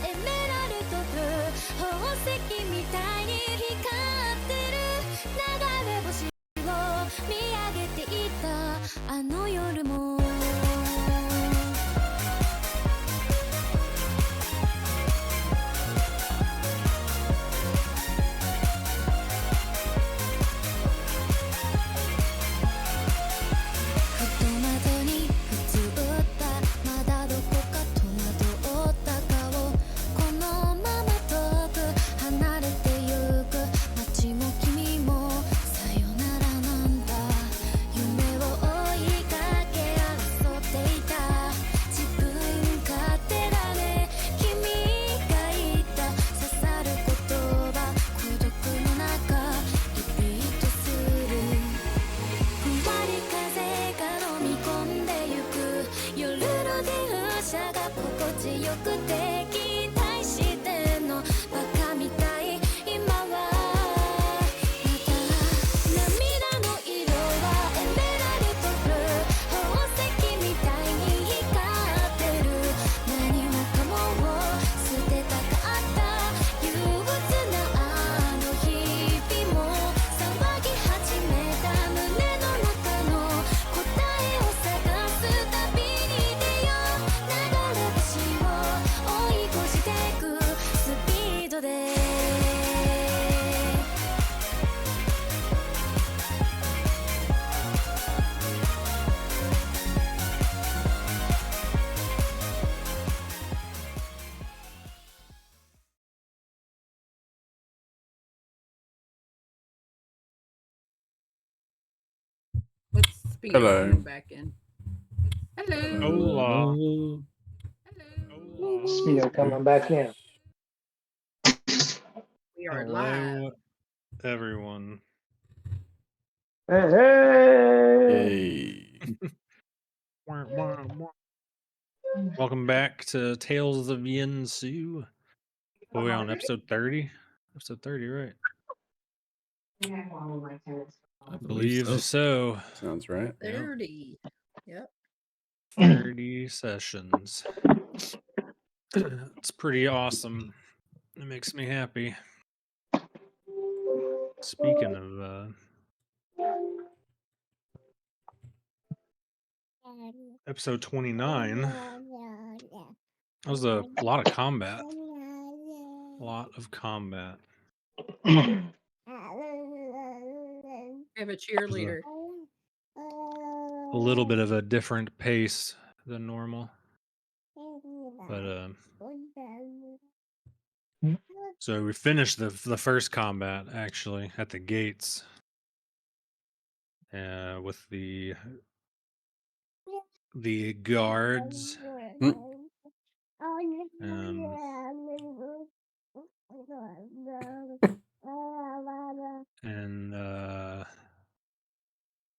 エメラルドブ宝石みたいに光ってる流れ星を見上げていたあの夜もSpeedo Hello. coming back in. Hello. Hello. Speedo coming back in. We are live. Hello, everyone. Hey, hey! Hey. Welcome back to Tales of Yuansu. What are we on, episode 30? Episode 30, right? I Believe so. Sounds right. 30. Yep. 30 sessions. It's pretty awesome. It makes me happy. Speaking of episode 29, that was a lot of combat. A lot of combat. We have a cheerleader. A little bit of a different pace than normal. But so we finished the first combat actually at the gates with the guards. And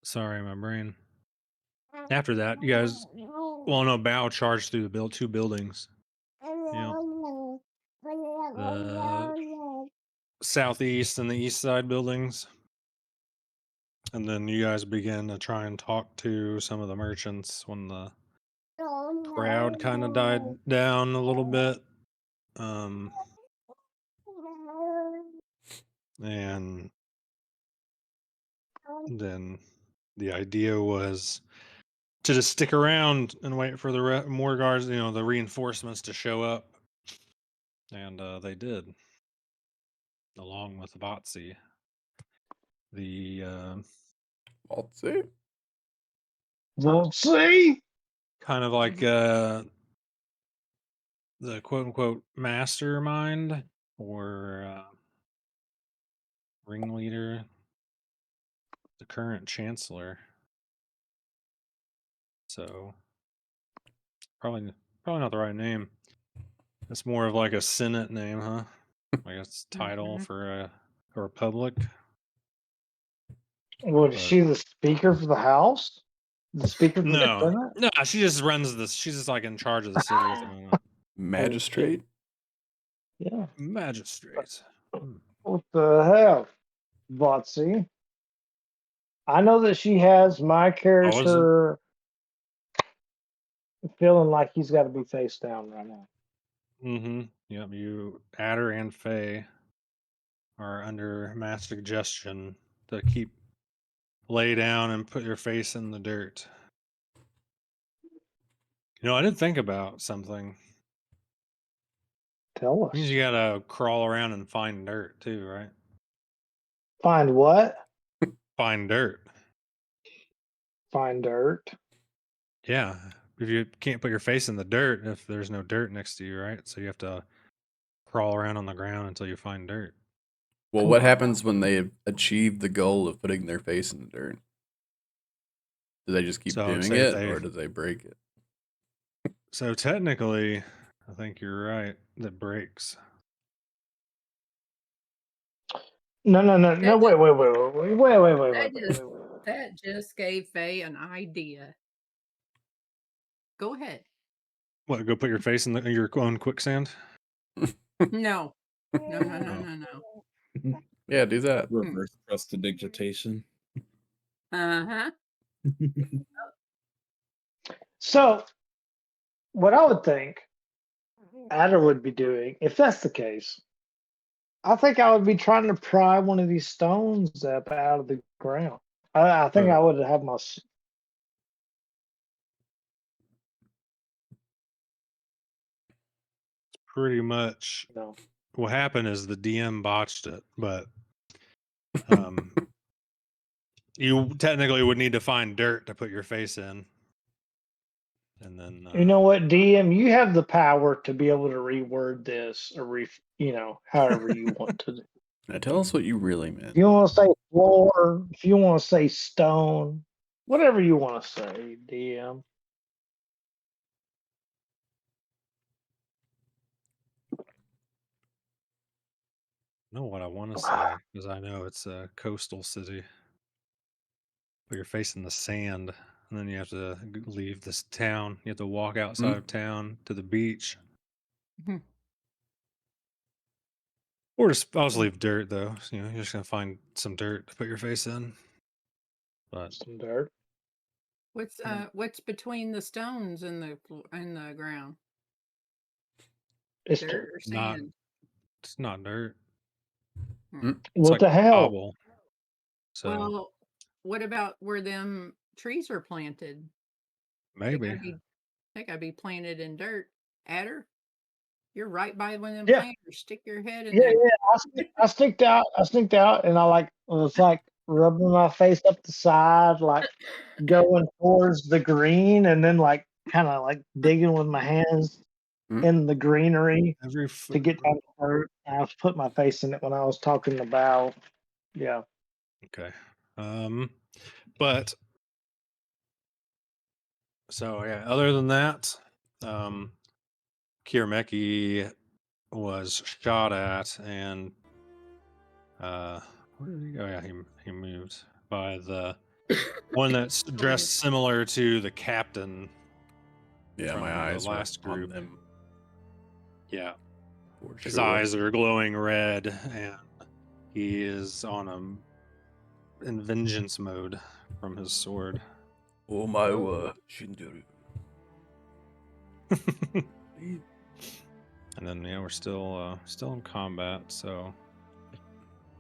sorry, my brain. After that, you guys, well, no, Bao charged through the two buildings. You know, the southeast and the east side buildings. And then you guys began to try and talk to some of the merchants when the crowd kind of died down a little bit. And then the idea was to just stick around and wait for the more guards, the reinforcements to show up. And they did, along with Botsy. The Botsy? Botsy? kind of like the quote-unquote mastermind or ringleader, the current chancellor. So probably not the right name. It's more of like a Senate name, huh? I guess title for a republic. What, is she the speaker for the House? The speaker for the Senate? No, she just runs this. She's just like in charge of the city at the moment. Magistrate? Yeah. Magistrate. What the hell, Botsy? I know that she has my character feeling like he's got to be face down right now. Mm-hmm. Yep. You, Adder and Faye, are under mass suggestion to lay down and put your face in the dirt. I did think about something. Tell Means us. you gotta crawl around and find dirt too, right? Find what? Find dirt. Find dirt. Yeah. If you can't put your face in the dirt, if there's no dirt next to you, right? So you have to crawl around on the ground until you find dirt. Well, Come what on. happens when they achieve the goal of putting their face in the dirt? Do they just keep So doing say if it, they or do they break it? so technically, I think you're right, that breaks. No. That Wait. that just gave Faye an idea. Go ahead. What, go put your face in your own quicksand? No. No. Yeah, do that. Reverse prestidigitation. Uh-huh. So, what I would think Adder would be doing, if that's the case, I think I would be trying to pry one of these stones up out of the ground. I think I would have my. Pretty much No. what happened is the DM botched it, but you technically would need to find dirt to put your face in. And then You know what, DM? You have the power to be able to reword this or however you want to do. Now tell us what you really meant. If you want to say floor, if you want to say stone, whatever you want to say, DM. know what I want to say because I know it's a coastal city. Put your face in the sand, and then you have to leave this town. You have to walk outside of town to the beach. Mhm. Or just I'll just leave dirt though. You're just gonna find some dirt to put your face in. But Some dirt. What's between the stones and the ground? It's Dirt dirt. or not sand? it's not dirt. Hmm. It's What like the hell? cobble. So Well, what about where them trees are planted? They maybe. gotta be planted in dirt. Adder, you're right by one of them Yeah. planters. Stick your head in Yeah. there. I sneaked out, and I was rubbing my face up the side, like going towards the green, and then kind of digging with my hands in the greenery Every to get down to dirt. I was putting my face in it when I was talking about. Yeah. Okay. But so yeah, other than that, Kirameki was shot at and where did he go? Yeah, he moved by the one that's dressed similar to the captain Yeah, from my the eyes were last on group. them Yeah. for His sure. eyes are glowing red and he is on in vengeance mode from his sword. Oh my Shinderu. And then we're still in combat, so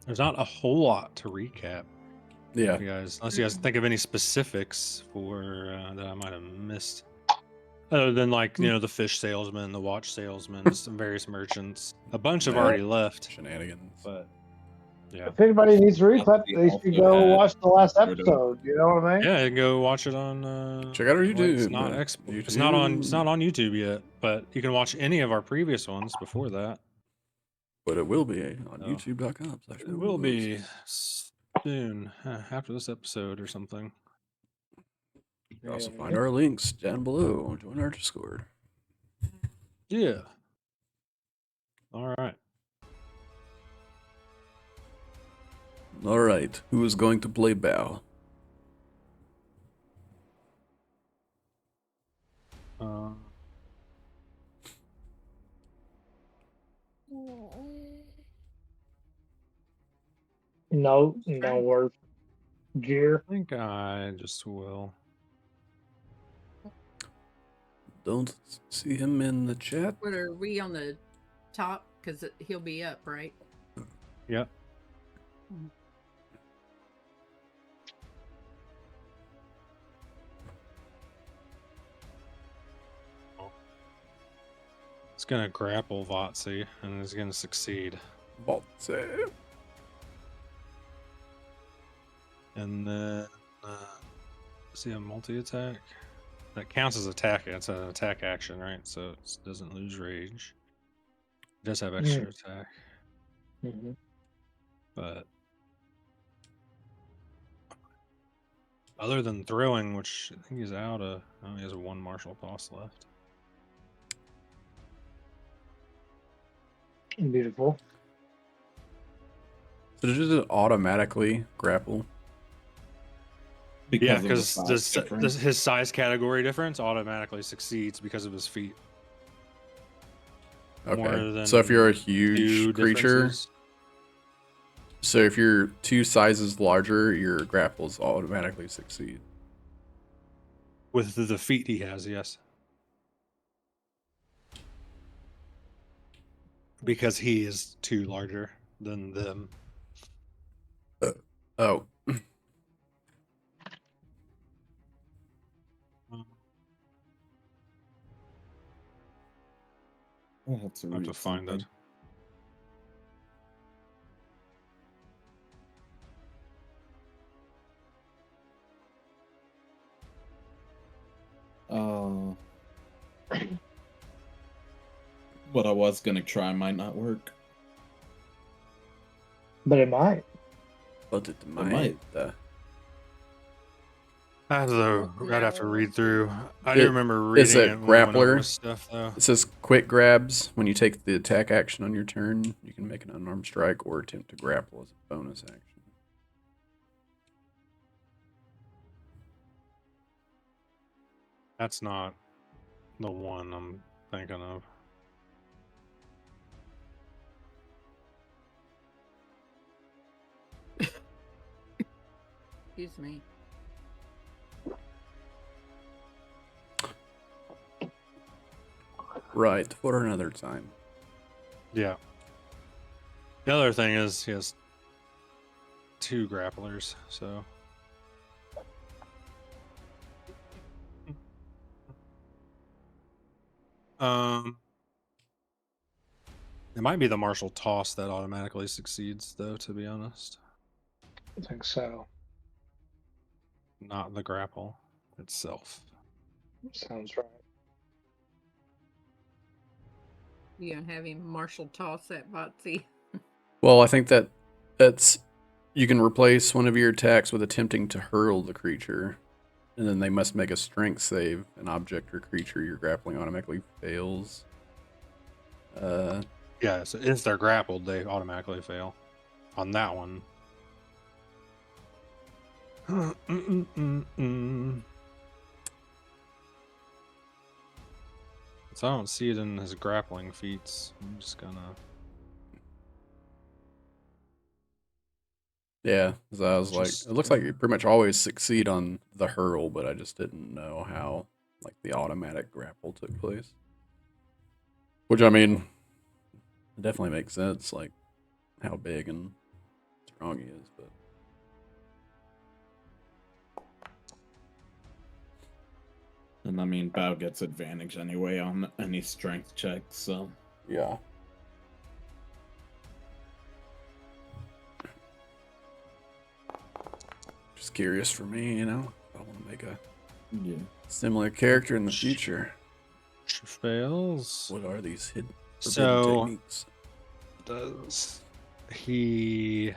there's not a whole lot to recap. Yeah. Unless you guys think of any specifics for that I might have missed, other than the fish salesman, the watch salesman, some various merchants. A bunch have already left, Shenanigans. but yeah, If anybody needs a recap, We they should also go had watch the last a bit of- episode. You know what I mean? yeah, you can go watch it on. Check out our wait, YouTube. it's not It's not on. It's not on YouTube yet, but you can watch any of our previous ones before that. But it will be on Oh. youtube.com. It will be soon after this episode or something. You can also find our links down below. Join our Discord. Yeah. All right. All right. Who is going to play Bao? No word. Gear. I think I just will. Don't see him in the chat. What are we on the top? Because he'll be up, right? Yep. It's gonna grapple Votsy and is gonna succeed. Baltze. And then is he a multi-attack? That counts as attack. It's an attack action, right? So it doesn't lose rage. It does have extra attack, Mhm. but other than throwing, which I think he's out of, oh, he has a 1 martial toss left. Beautiful. So does it automatically grapple? Yeah, of the because size difference. his size category difference automatically succeeds because of his feet. More Okay. than So if you're a 2 huge creature, differences. so if you're 2 sizes larger, your grapples automatically succeed. With the feet he has, yes. Because he is 2 larger than them. Oh. I have to I have read to find it. something. What I was gonna try might not work. But it might. But it might. I'd have to read through. I It- do remember is reading it it when we went over grappler? his stuff, though. It says quick grabs. When you take the attack action on your turn, you can make an unarmed strike or attempt to grapple as a bonus action. That's not the one I'm thinking of. Excuse me. Right, for another time. Yeah. The other thing is he has 2 grapplers, so. It might be the martial toss that automatically succeeds, though, to be honest. I think so. Not the grapple itself. Sounds right. You gonna have him martial toss that Botsy? Well, I think that's you can replace one of your attacks with attempting to hurl the creature, and then they must make a strength save. An object or creature you're grappling automatically fails. Yeah, so if they're grappled, they automatically fail. On that one. So I don't see it in his grappling feats. I'm just gonna. Yeah, 'cause I was like, Just, it looks like you pretty much always succeed on the hurl, but I just didn't know how like the automatic grapple took place. Which I mean, it definitely makes sense, like how big and strong he is, but And I mean, Bao gets advantage anyway on any strength checks, so. yeah. Just curious for me, you know, if I want to make a Yeah. similar character in the future. fails. What are these hidden forbidden So techniques? does he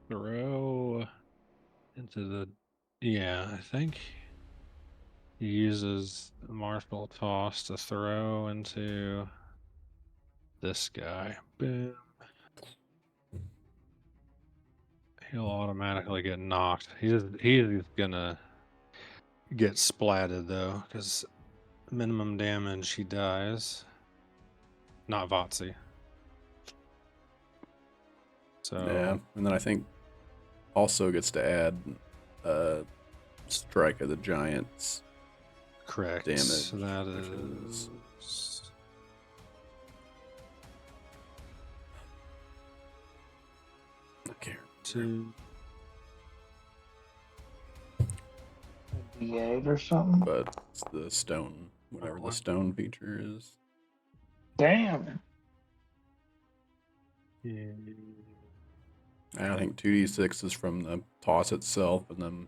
throw into the? Yeah, I think he uses the martial toss to throw into this guy. Boom. He'll automatically get knocked. He's gonna get splatted though, because minimum damage he dies. Not Votsy. So Yeah, and then I think also gets to add Strike of the Giants. correct. damage, That which is. I can't remember. 2. D8 or something. But it's the stone, whatever the One. stone feature is. Damn. Yeah. I think 2d6 is from the toss itself, and then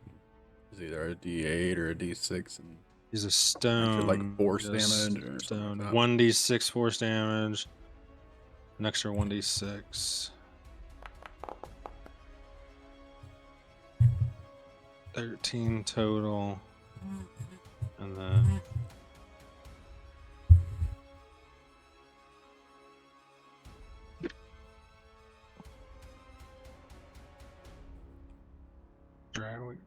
is either a d8 or a d6, and He's a actually stone. like force He's a damage or something like that. 1d6 force damage. An extra 1d6. 13 total. And then.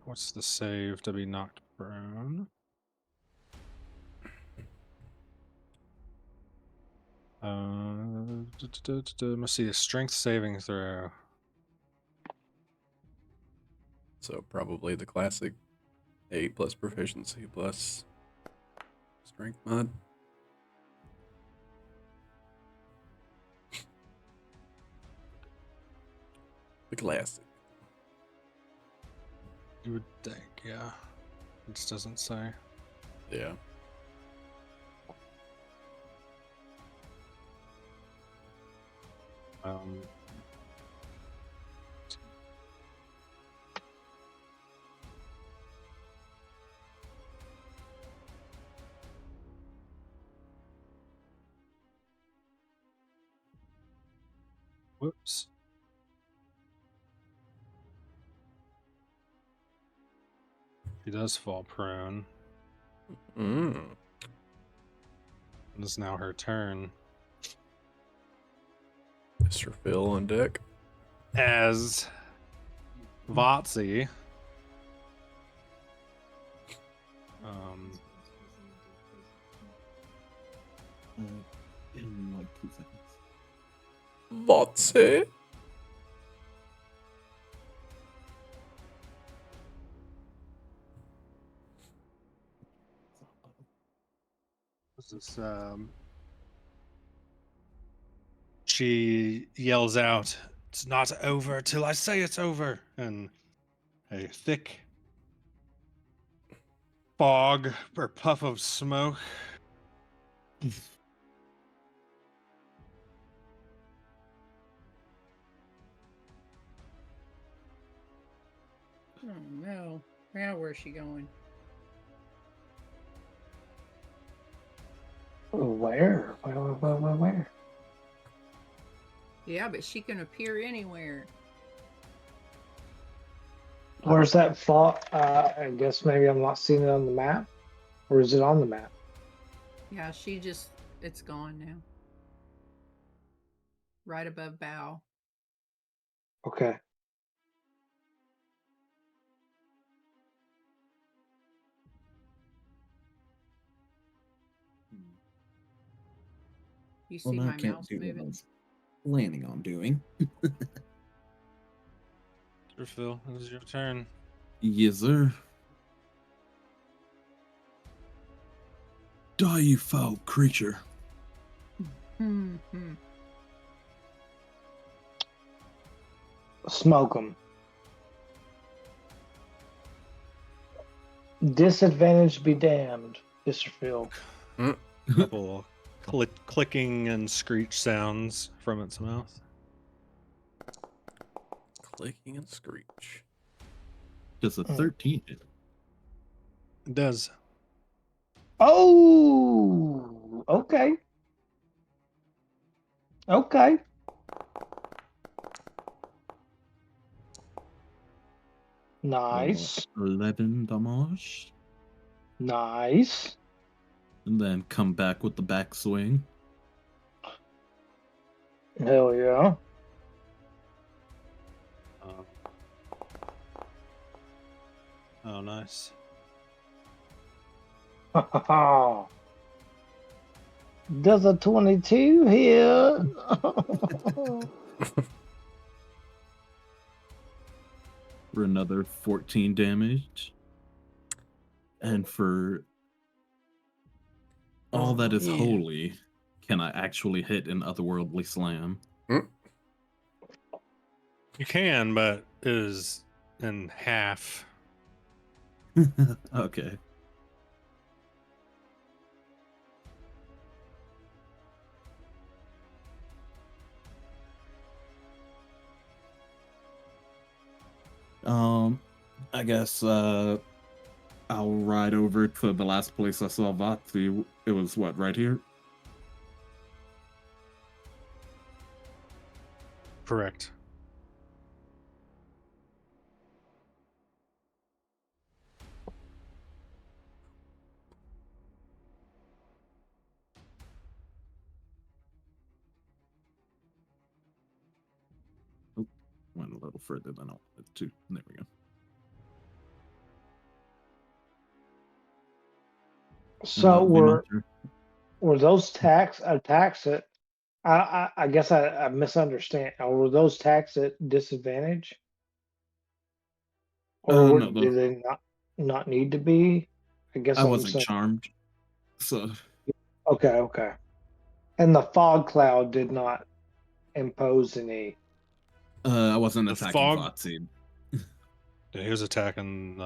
What's the save to be knocked prone? Must see a strength saving throw. So probably the classic 8 plus proficiency plus strength mod. The classic. You would think, yeah. It just doesn't say. Yeah. Um, whoops. She does fall prone. It is now her turn. Mr. Phil on deck. As Votsy. In like 2 seconds. Votsy. This is, she yells out, "It's not over till I say it's over!" And a thick fog or puff of smoke Oh no. Now where's she going? Where? Where? Yeah, but she can appear anywhere. Where's that fog? I guess maybe I'm not seeing it on the map. Or is it on the map? Yeah, it's gone now. Right above bow. Okay. You Well, see now I my can't mouse do what I moving? was planning on doing. Sure, Phil, it is your turn. Yes, sir. Die, you foul creature. Hmm. Smoke them. Disadvantage be damned, Mr. Phil. Couple clicking and screech sounds from its mouth. Clicking and screech. Just a 13 hit. It does. Oh, okay. Okay. Nice. 11 damage. Nice. And then come back with the backswing. Hell yeah. Oh, nice. Does a 22 hit? For another 14 damage. And for all that is Yeah. holy, can I actually hit an otherworldly slam? You can, but it is in half. Okay. I guess I'll ride over to the last place I saw Vati. It was what, right here? Correct. Oh, went a little further than I wanted to. There we go. So that'll be my turn. were those attacks that I guess I misunderstand. Or were those attacks at disadvantage? Or No, do they not need to be? I guess I I'm wasn't saying charmed, so okay. And the fog cloud did not impose any. I wasn't The attacking fog- Vati. Yeah, he was attacking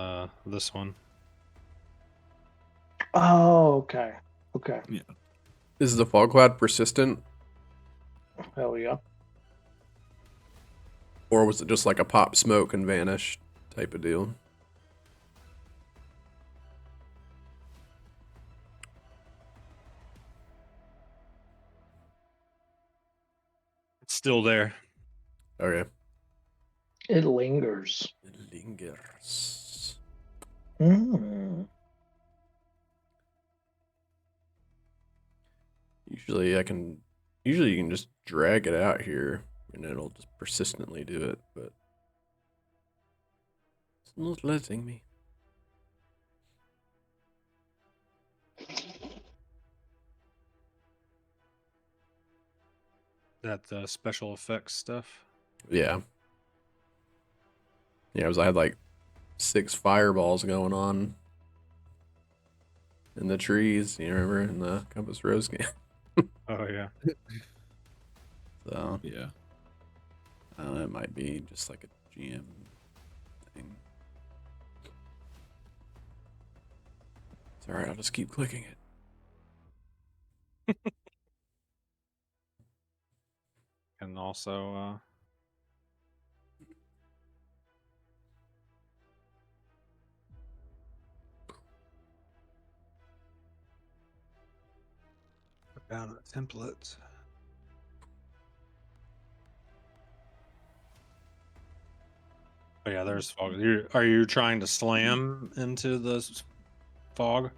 this one. Oh, okay. Okay. Yeah. Is the fog cloud persistent, Hell yeah. or was it just like a pop smoke and vanish type of deal? It's still there. Okay. It lingers. It lingers. Mm. Usually you can just drag it out here and it'll just persistently do it, but it's not letting me. That special effects stuff. Yeah. Yeah, I had like 6 fireballs going on in the trees, you remember, in the Compass Rose game. Oh yeah. So, Yeah. it might be just like a GM thing. It's alright, I'll just keep clicking it. And also put down a template. Oh yeah, there's fog. Are you trying to slam into the fog?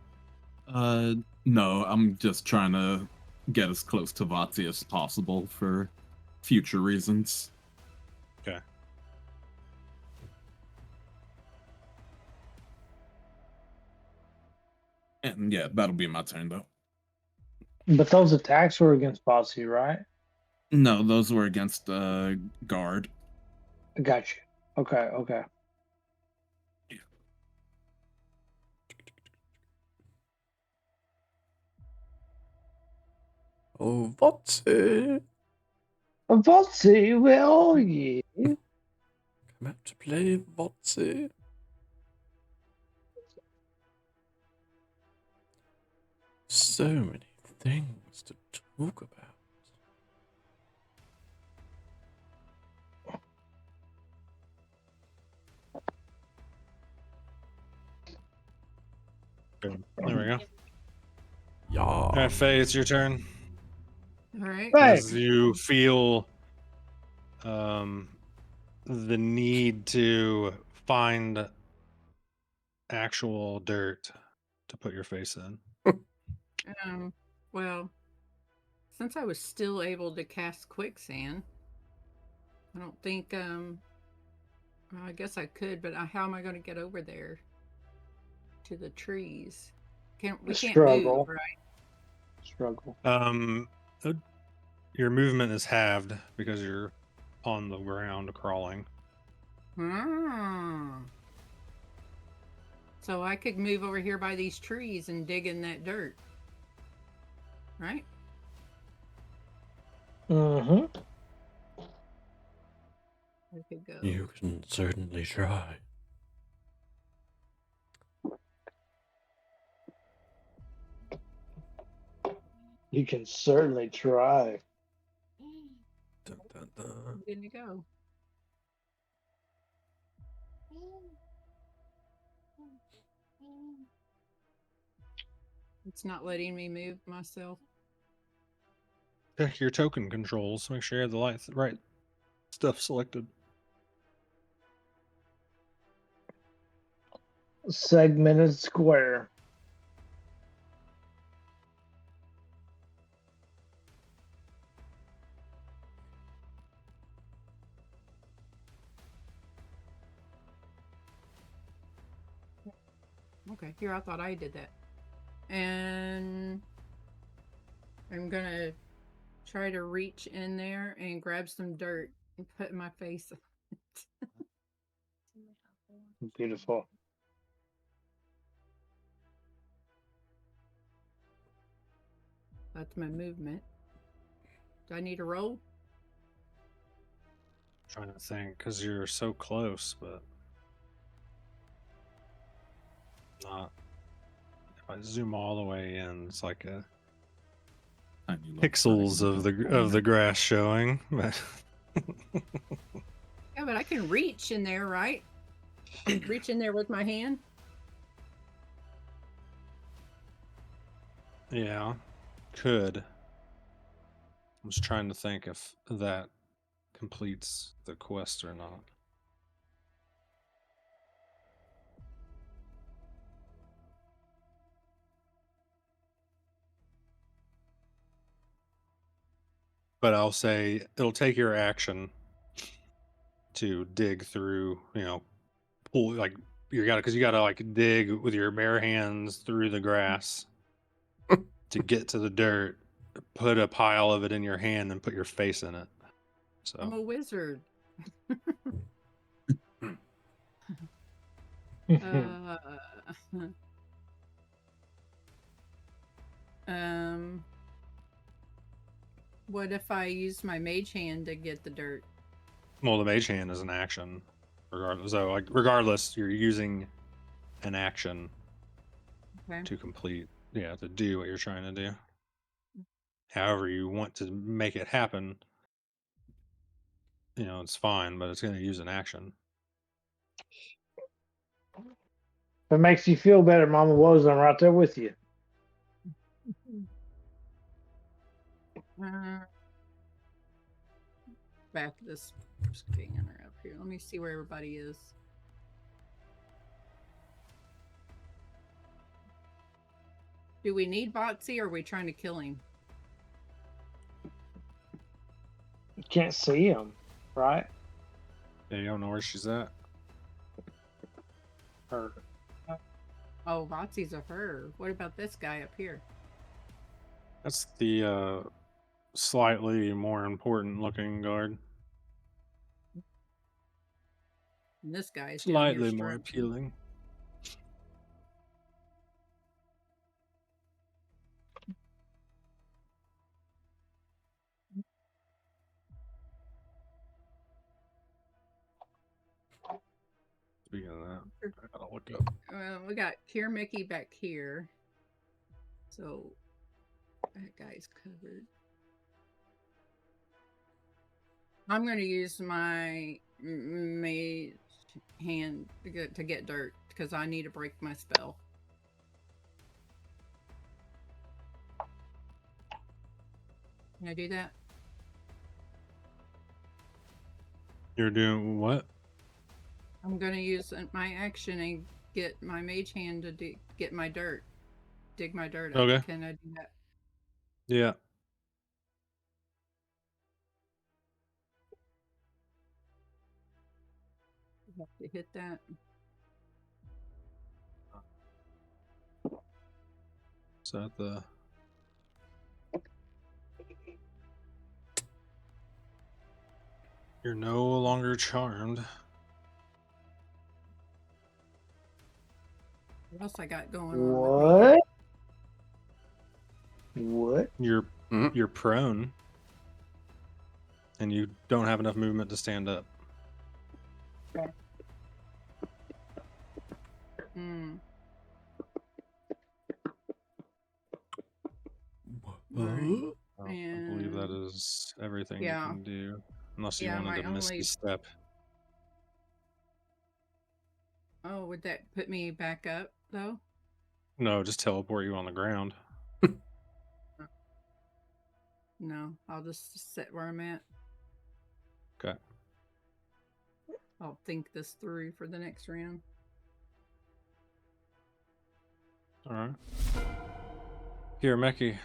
No, I'm just trying to get as close to Vati as possible for future reasons. Okay. And yeah, that'll be my turn though. But those attacks were against Bossy, right? No, those were against guard. I got you. Okay. Oh, Votsy! Bossy, where are you? Come out to play, Votsy. So many things to talk about. Good. There we go. Yeah. All right, Faye, it's your turn. All right. Hey, As you feel the need to find actual dirt to put your face in. Well, since I was still able to cast quicksand, I don't think well, I guess I could, but how am I going to get over there to the trees? We can't move, Struggle. right? Struggle. Your movement is halved because you're on the ground crawling. So I could move over here by these trees and dig in that dirt. right? Mm-hmm. We could go. You can certainly try. You can certainly try. Dun, dun, dun. I'm gonna go. It's not letting me move myself. Check your token controls. Make sure you have the right stuff selected. Segmented square. Okay, here, I thought I did that. And I'm gonna try to reach in there and grab some dirt and put in my face. Beautiful. That's my movement. Do I need a roll? Trying to think because you're so close, but not. If I zoom all the way in, it's like a Tiny little pixels triangle. of the grass showing. But Yeah, but I can reach in there, right? Reach in there with my hand. yeah, could. I was trying to think if that completes the quest or not. But I'll say it'll take your action to dig through, pull like because you gotta like dig with your bare hands through the grass to get to the dirt, put a pile of it in your hand and put your face in it. I'm So a wizard. Uh, um, what if I use my mage hand to get the dirt? well, the mage hand is an action regardless. So like regardless, you're using an action Okay. to complete, to do what you're trying to do. However you want to make it happen, it's fine, but it's going to use an action. If it makes you feel better, Mama Woes, I'm right there with you. Uh, back this scanner up here. Let me see where everybody is. Do we need Botsy, or are we trying to kill him? You can't see him, right? Yeah, you don't know where she's at. Or Oh, Botsy's a her. What about this guy up here? That's the slightly more important looking guard. And this guy is down here Slightly more stretching. appealing. Speaking of that, I gotta look up. We got Kier Mickey back here. So that guy's covered. I'm going to use my mage hand to get dirt because I need to break my spell. Can I do that? You're doing what? I'm going to use my action and get my mage hand to get my dirt. Dig my dirt up. Okay. Can I do that? Yeah. I have to hit that. Is that the... You're no longer charmed. What else I got going on? what? What? you're Mhm. you're prone, and you don't have enough movement to stand up. Mm. Uh, I believe that And is everything yeah. you can do, unless you Yeah, wanted my to misty only step. oh, would that put me back up though? No, just teleport you on the ground. No, I'll just sit where I'm at. Okay. I'll think this through for the next round. All right. Here, Meki.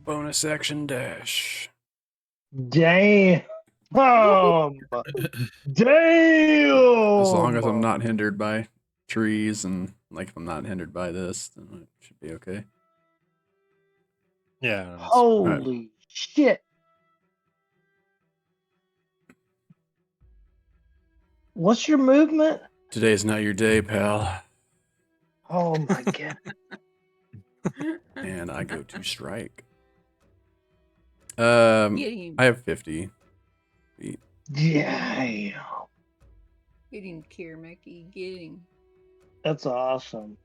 bonus action dash. Damn. Damn. As long as I'm not hindered by trees and like if I'm not hindered by this, then it should be okay. Yeah. That's, Holy shit. What's your movement? Today's not your day, pal. Oh my god. And I go to strike. Get him. I have 50 feet. Damn. Get him, Kirmeki. Get him. That's awesome.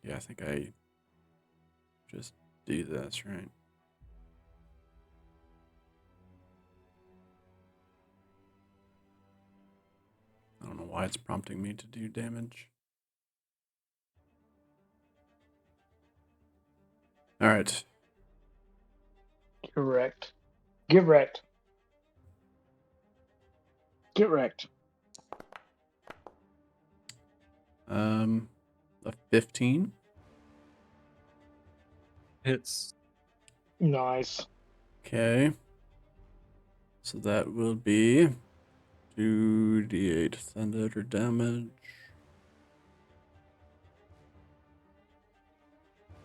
Yeah, I think I just do this, right? I don't know why it's prompting me to do damage. All right. Get wrecked. Get wrecked. Get wrecked. A 15. hits. Nice. Okay. So that will be 2d8 thunder damage.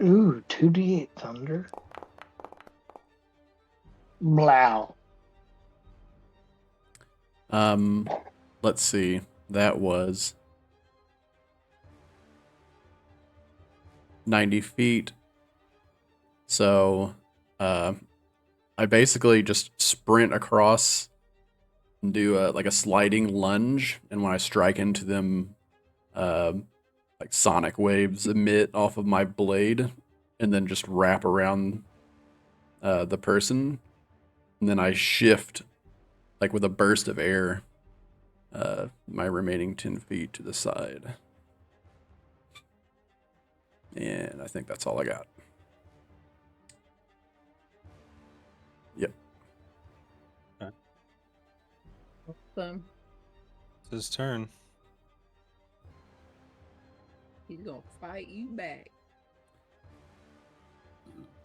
Ooh, 2d8 thunder. Blow. Let's see. That was 90 feet. So, I basically just sprint across and do like a sliding lunge, and when I strike into them, like sonic waves emit off of my blade, and then just wrap around the person, and then I shift like with a burst of air my remaining 10 feet to the side. And I think that's all I got. Yep. Awesome. It's his turn. He's gonna fight you back.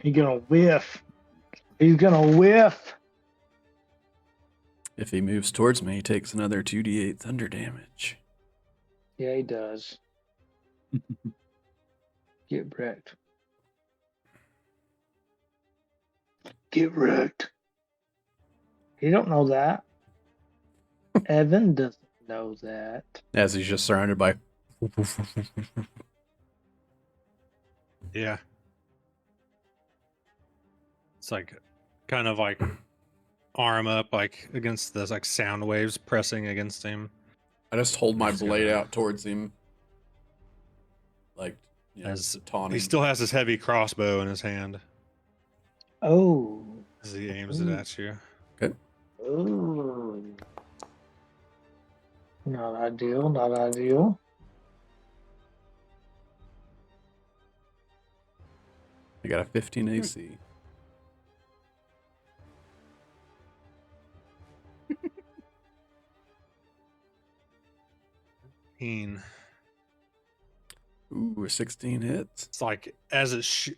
He's gonna whiff. He's gonna whiff. If he moves towards me, he takes another 2d8 thunder damage. Yeah, he does. Get wrecked. Get wrecked. He don't know that. Evan doesn't know that. As he's just surrounded by. Yeah. It's like kind of like arm up like against the like sound waves pressing against him. I just hold my He's blade gonna- out towards him. Like, you know, As taunting. he still has his heavy crossbow in his hand Oh. as he aims it Ooh. at you. Okay. Ooh. Not ideal, not ideal. I got a 15 AC. Ooh, Ooh, 16 hits. it's like as it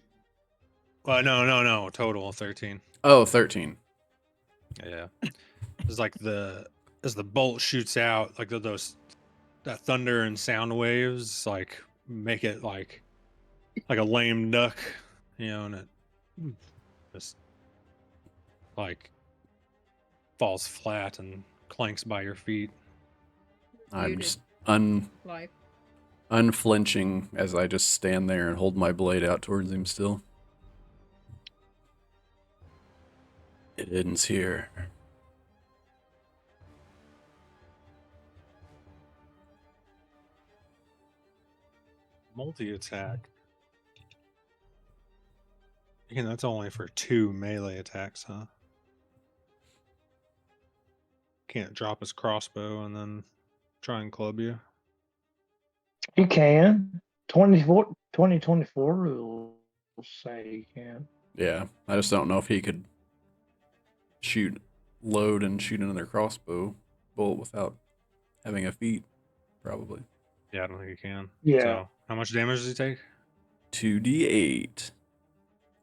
no, total 13. Oh, 13. Yeah. It's like as the bolt shoots out, like that thunder and sound waves like make it like a lame duck, and it just like falls flat and clanks by your feet. I'm Muted. just Life. unflinching as I just stand there and hold my blade out towards him still. It ends here. Multi-attack. Again, that's only for 2 melee attacks, huh? Can't drop his crossbow and then try and club you. You can. 2024 rules say you can. Yeah, I just don't know if he could load and shoot another crossbow bolt without having a feat, probably. Yeah, I don't think you can. Yeah. So, how much damage does he take? 2d8.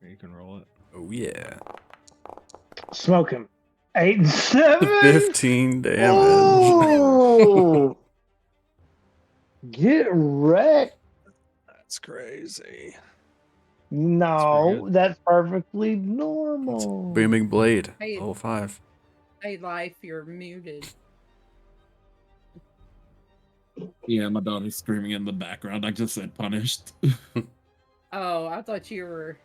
You can roll it. Oh yeah. Smoke him. 8 and 7. 15 damage. Oh! Get wrecked. That's crazy. No, good. that's perfectly normal. Booming blade. Hey. Level 5. Hey, Life, you're muted. Yeah, my daughter's screaming in the background. I just said punished. Oh, I thought you were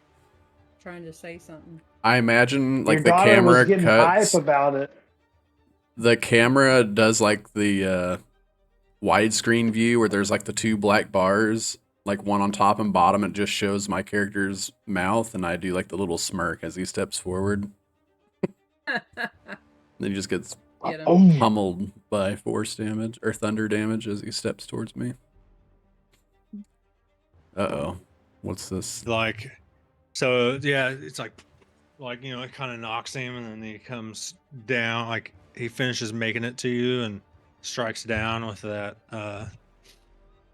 trying to say something. I imagine like Your the daughter camera was getting cuts. hype about it. The camera does like the widescreen view where there's like the 2 black bars, like one on top and bottom. It just shows my character's mouth, and I do like the little smirk as he steps forward. Then he just gets Get him. Boom. pummeled by force damage or thunder damage as he steps towards me. Uh-oh. What's this? Like, so yeah, it's like you know, it kind of knocks him, and then he comes down. Like he finishes making it to you and strikes down with that.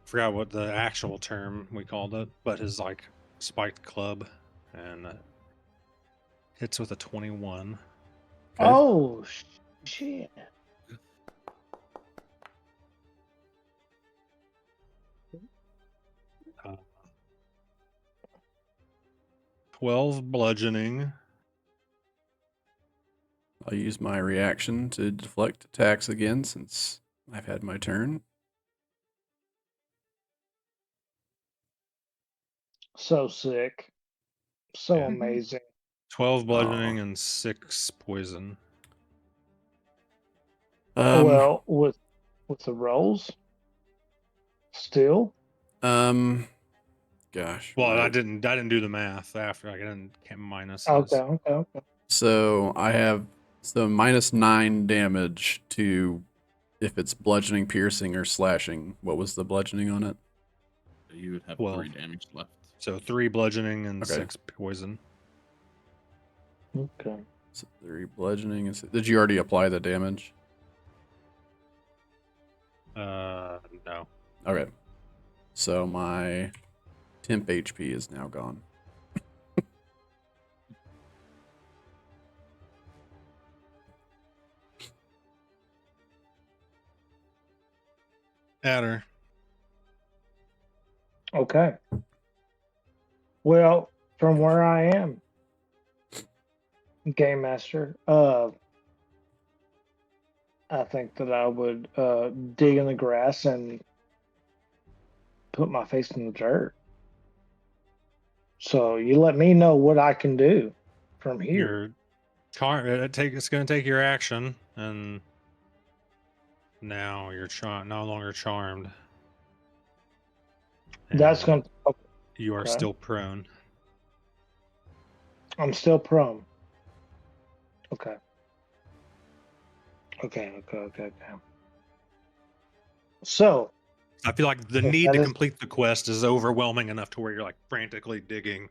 Forgot what the actual term we called it, but his like spiked club, and hits with a 21. Okay. Oh, shit. Uh, 12 bludgeoning. I'll use my reaction to deflect attacks again since I've had my turn. So sick. So Yeah. amazing. 12 bludgeoning Oh. and 6 poison. Well, with the rolls, still. Gosh. Well, my- I didn't do the math after. I didn't minus. Okay. So I have -9 damage to if it's bludgeoning, piercing, or slashing. What was the bludgeoning on it? You would have 12. 3 damage left. So 3 bludgeoning and Okay. 6 poison. Okay. So 3 bludgeoning. Did you already apply the damage? No. Okay. So my temp HP is now gone. Adder. Okay. Well, from where I am, Game Master, I think that I would dig in the grass and put my face in the dirt. So you let me know what I can do from here. It's going to take your action, and now you're no longer charmed. That's And going to. You are okay. still prone. I'm still prone. Okay. So I feel like the Yeah, need that to is- complete the quest is overwhelming enough to where you're like frantically digging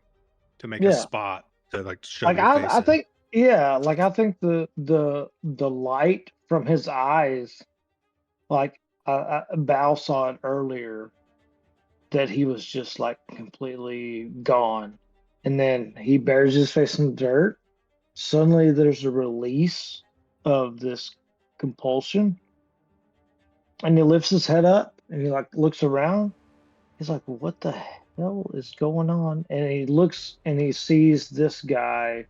to make Yeah. a spot to like show like your face. I in. think I think the light from his eyes, like Bao saw it earlier, that he was just like completely gone, and then he buries his face in the dirt. Suddenly, there's a release of this compulsion, and he lifts his head up and he like looks around. He's like, "What the hell is going on?" And he looks and he sees this guy.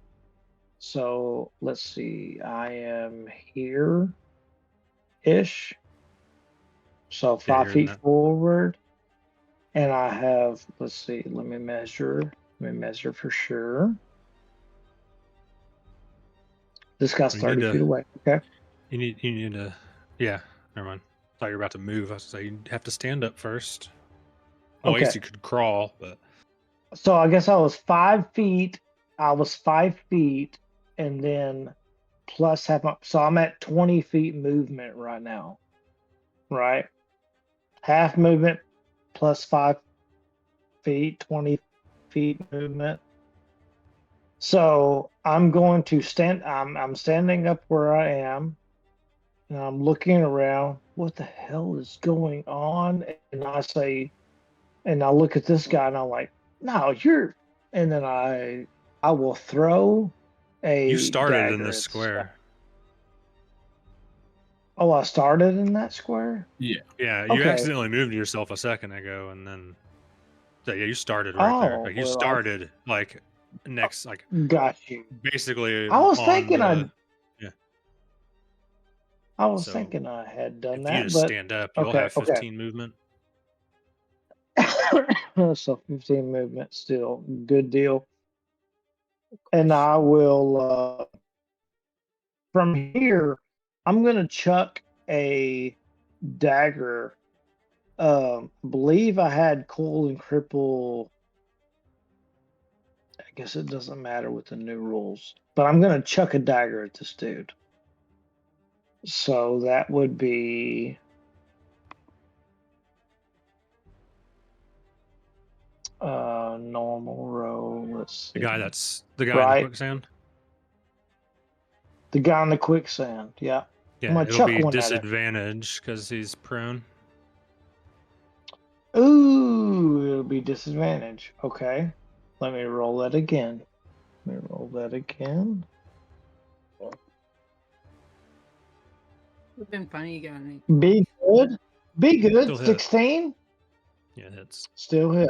So let's see. I am here. ish. So Yeah, 5 you're in feet that. forward. And I have, let's see, let me measure. Let me measure for sure. This guy's You need 30 feet to. away. Okay. You need to. Yeah. Never mind. Thought you were about to move. I was gonna say you have to stand up first. Well, I Okay. guess you could crawl, but So I guess I was 5 feet. I was 5 feet, and then plus half my. So I'm at 20 feet movement right now. Right. Half movement plus 5 feet, 20 feet movement. So I'm going to stand. I'm standing up where I am, and I'm looking around. What the hell is going on? And I say, and I look at this guy, and I'm like, "No, you're." And then I will throw you a started in dagger this at this guy. square. Oh, I started in that square. Yeah. Yeah, you Okay. accidentally moved yourself a second ago, and then so yeah, you started right there. Oh Like you well, started like next, like got you. basically I was on thinking the. Yeah. I was So thinking I had done if you that, just but stand up, you'll okay, have okay. 15 movement. So 15 movement still good deal. And I will from here I'm gonna chuck a dagger. I believe I had cool and cripple. I guess it doesn't matter with the new rules. But I'm gonna chuck a dagger at this dude. So that would be normal row. Let's The see. guy in the Right. quicksand. The guy in the quicksand. Yeah. I'm Yeah, gonna it'll chuck be one at him. disadvantage because he's prone. Ooh, it'll be disadvantage. Okay. Let me roll that again. Let me roll that again. Would have been funny, you got any. Be good. Be good. Still hit. 16. Yeah, it hits. Still hit.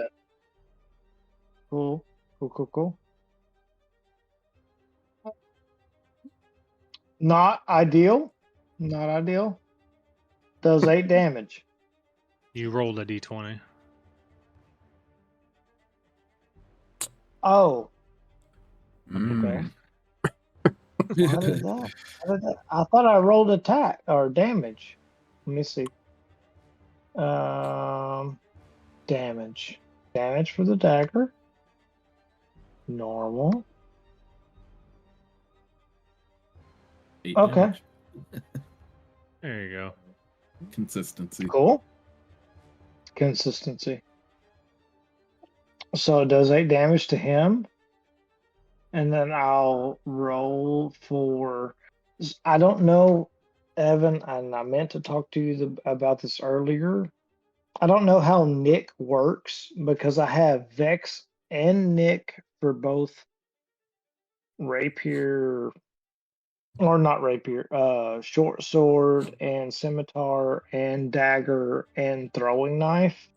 Cool. Cool. Not ideal. Not ideal. Does 8 damage. You rolled a d20. Oh, Mm. okay. Why did that? I thought I rolled attack or damage. Let me see. Damage. Damage for the dagger. Normal. 8 Okay. damage. There you go. Consistency. Cool. Consistency. So it does 8 damage to him. And then I'll roll for. I don't know, Evan, and I meant to talk to you about this earlier. I don't know how Nick works because I have Vex and Nick for both rapier, or not rapier, short sword and scimitar and dagger and throwing knife.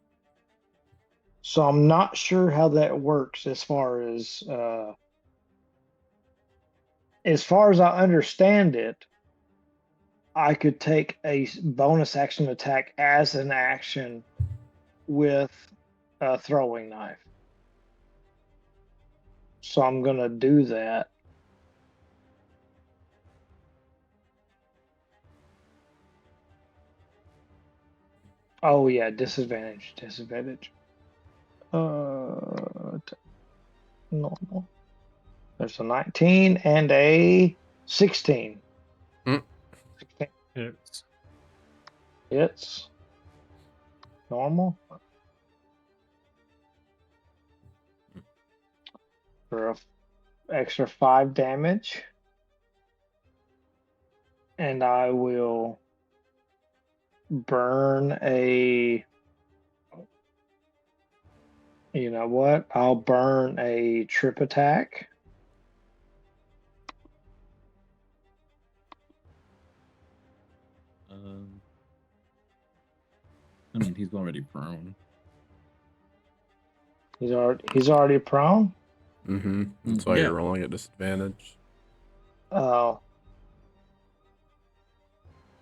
So I'm not sure how that works as far as I understand it. I could take a bonus action attack as an action with a throwing knife. So I'm gonna do that. Oh yeah, disadvantage. Normal. There's a 19 and a 16. Mm. 16 It's hits. Normal. For a extra 5 damage. And I will burn a. You know what? I'll burn a trip attack. I mean, he's already prone. He's already prone. Mm-hmm. That's why Yeah. you're rolling at disadvantage. Oh.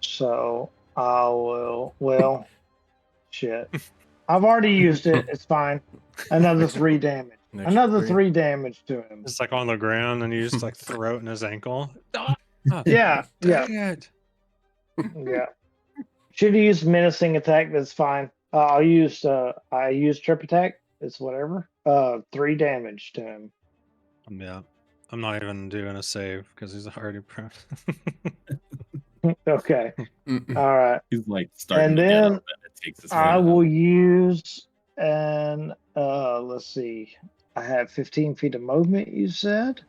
So I will. Well, shit. I've already used it. It's fine. Another 3 damage. Next Another 3. 3 damage to him. It's like on the ground, and you just like throw it in his ankle. Yeah, yeah, Dang it. yeah. Should have used menacing attack. That's fine. I used trip attack. It's whatever. 3 damage to him. Yeah. I'm not even doing a save because he's already prone. Okay. Mm-mm. All right. He's like starting And to get then up, and it takes his I foot will out. use and let's see. I have 15 feet of movement, you said.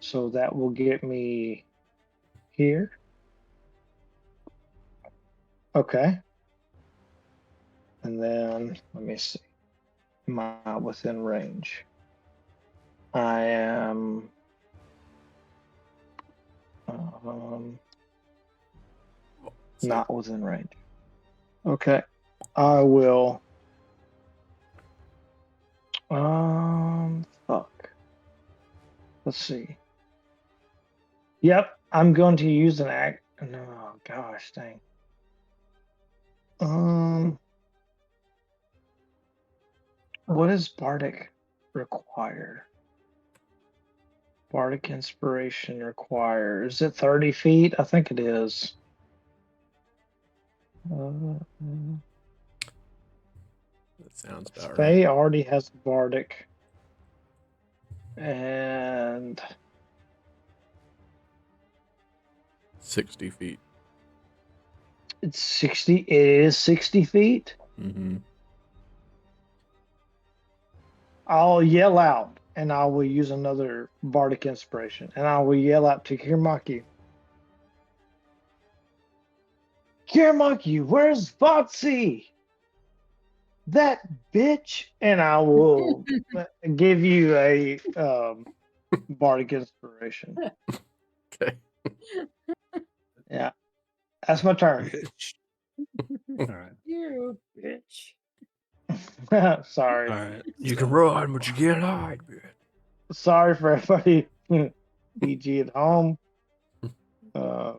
So that will get me here. Okay. And then let me see. Am I within range? I am not within range. Okay. I will fuck. Let's see. Yep, I'm going to use an act. No, gosh, dang. What does Bardic require? Bardic inspiration require. Is it 30 feet? I think it is. That sounds about right. Faye already has Bardic. And 60 feet. it's 60. It is 60 feet. Mm-hmm. I'll yell out and I will use another Bardic inspiration. And I will yell out to Kirmaki. Kirmaki, where's Foxy? That bitch. And I will give you a Bardic inspiration. Okay. Yeah. That's my turn. All right. You bitch. Sorry. All right. You can run, but you can't hide, man. Sorry for everybody. PG at home. That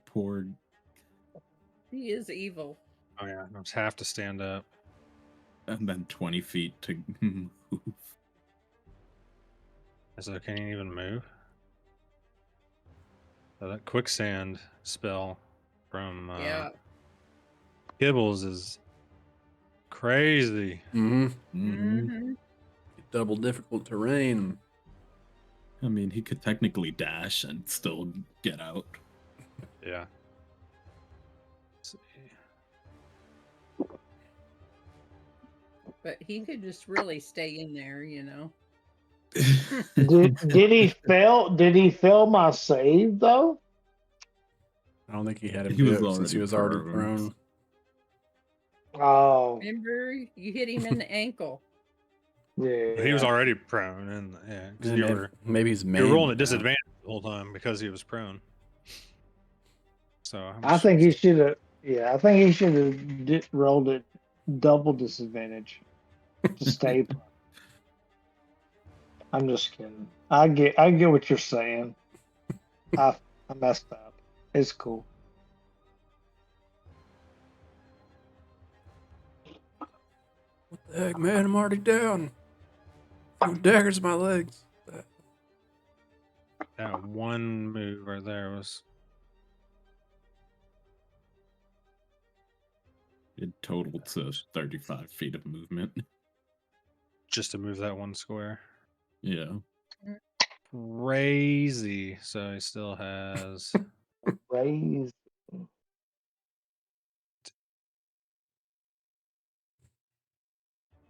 poor. He is evil. Oh yeah, I just have to stand up. And then 20 feet to move. So can you even move? So that quicksand spell from Yeah. Gibbles is crazy. Mm-hmm. Mm-hmm. Double difficult terrain. I mean, he could technically dash and still get out. Yeah. Let's see. But he could just really stay in there, you know. Did he fail? Did he fail my save though? I don't think he had him He do was it since he already was already prone. prone. Oh, Remember, you hit him in the ankle. yeah. He was already prone, and yeah, because Maybe he's you were rolling maimed at now. disadvantage the whole time because he was prone. So I think he should have. Yeah, I think he should have rolled it double disadvantage to stay. I'm just kidding. I get what you're saying. I messed up. It's cool. What the heck, man? I'm already down. Throw daggers in my legs. that one move right there was It totaled to 35 feet of movement. just to move that one square. Yeah. Crazy. So he still has. Raise.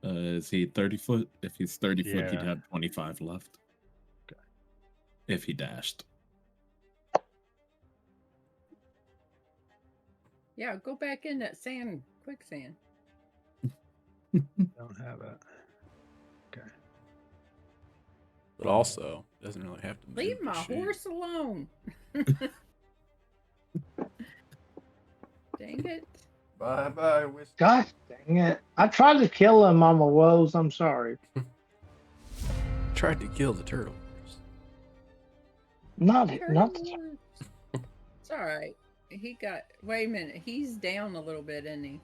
Is he 30 foot? If he's 30 foot, he'd Yeah. have 25 left. Okay. If he dashed. Yeah, go back in that quicksand. Don't have it. Okay. But also, doesn't really have to move. Leave to my shoot. horse alone. Dang it. Bye-bye, whiskey. Gosh dang it! I tried to kill him on my woes. I'm sorry. Tried to kill the turtle. Not. It's all right. he got. Wait a minute. He's down a little bit, isn't he?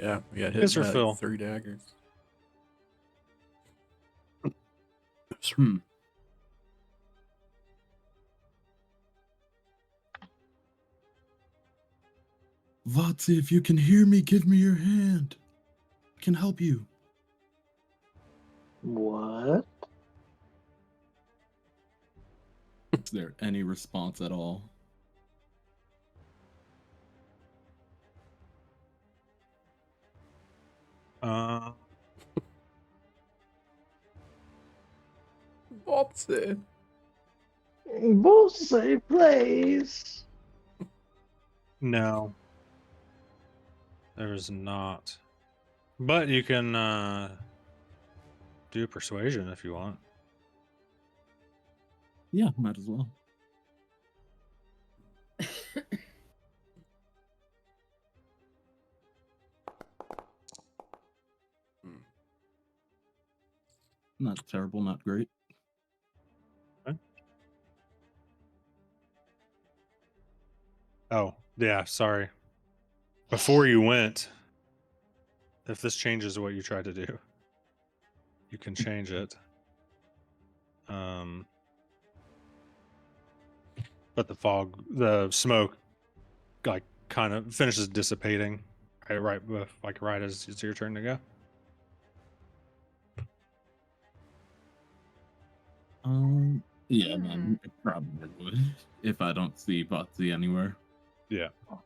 Yeah, we got hit Yes, by sir, Phil. 3 daggers. Hmm. Vatsy, if you can hear me, give me your hand. I can help you. What? Is there any response at all? What's it? Bullseye, please. No, there's not. But you can do persuasion if you want. Yeah, might as well. Not terrible, not great. Oh, yeah, sorry. Before you went, if this changes what you tried to do, you can change it. But the smoke, like, kind of finishes dissipating right as it's your turn to go. Yeah, man, it probably would if I don't see Vatsy anywhere. Yeah. I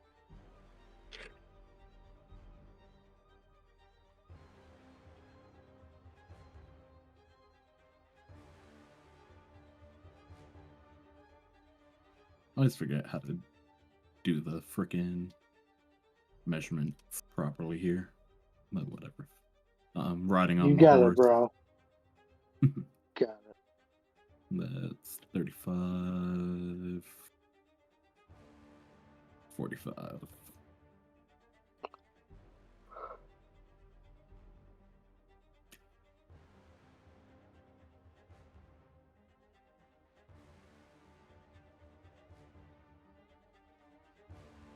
always forget how to do the frickin' measurement properly here. But whatever. I'm riding on You the got horse. it, bro. Got it. That's 35. 45.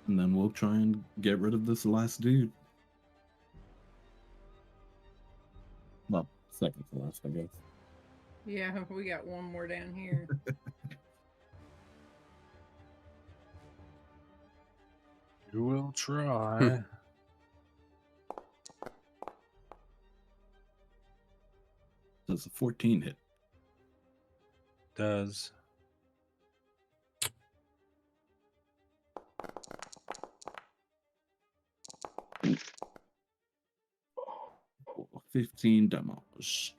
And then we'll try and get rid of this last dude. Well, second to last, I guess. Yeah, we got one more down here. You will try. Does a 14 hit? Does. 15 damage.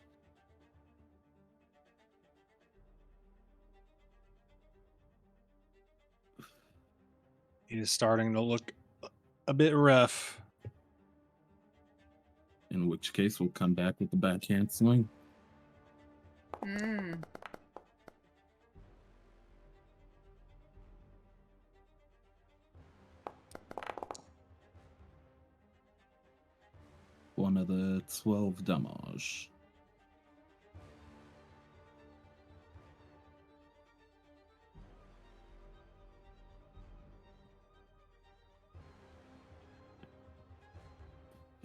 He is starting to look a bit rough. In which case, we'll come back with the backhand swing. Mm. One of the 12 damage.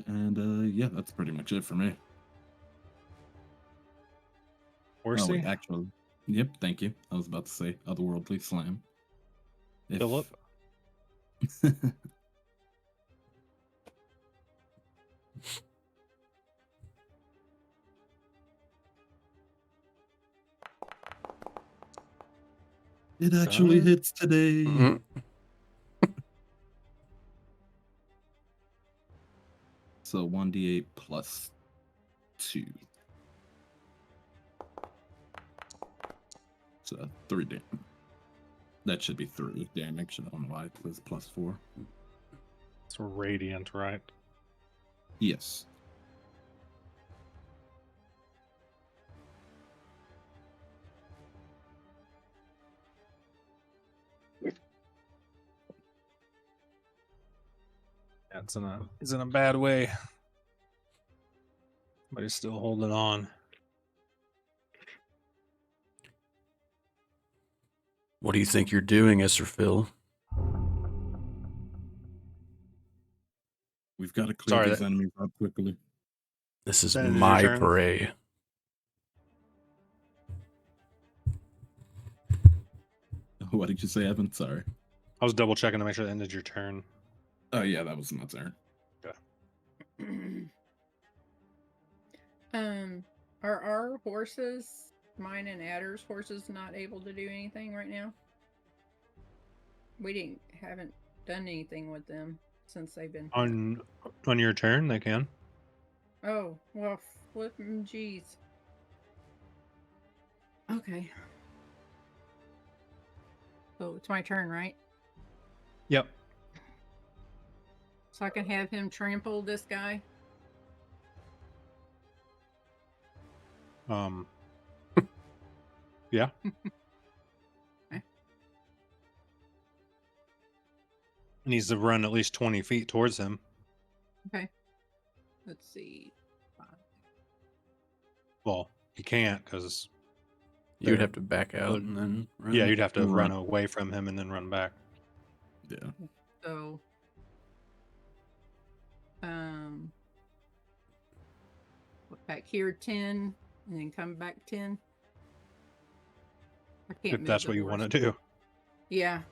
And yeah, that's pretty much it for me. Horsey? Oh, wait, actually, yep, thank you. I was about to say otherworldly slam. Philip? It actually Done. hits today. Mhm. So 1d8 plus 2. So 3 damage. That should be 3 damage. I don't know why it says plus 4. It's radiant, right? Yes. Yeah, it's in a bad way. But he's still holding on. What do you think you're doing, Esther Phil? We've got to clear Sorry, these enemies up quickly. This is That ended your my turn? prey. What did you say, Evan? Sorry. I was double checking to make sure that ended your turn. Oh yeah, that was my turn. Are our horses, mine and Adder's horses, not able to do anything right now? We haven't done anything with them since they've been hit. On your turn, they can. Oh, well, flippin' jeez. Okay. So it's my turn, right? Yep. So I can have him trample this guy? Yeah. Okay. Needs to run at least 20 feet towards him. Okay. Let's see. Well, he can't because You would There. have to back out and then run. yeah, you'd have to run Right. away from him and then run back. Yeah. So, back here 10, and then come back 10. I can't If move that's the what you horse. want to do. Yeah.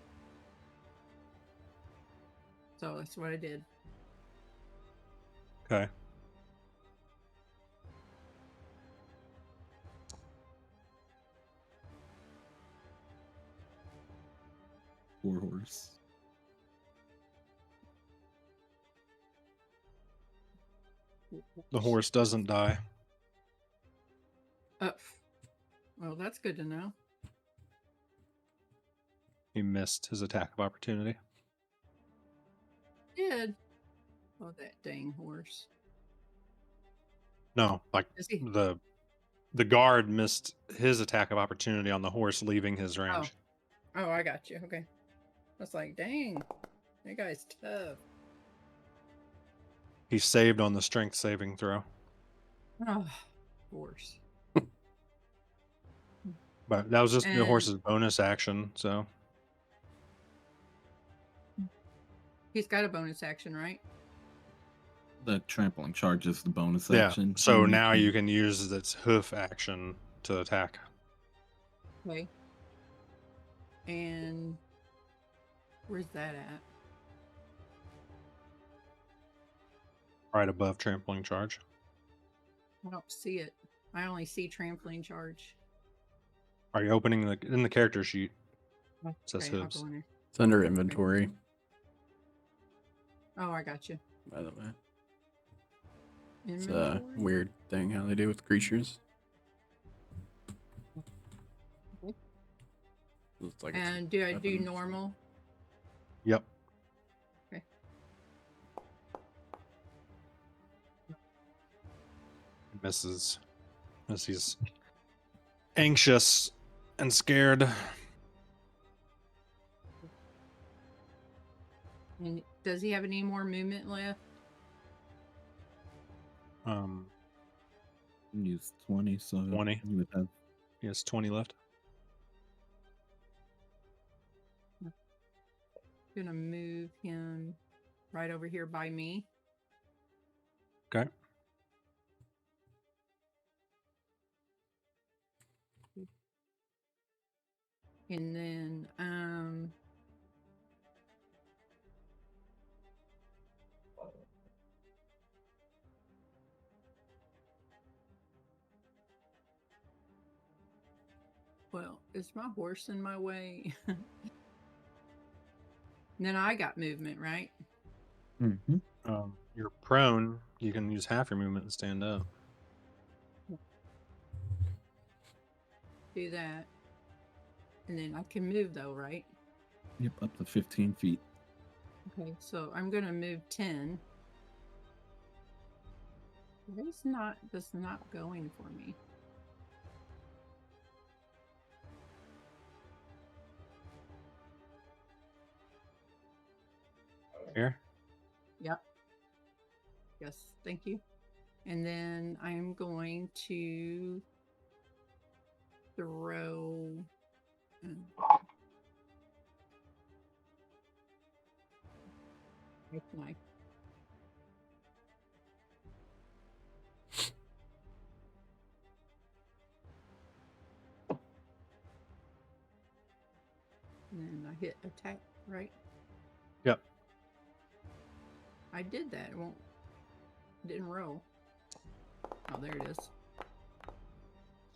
So that's what I did. Okay. Poor horse. The horse doesn't die. Well, that's good to know. He missed his attack of opportunity. Did. Oh, that dang horse. No, like Is he? the guard missed his attack of opportunity on the horse leaving his range. Oh, I got you. Okay. I was like, dang, that guy's tough. He saved on the strength saving throw. Oh, horse. But that was just the And- horse's bonus action, so He's got a bonus action, right? The trampling charge is the bonus yeah. action. So and now you can use its hoof action to attack. Okay. And where's that at? Right above trampling charge. I don't see it. I only see trampoline charge. Are you opening in the character sheet? It says Okay, I'll hooves. go in there. It's under inventory, Oh, I got you. by the way. It's Inventory? a weird thing how they do with creatures. Okay. Looks like it's And do I do weapons. normal? Yep. Okay. Misses. As he's anxious and scared. And does he have any more movement left? use 20, so 20. you would have He has 20 left. Gonna move him right over here by me. Okay. And then well, is my horse in my way? Then I got movement, right? You're prone. You can use half your movement and stand up. Do that. And then I can move though, right? Yep, up to 15 feet. Okay, so I'm gonna move 10. It's not just not going for me. Here. Yep. Yes, thank you. And then I'm going to throw Nice. And I hit attack, right? Yep. I did that. It didn't roll. Oh, there it is.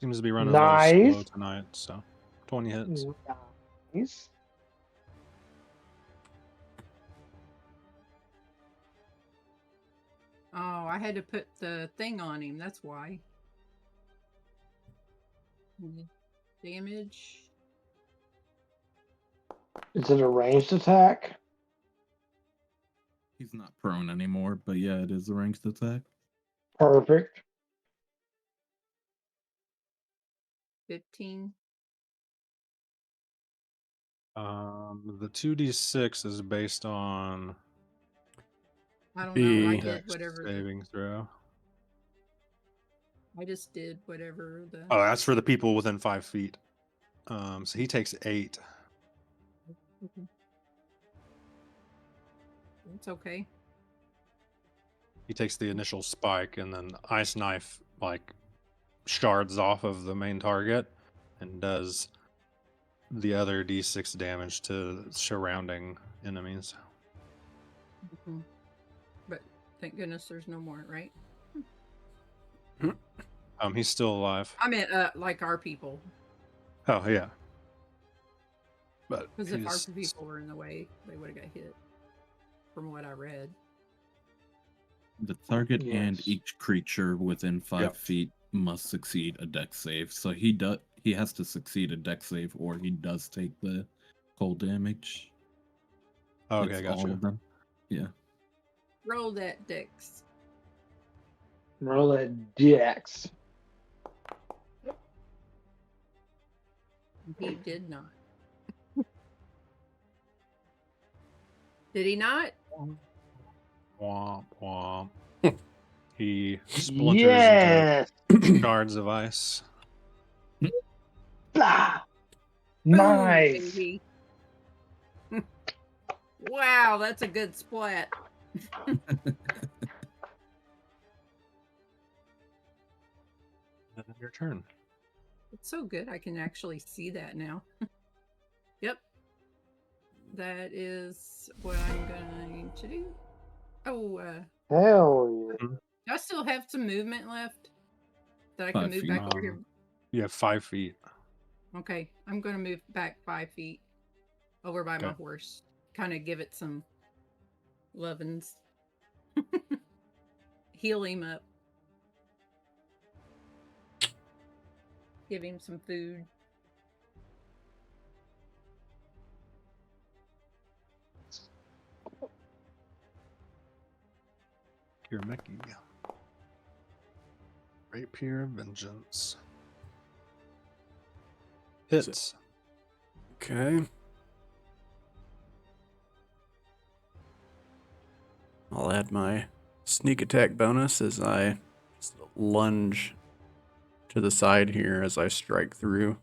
Seems to be running a little slow Nice. tonight, so 20 hits. Nice. Oh, I had to put the thing on him. That's why. Damage. Is it a ranged attack? He's not prone anymore, but yeah, it is a ranged attack. Perfect. 15. The 2d6 is based on I don't know. I The- did Dex whatever. saving throw. I just did whatever the. Oh, that's for the people within 5 feet. So he takes 8. Okay. It's okay. He takes the initial spike, and then the ice knife like shards off of the main target and does the other d6 damage to surrounding enemies. Mhm. But thank goodness there's no more, right? He's still alive. I meant like our people. Oh yeah. But Because if our he's people were in the way, they would have got hit. From what I read. The target and Yes. each creature within 5 Yep. feet must succeed a dex save. So he has to succeed a dex save, or he does take the cold damage. okay, It's gotcha. all of them. Yeah. Roll that dex. Roll that dex. He did not. Did he not? Womp womp. He splinters Yes. into shards of ice. Ah, Boom, nice. baby. Wow, that's a good splat. And then your turn. It's so good I can actually see that now. Yep. That is what I'm going to do. Oh, Hell yeah. do I still have some movement left? That I 5 can move feet. back over here? You have 5 feet. Okay, I'm going to move back 5 feet over by my Okay. horse. Kind of give it some lovin's. Heal him up. Give him some food. Kirmeki. Rapier of Vengeance. Hits. Okay. I'll add my sneak attack bonus as I just lunge to the side here as I strike through.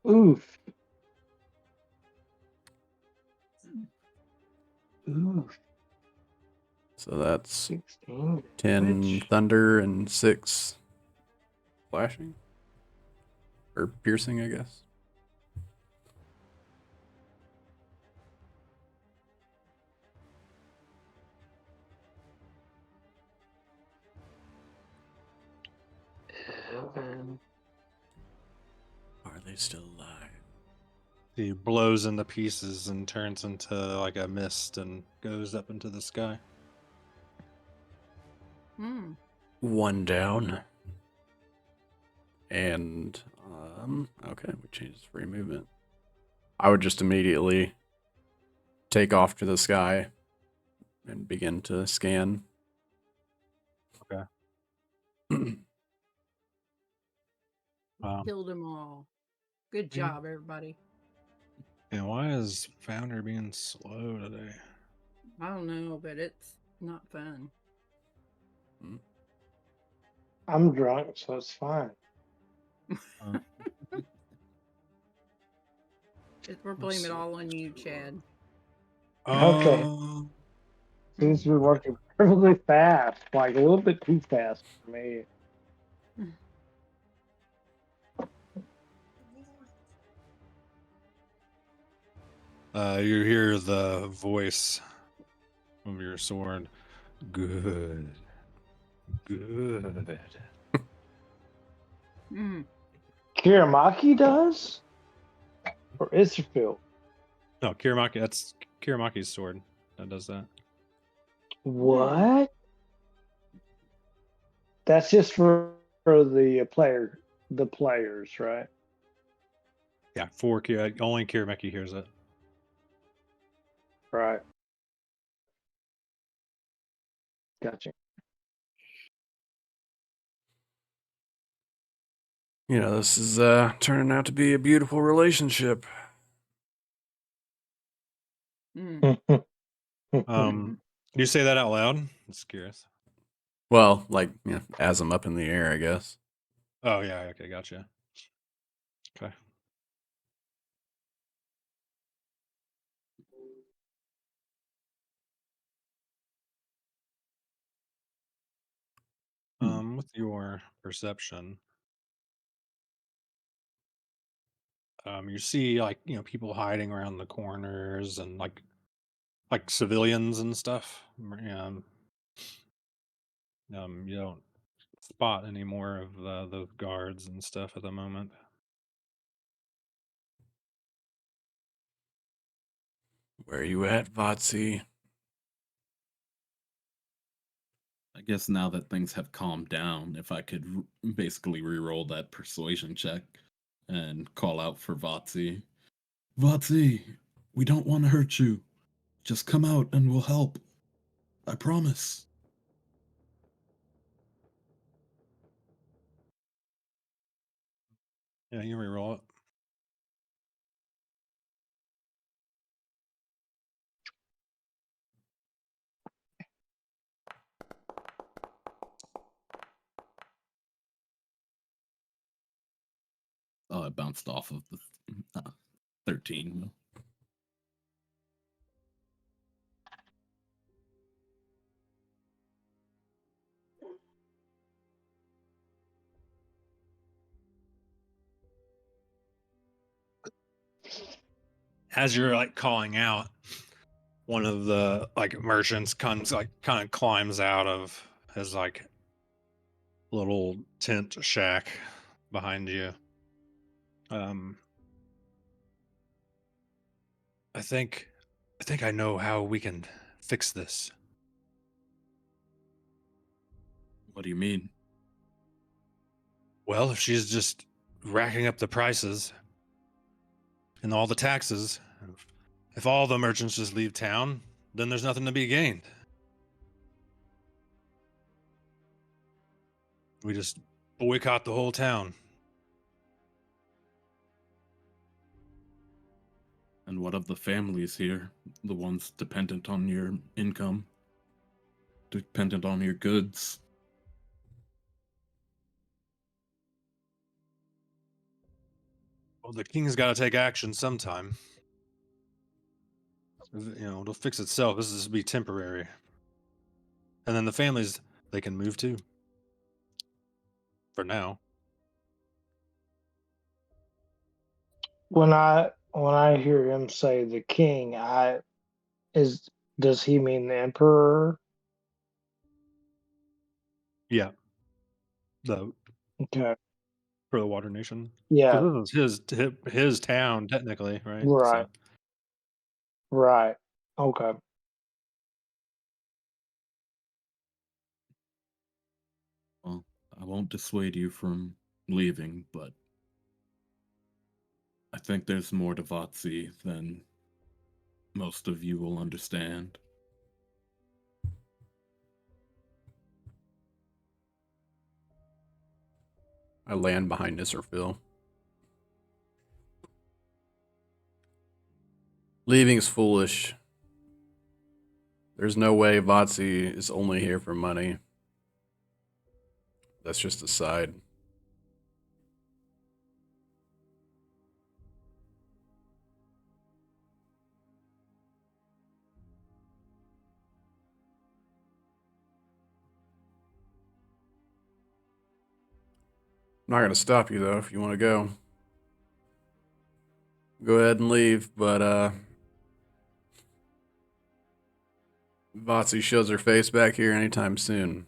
Oof. Oof. So that's 16 10 damage. thunder and 6 slashing. Or piercing, I guess. Are they still alive? He blows into pieces and turns into like a mist and goes up into the sky. Hmm. One down. And, okay, we changed free movement. I would just immediately take off to the sky and begin to scan. Okay. Wow. Killed them all. Good Yeah. job, everybody. And why is Founder being slow today? I don't know, but it's not fun. I'm drunk, so it's fine. We're blaming it all on you, Chad. Okay. Seems to be working perfectly fast, like a little bit too fast for me. You hear the voice of your sword. Good. Good. Mm. Kiramaki does? Or Iserfield? No, Kiramaki, that's Kiramaki's sword that does that. What? That's just for the players, right? Yeah, only Kiramaki hears it. Right. Gotcha. You know, this is turning out to be a beautiful relationship. Mm. You say that out loud? I'm just curious. Well, like, as I'm up in the air, I guess. Oh yeah, okay, gotcha. Okay. With your perception, you see like people hiding around the corners and like civilians and stuff. You don't spot any more of those guards and stuff at the moment. Where are you at, Votsy? I guess now that things have calmed down, if I could basically re-roll that persuasion check and call out for Votsy. Votsy, we don't want to hurt you. Just come out and we'll help. I promise. Yeah, you reroll it. Oh, it bounced off of the 13. As you're like calling out, one of the like merchants comes like kind of climbs out of his like little tent shack behind you. I think I know how we can fix this. What do you mean? Well, if she's just racking up the prices and all the taxes, if all the merchants just leave town, then there's nothing to be gained. We just boycott the whole town. And what of the families here? The ones dependent on your income? Dependent on your goods? Well, the king's got to take action sometime. It'll fix itself. This is to be temporary. And then the families, they can move too. For now. When I hear him say the king, does he mean the emperor? Yeah. The Okay. For the Water Nation. Yeah. Because this is his town, technically, right? Right. So, Right. Okay. Well, I won't dissuade you from leaving, but I think there's more to Votsy than most of you will understand. I land behind Iserfield. Leaving's foolish. There's no way Votsy is only here for money. That's just a side. I'm not going to stop you, though, if you want to go. Go ahead and leave, but, Vatsy shows her face back here anytime soon.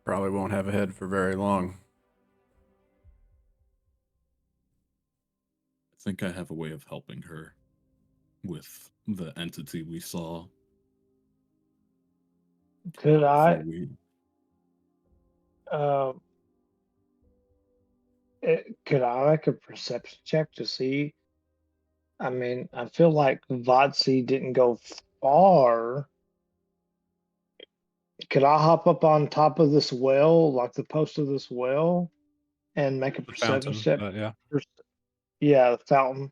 Probably won't have a head for very long. I think I have a way of helping her with the entity we saw Could before I? we. Uh, could I make a perception check to see? I mean, I feel like Vodsy didn't go far. Could I hop up on top of this well, like the post of this well, and make a The perception fountain, check? but yeah. Yeah, the fountain,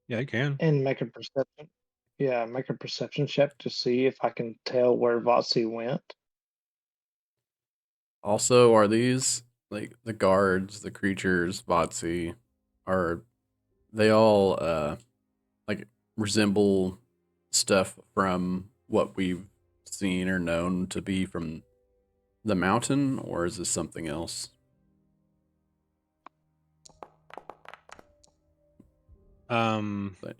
Yeah, you can. and make a perception. Yeah, make a perception check to see if I can tell where Vodsy went. Also, are these, like, the guards, the creatures, Vatsy, are they all, like, resemble stuff from what we've seen or known to be from the mountain, or is this something else? Like,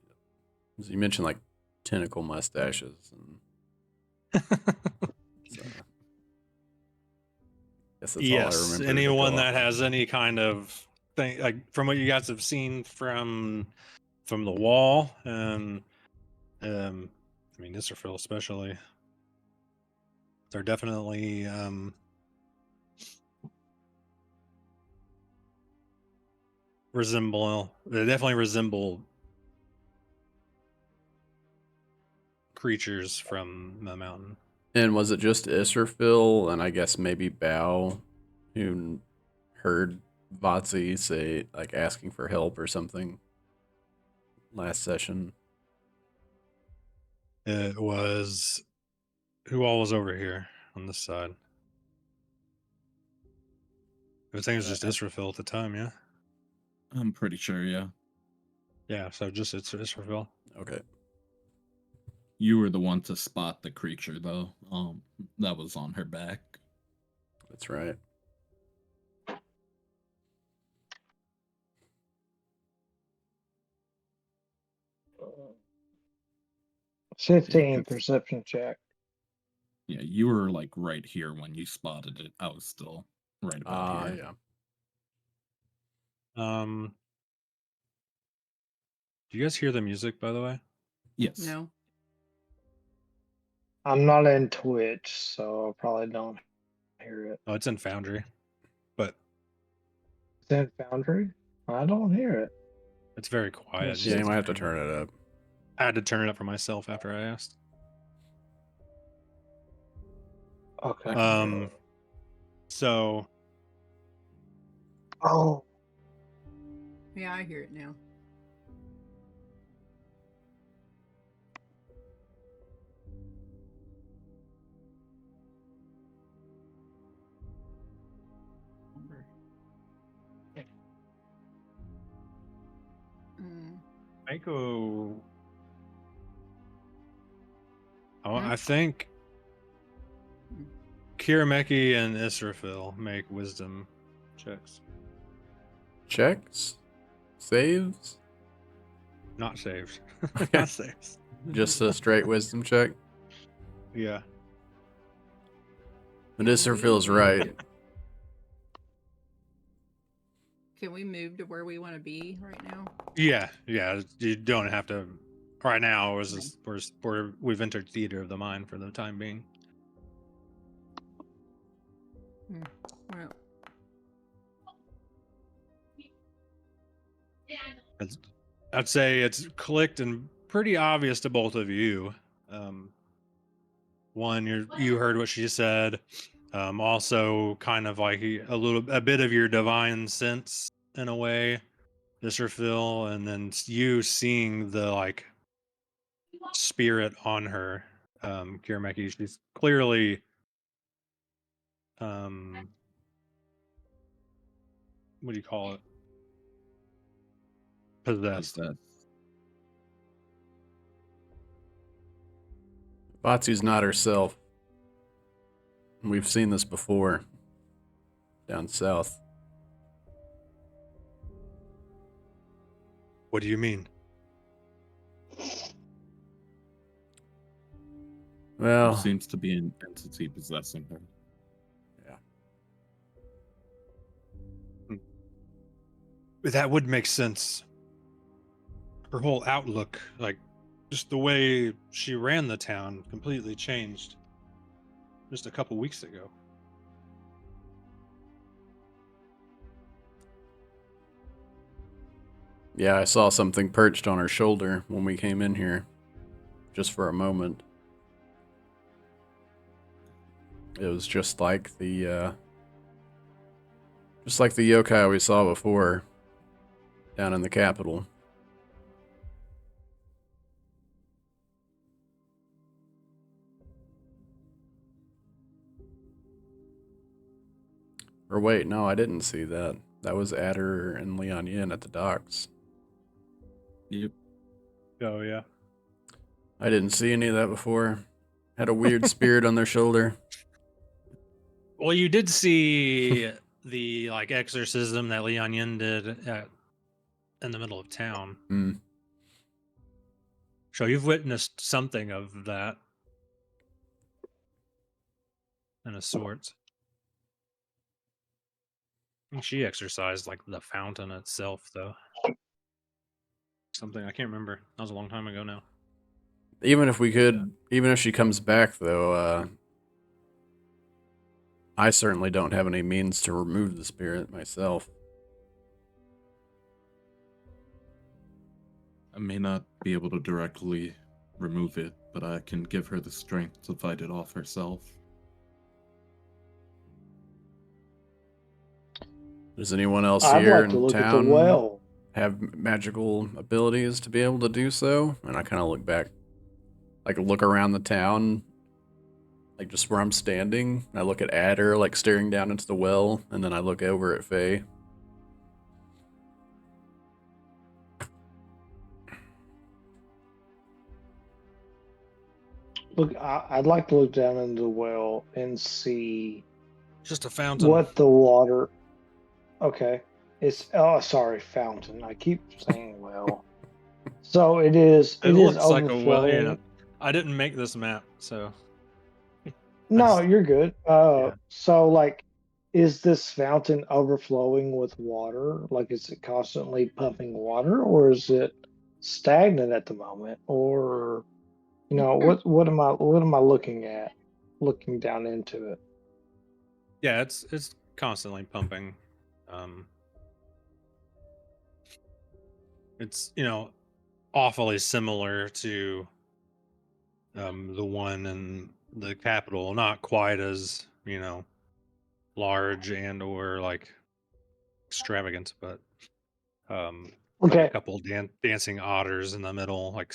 you mentioned, like, tentacle mustaches, and so guess that's all I Yes, remember to anyone go that off. has any kind of thing, like from what you guys have seen from the wall, and I mean Nisserfil especially, they're definitely resemble creatures from the mountain. And was it just Israfil and I guess maybe Bao who heard Vatsy say, like, asking for help or something last session? It was who all was over here on this side. I think it was just Israfil at the time, yeah. I'm pretty sure, yeah. Yeah, so just it's Israfil. Okay. You were the one to spot the creature, though. That was on her back. That's right. Yeah, 15 'cause- perception check. yeah, you were like right here when you spotted it. I was still right about here. Yeah. Do you guys hear the music, by the way? Yes. No. I'm not in Twitch, so I probably don't hear it. Oh, it's in Foundry, but Is that Foundry? I don't hear it. it's very quiet. Let's Yeah, see. you might have to turn it up. I had to turn it up for myself after I asked. Okay. So Oh, Yeah, I hear it now. Mm. Maiko, Hmm? I think Kirameki and Israfil make wisdom checks. Checks? Saves? Not saves. Okay. Not saves. Just a straight wisdom check? Yeah. Minister feels right. Can we move to where we want to be right now? Yeah. Yeah. You don't have to. Right now, we've entered theater of the mind for the time being. Well, I'd say it's clicked and pretty obvious to both of you. One, you heard what she said. Also, kind of like a bit of your divine sense in a way, Mr. Phil, and then you seeing the like spirit on her, Kirameki. She's clearly, what do you call it? Possessed. Possessed. Vatsu's not herself. We've seen this before down south. What do you mean? There Well, seems to be an entity possessing her. That would make sense. Her whole outlook, like just the way she ran the town, completely changed just a couple weeks ago. yeah, I saw something perched on her shoulder when we came in here, just for a moment. It was just like the yokai we saw before down in the capital. Or wait, no, I didn't see that. That was Adder and Leon Yin at the docks. Yep. Oh yeah. I didn't see any of that before. Had a weird spirit on their shoulder. Well, you did see the like exorcism that Leon Yin did in the middle of town. Hmm. So you've witnessed something of that, in a sort. And she exercised like the fountain itself, though. Something I can't remember. That was a long time ago now. Even if we could, even if she comes back, though, I certainly don't have any means to remove the spirit myself. I may not be able to directly remove it, but I can give her the strength to fight it off herself. Does anyone else I'd here like to in look at the town well. have magical abilities to be able to do so? And I kind of look back, like look around the town, like just where I'm standing. I look at Adder, like staring down into the well, and then I look over at Faye. Look, I'd like to look down into the well and see Just a fountain. what the water. Okay, sorry, fountain. I keep saying well. So it is. It It is looks like a well. overflowing. Yeah, I didn't make this map, so No, just- you're good. yeah. So like, is this fountain overflowing with water? Like, is it constantly pumping water, or is it stagnant at the moment? Or, what am I looking at? Looking down into it. Yeah, it's constantly pumping. Um, it's awfully similar to the one in the capital, not quite as large and or like extravagant, but like a Okay. couple dancing otters in the middle, like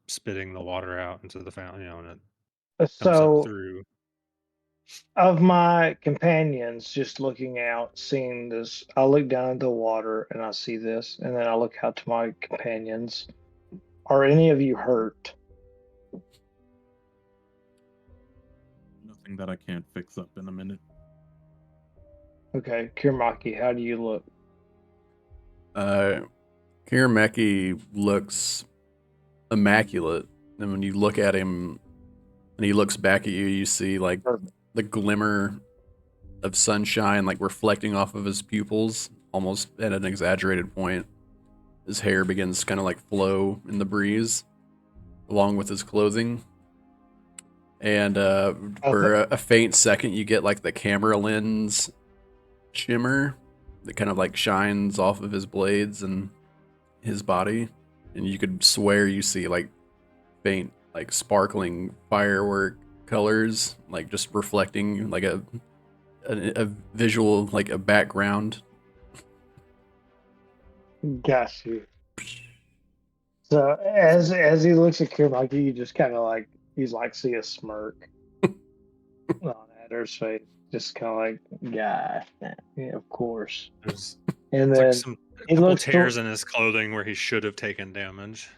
spitting the water out into the fountain, and it comes up So through. of my companions, just looking out, seeing this, I look down into the water and I see this, and then I look out to my companions. Are any of you hurt? Nothing that I can't fix up in a minute. Okay, Kirmaki, how do you look? Kirameki looks immaculate, and when you look at him and he looks back at you, you see like Perfect. the glimmer of sunshine like reflecting off of his pupils, almost at an exaggerated point. His hair begins to kind of like flow in the breeze, along with his clothing. And for a faint second, you get like the camera lens shimmer that kind of like shines off of his blades and his body, and you could swear you see like faint, like sparkling firework colors, like just reflecting like a visual, like a background. Got you. So as he looks at Kirmaki, you just kind of like see a smirk on Adder's face, just kind of like, yeah, of course. There's And like then some he couple looks tears in his clothing where he should have taken damage.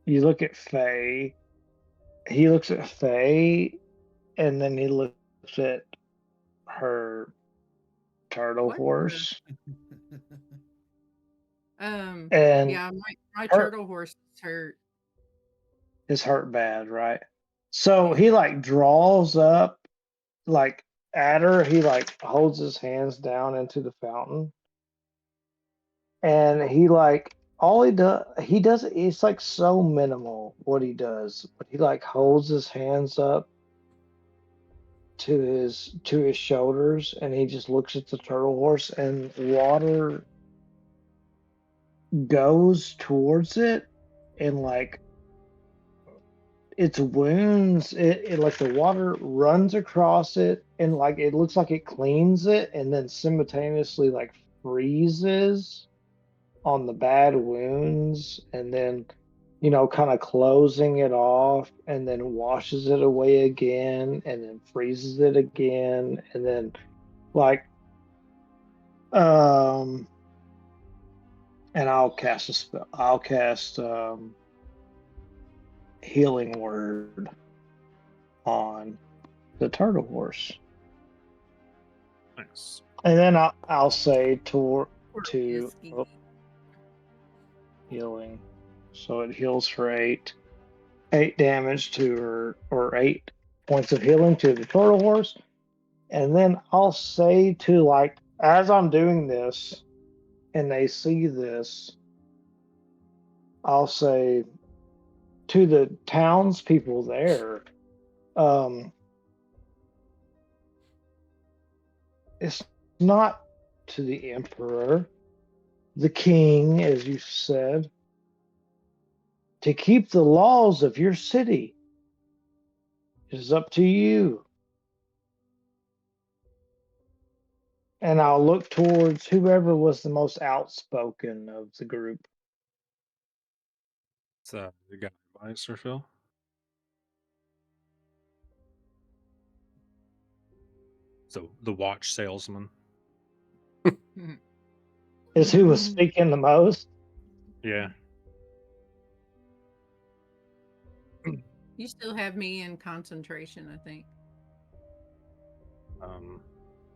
you look at Faye. He looks at Faye, and then he looks fit her turtle What the- horse. Um, And yeah, my her turtle horse is hurt. is hurt bad, right? So Yeah. he like draws up like at her, he like holds his hands down into the fountain, and he like all he does it's like so minimal what he does, but he like holds his hands up to his shoulders, and he just looks at the turtle horse, and water goes towards it, and like its wounds, it like the water runs across it, and like it looks like it cleans it, and then simultaneously like freezes on the bad wounds, and then kind of closing it off, and then washes it away again, and then freezes it again, and then like um and I'll cast a spell. I'll cast healing word on the turtle horse. Nice. And then I'll say Poor to Whiskey. healing, so it heals for eight damage to her, or 8 points of healing to the turtle horse. And then I'll say to, like, as I'm doing this, and they see this, I'll say to the townspeople there, it's not to the emperor, the king, as you said, to keep the laws of your city. It is up to you. And I'll look towards whoever was the most outspoken of the group. It's the guy advice or Phil. So the watch salesman. Is who was speaking the most. Yeah. You still have me in concentration, I think.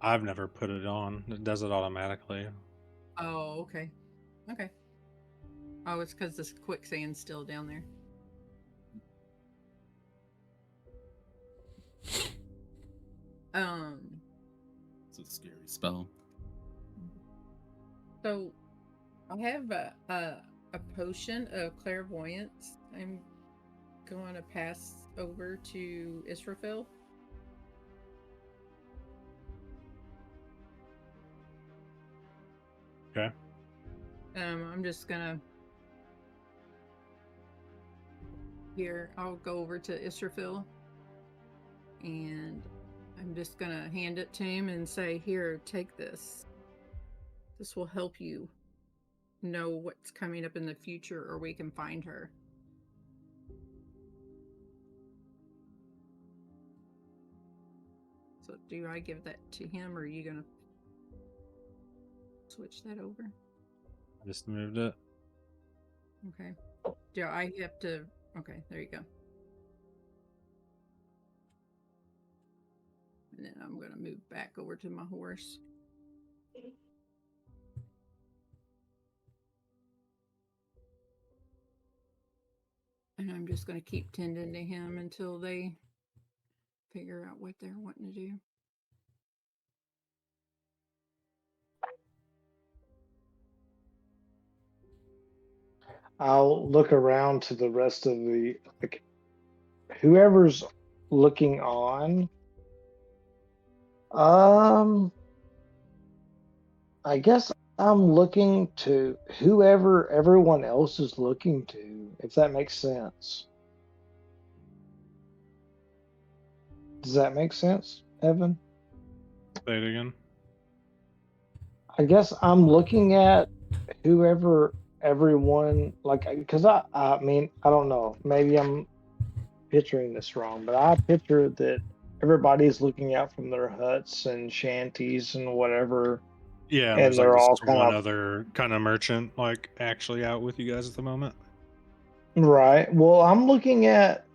I've never put it on. It does it automatically. Oh, okay. Okay. Oh, it's because this quicksand's still down there. It's a scary spell. So I have a potion of clairvoyance. I'm going to pass over to Israfil. Okay. I'm just gonna here. I'll go over to Israfil, and I'm just gonna hand it to him and say, "Here, take this. This will help you know what's coming up in the future, or we can find her." So, do I give that to him, or are you gonna switch that over? I just moved it. Okay. Do I have to? Okay, there you go. And then I'm going to move back over to my horse. And I'm just going to keep tending to him until they figure out what they're wanting to do. I'll look around to the rest of the, like, whoever's looking on. I guess I'm looking to whoever everyone else is looking to, if that makes sense. Does that make sense, Evan? Say it again. I guess I'm looking at whoever everyone, like, because I mean, I don't know, maybe I'm picturing this wrong, but I picture that everybody's looking out from their huts and shanties and whatever, Yeah, and there's like they're all just kind one of other kind of merchant like actually out with you guys at the moment. right. Well, I'm looking at,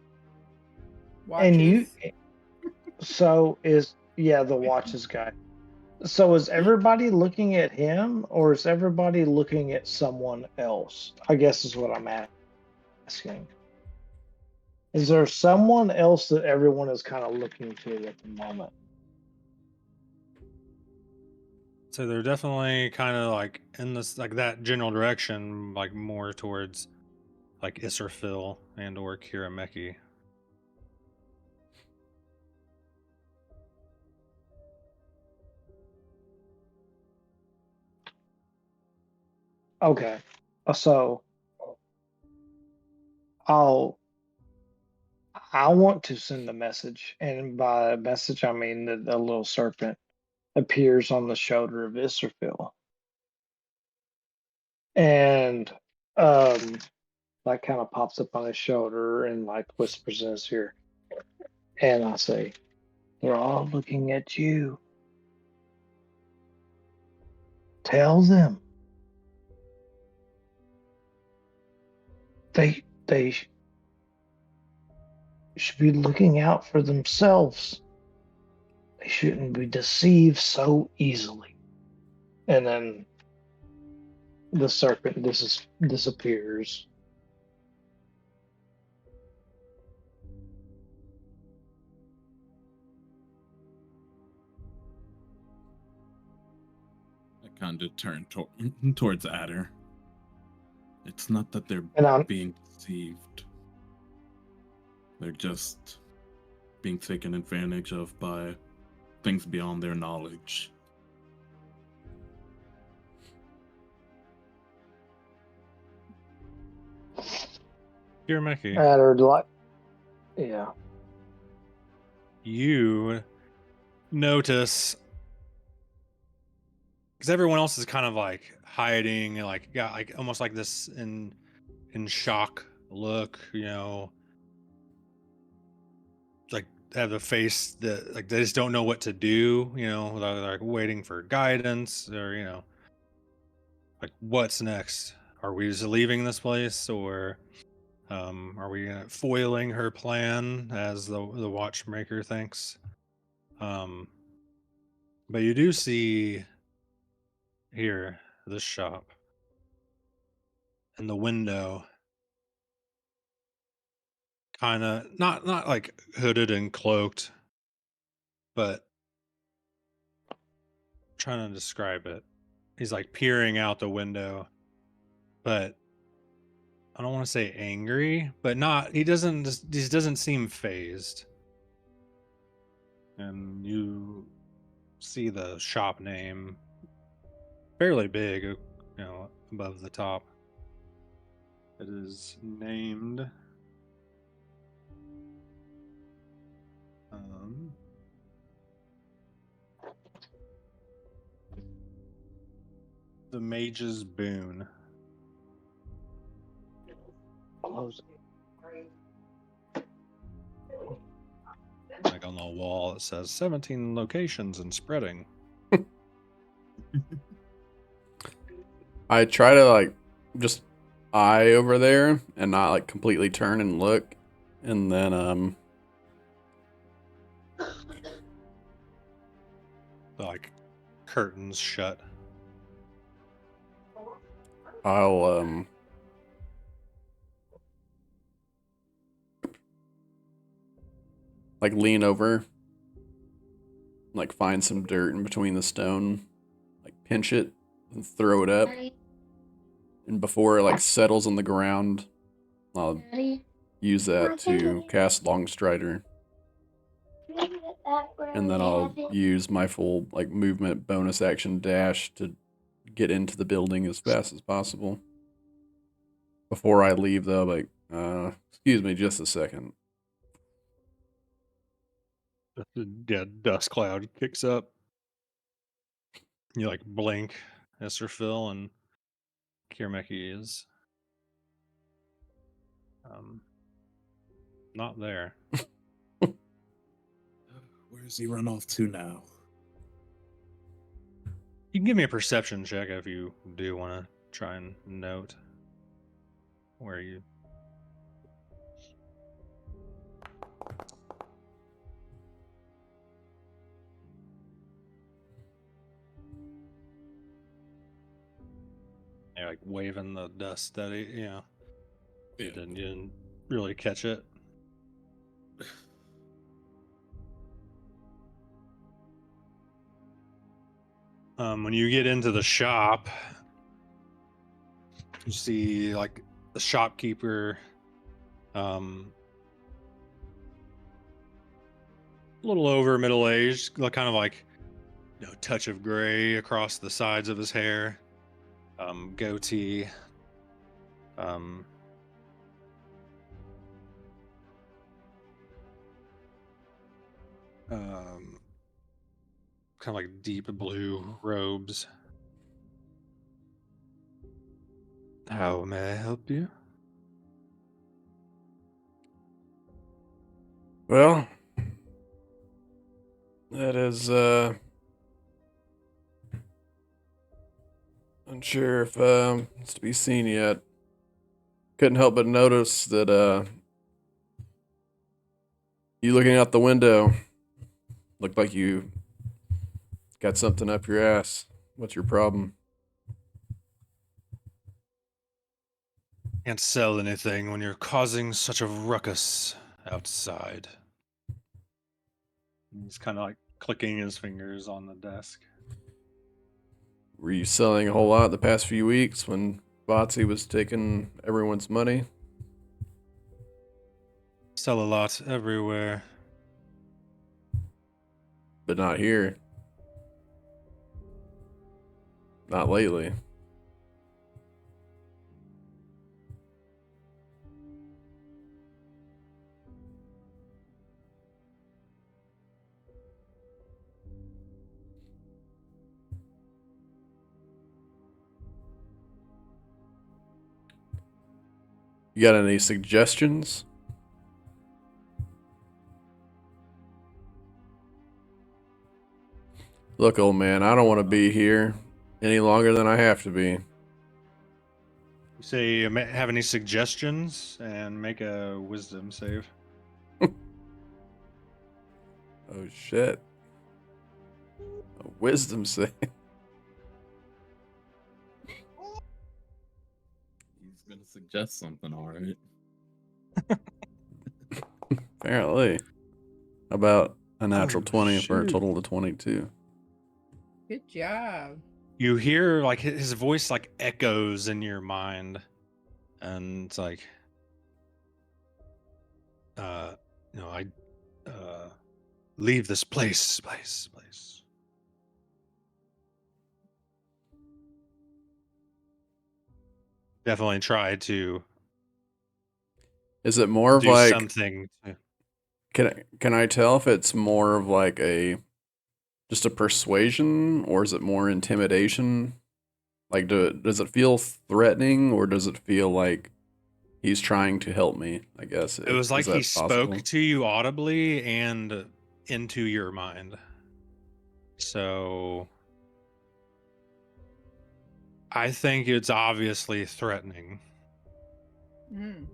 and you, Watches. so Yeah, the watches guy. So is everybody looking at him, or is everybody looking at someone else? I guess is what I'm asking. Is there someone else that everyone is kind of looking to at the moment? So they're definitely kind of like in this, like that general direction, like more towards like Isserfil and or Kirameki. Okay. So I'll I want to send a message, and by message I mean that the little serpent appears on the shoulder of Isserfil, and um, like kind of pops up on his shoulder and like whispers in his ear, and I say, "They're all looking at you. Tell them they should be looking out for themselves. They shouldn't be deceived so easily." And then the serpent disappears. I kind of turn towards Adder. It's not that they're And I'm being deceived. They're just being taken advantage of by things beyond their knowledge. Kirameki, at her like, yeah. you notice because everyone else is kind of like hiding and like got like almost like this in shock look, like have the face that like they just don't know what to do, they're like waiting for guidance or like what's next. Are we just leaving this place, or are we foiling her plan as the watchmaker thinks? um but you do see here this shop in the window, kind of not like hooded and cloaked, but trying to describe it. He's like peering out the window, but I don't want to say angry, but not. He doesn't seem phased. And you see the shop name fairly big, above the top. It is named um, the Mage's Boon. Close. Like on the wall, it says 17 locations and spreading. I try to like just eye over there and not like completely turn and look, and then The, like curtains shut. I'll like lean over, like find some dirt in between the stone, like pinch it and throw it up, and before it like settles on the ground, I'll use that to cast Longstrider, and then I'll use my full like movement bonus action dash to get into the building as fast as possible. Before I leave though, like excuse me just a second. Yeah, dust cloud kicks up. You like blink, Estherphil, and Kirameki is not there. Where does he run off to now? You can give me a perception check if you do want to try and note where you. You're like waving the dust steady, Yeah. You didn't really catch it. When you get into the shop, you see like the shopkeeper, a little over middle aged, kind of like touch of gray across the sides of his hair, goatee, um, kind of like deep blue robes. How may I help you? Well, that is unsure if it's to be seen yet. Couldn't help but notice that you looking out the window looked like you got something up your ass. What's your problem? Can't sell anything when you're causing such a ruckus outside. He's kind of like clicking his fingers on the desk. Were you selling a whole lot the past few weeks when Botsy was taking everyone's money? Sell a lot everywhere. But not here. Not lately. You got any suggestions? Look, old man, I don't want to be here any longer than I have to be. You say you have any suggestions and make a wisdom save. Oh shit. A wisdom save. He's gonna suggest something, all right. Apparently. How about a natural Oh, 20 for a shoot. total of 22? Good job. You hear like his voice like echoes in your mind, and it's like, I leave this place. Definitely try to Is it more of do like something. can I tell if it's more of like a just a persuasion or is it more intimidation? Like does it feel threatening or does it feel like he's trying to help me, I guess. It was like Is he that possible? spoke to you audibly and into your mind. So I think it's obviously threatening. Mm.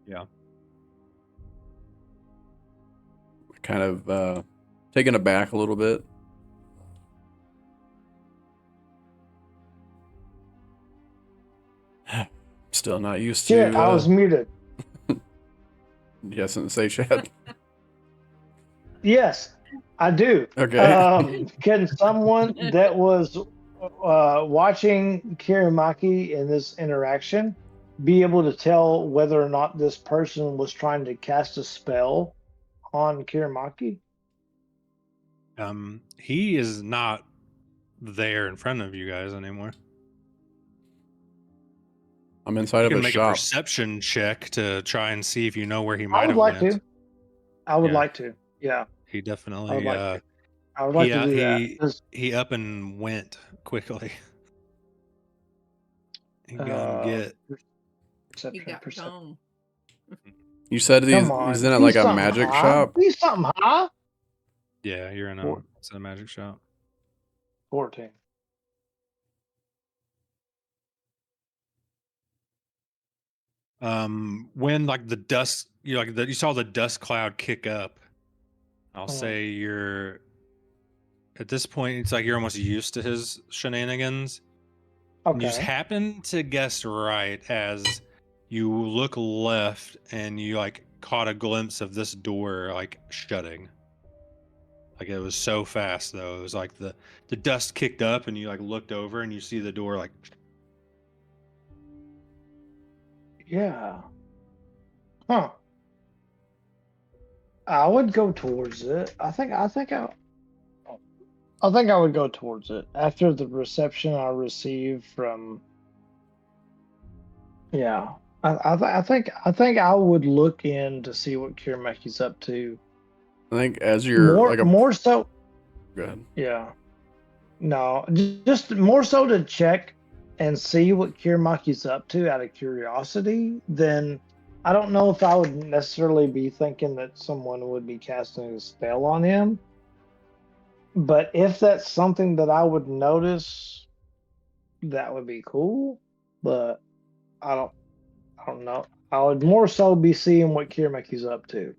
Yeah. Kind of taken aback a little bit. Still not used Shit, to I was muted. yes, and say Chad. Yes, I do. Okay. Can someone that was watching Kirimaki in this interaction be able to tell whether or not this person was trying to cast a spell on Kirimaki? He is not there in front of you guys anymore. I'm inside You of can a make a shop. perception check to try and see if you know where he I might would have like went. to. I would Yeah. like to. Yeah, He I definitely would like to. I would like to do that. he up and went quickly. He gonna Uh, get He perception, got perception. gone. You said Come he's on, in at be like a something magic high. shop? Be something high. yeah, you're in Four- it's a magic shop. 14. When like the dust, you saw the dust cloud kick up. I'll say you're at this point. It's like you're almost used to his shenanigans. And you just Okay. happen to guess right as you look left and you like caught a glimpse of this door like shutting. Like it was so fast though. It was like the dust kicked up and you like looked over and you see the door like Yeah. Huh. I would go towards it. I think I think I would go towards it after the reception I received from. Yeah. I think I would look in to see what Kirameki's up to. I think as you're like a More so. go ahead. Yeah. No, just more so to check and see what Kiramaki's up to out of curiosity. Then I don't know if I would necessarily be thinking that someone would be casting a spell on him. But if that's something that I would notice, that would be cool. But I don't know. I would more so be seeing what Kiramaki's up to.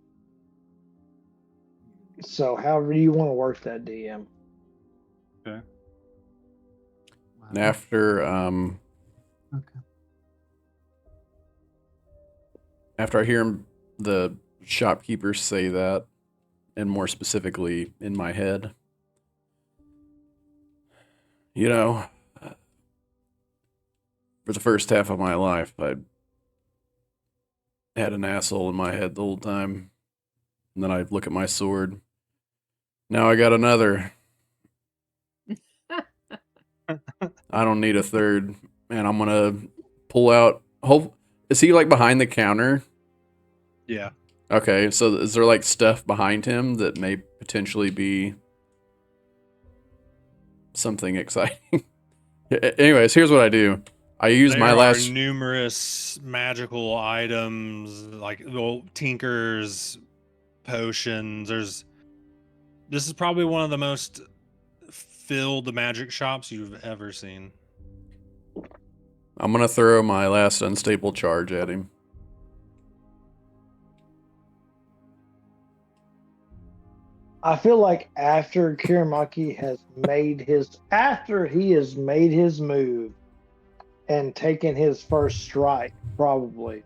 So however you want to work that, DM. okay. And after Okay. after I hear the shopkeeper say that, and more specifically in my head, you know, for the first half of my life, I had an asshole in my head the whole time. And then I look at my sword. Now I got another. I don't need a third. And I'm gonna pull out. Is he like behind the counter? Yeah. Okay, so is there like stuff behind him that may potentially be something exciting? Anyways, here's what I do. I use There my are last. numerous magical items like little tinkers, potions. This is probably one of the most filled magic shops you've ever seen. I'm gonna throw my last unstable charge at him. I feel like after Kiramaki has made his move and taken his first strike, probably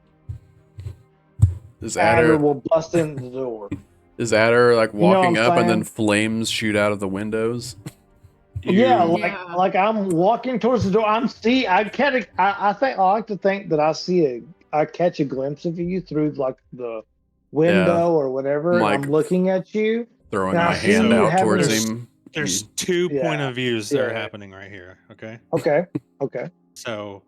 Is Adder Adder will bust in the door. is Adder like You know what walking I'm up and then saying? flames shoot out of the windows? Yeah, You Yeah. like I'm walking towards the door. I like to think that I catch a glimpse of you through like the Yeah. window or whatever, I'm and like I'm looking at you. throwing And I my see hand you out having towards this. him. there's 2 point Yeah, of views that are yeah. happening right here. Okay. Okay, okay. So,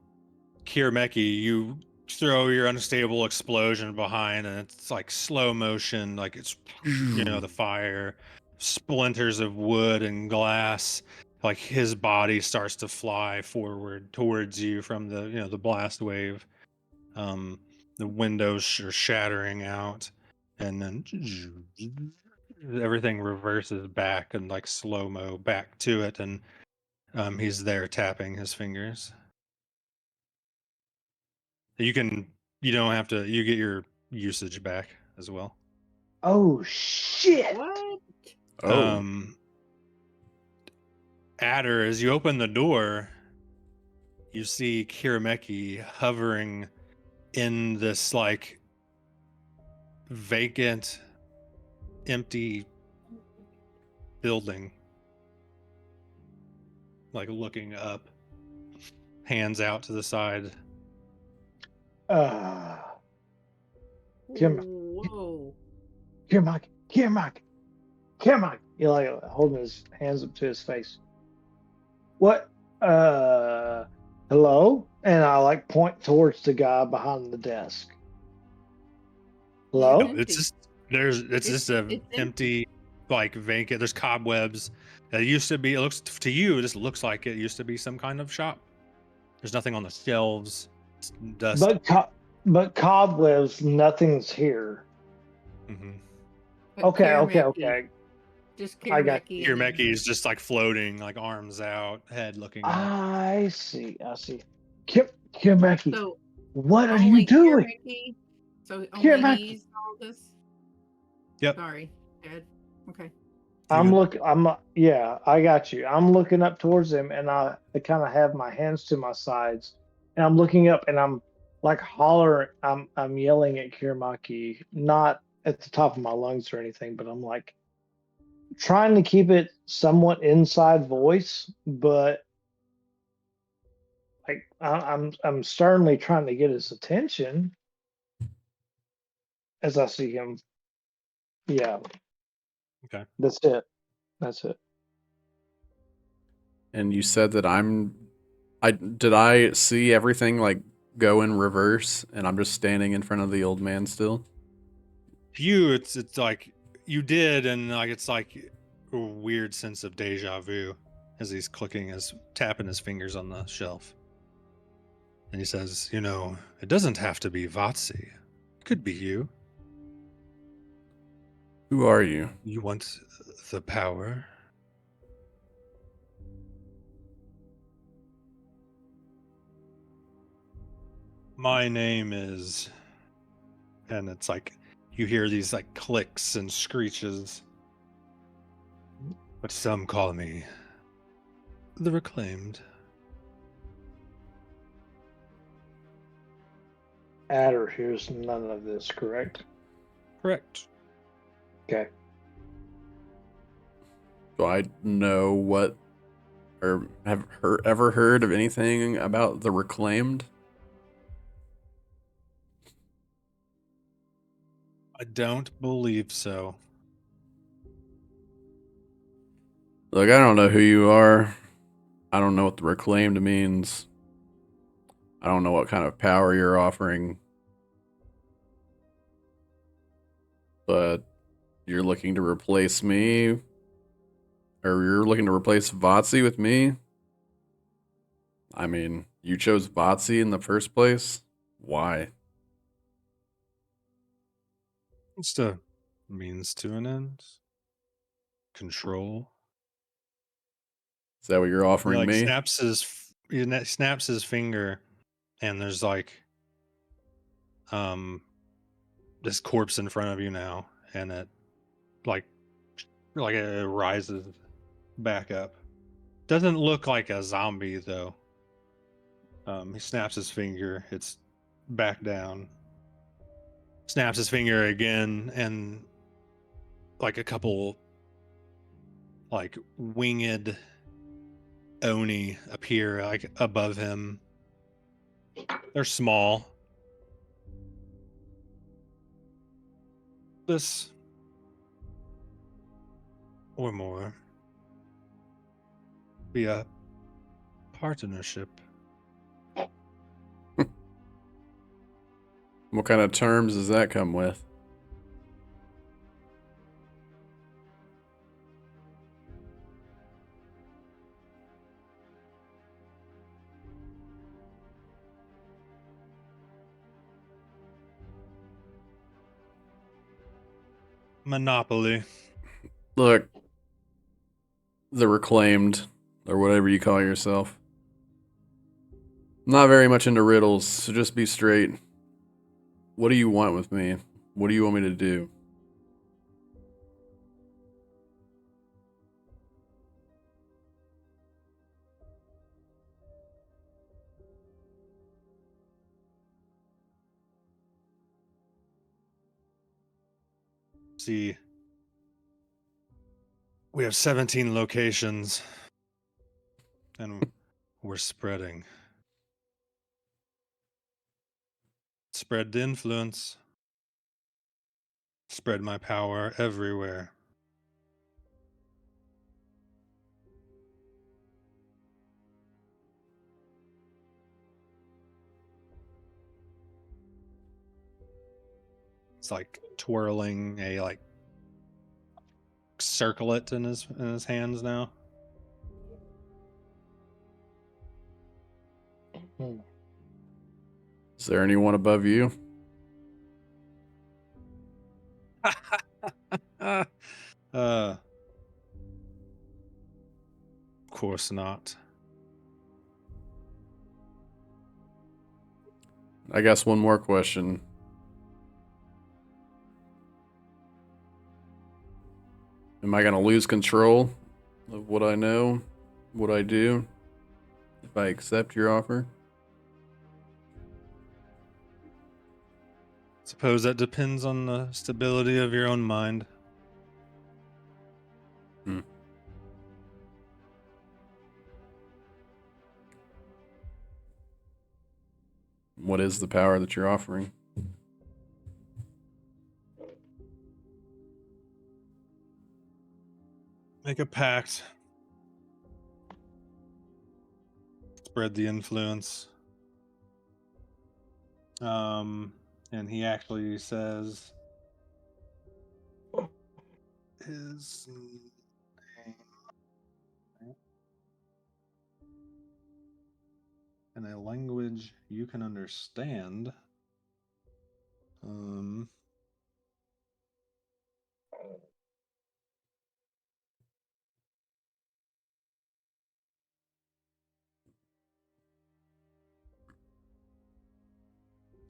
Kirameki, you throw your unstable explosion behind, and it's like slow motion, like it's the fire, splinters of wood and glass. Like his body starts to fly forward towards you from the blast wave. The windows are shattering out, and then everything reverses back and like slow mo back to it, and he's there tapping his fingers. You don't have to, you get your usage back as well. Oh shit! What? Oh, Adder, as you open the door, you see Kirameki hovering in this like vacant, empty building, like looking up, hands out to the side. Whoa. Kiramaki. You're like holding his hands up to his face. What? Hello? And I like point towards the guy behind the desk. Hello? It's No, empty. it's just a it's empty, like vacant. There's cobwebs. It used to be. It looks to you. This looks like it used to be some kind of shop. There's nothing on the shelves. It's dust. But cobwebs, nothing's here. Mm-hmm. But Okay. Just I got Kirameki. Kirameki is just like floating, like arms out, head looking up. I see. Kiramaki. So What are you Only doing? Kiramaki? So only Kiramaki. he's all this? Yep. Sorry, Dad. Okay. Yeah, I got you. I'm looking up towards him and I kind of have my hands to my sides and I'm looking up and I'm like hollering, I'm yelling at Kiramaki, not at the top of my lungs or anything, but I'm like trying to keep it somewhat inside voice, but like I'm sternly trying to get his attention as I see him. Yeah, Okay. that's it. That's it. And you said that did I see everything like go in reverse and I'm just standing in front of the old man still? To you, it's like you did, and like it's like a weird sense of deja vu as he's tapping his fingers on the shelf. And he says, it doesn't have to be Vatsy. It could be you. Who are you? You want the power? My name is, and it's like you hear these like clicks and screeches, but some call me the Reclaimed. Adder hears none of this, correct? Correct. Okay. Do I know what or have ever heard of anything about the Reclaimed? I don't believe so. Look, I don't know who you are. I don't know what the Reclaimed means. I don't know what kind of power you're offering. But you're looking to replace me? Or you're looking to replace Vatsy with me? I mean, you chose Vatsy in the first place? Why? It's a means to an end. Control. Is that what you're He offering like me? snaps his finger, and there's like this corpse in front of you now, and it like it rises back up. Doesn't look like a zombie though. He snaps his finger, it's back down. Snaps his finger again, and like a couple like winged oni appear like above him. They're small. This or more be a partnership. What kind of terms does that come with? Monopoly. Look, the Reclaimed, or whatever you call yourself. I'm not very much into riddles, so just be straight. What do you want with me? What do you want me to do? See, we have 17 locations, and we're spreading. Spread the influence. Spread my power everywhere. It's like twirling a like circlet in his hands now. Hmm. Is there anyone above you? Of course not. I guess one more question. Am I going to lose control of what I know, what I do, if I accept your offer? Suppose that depends on the stability of your own mind. What is the power that you're offering? Make a pact. Spread the influence. And he actually says his name in a language you can understand.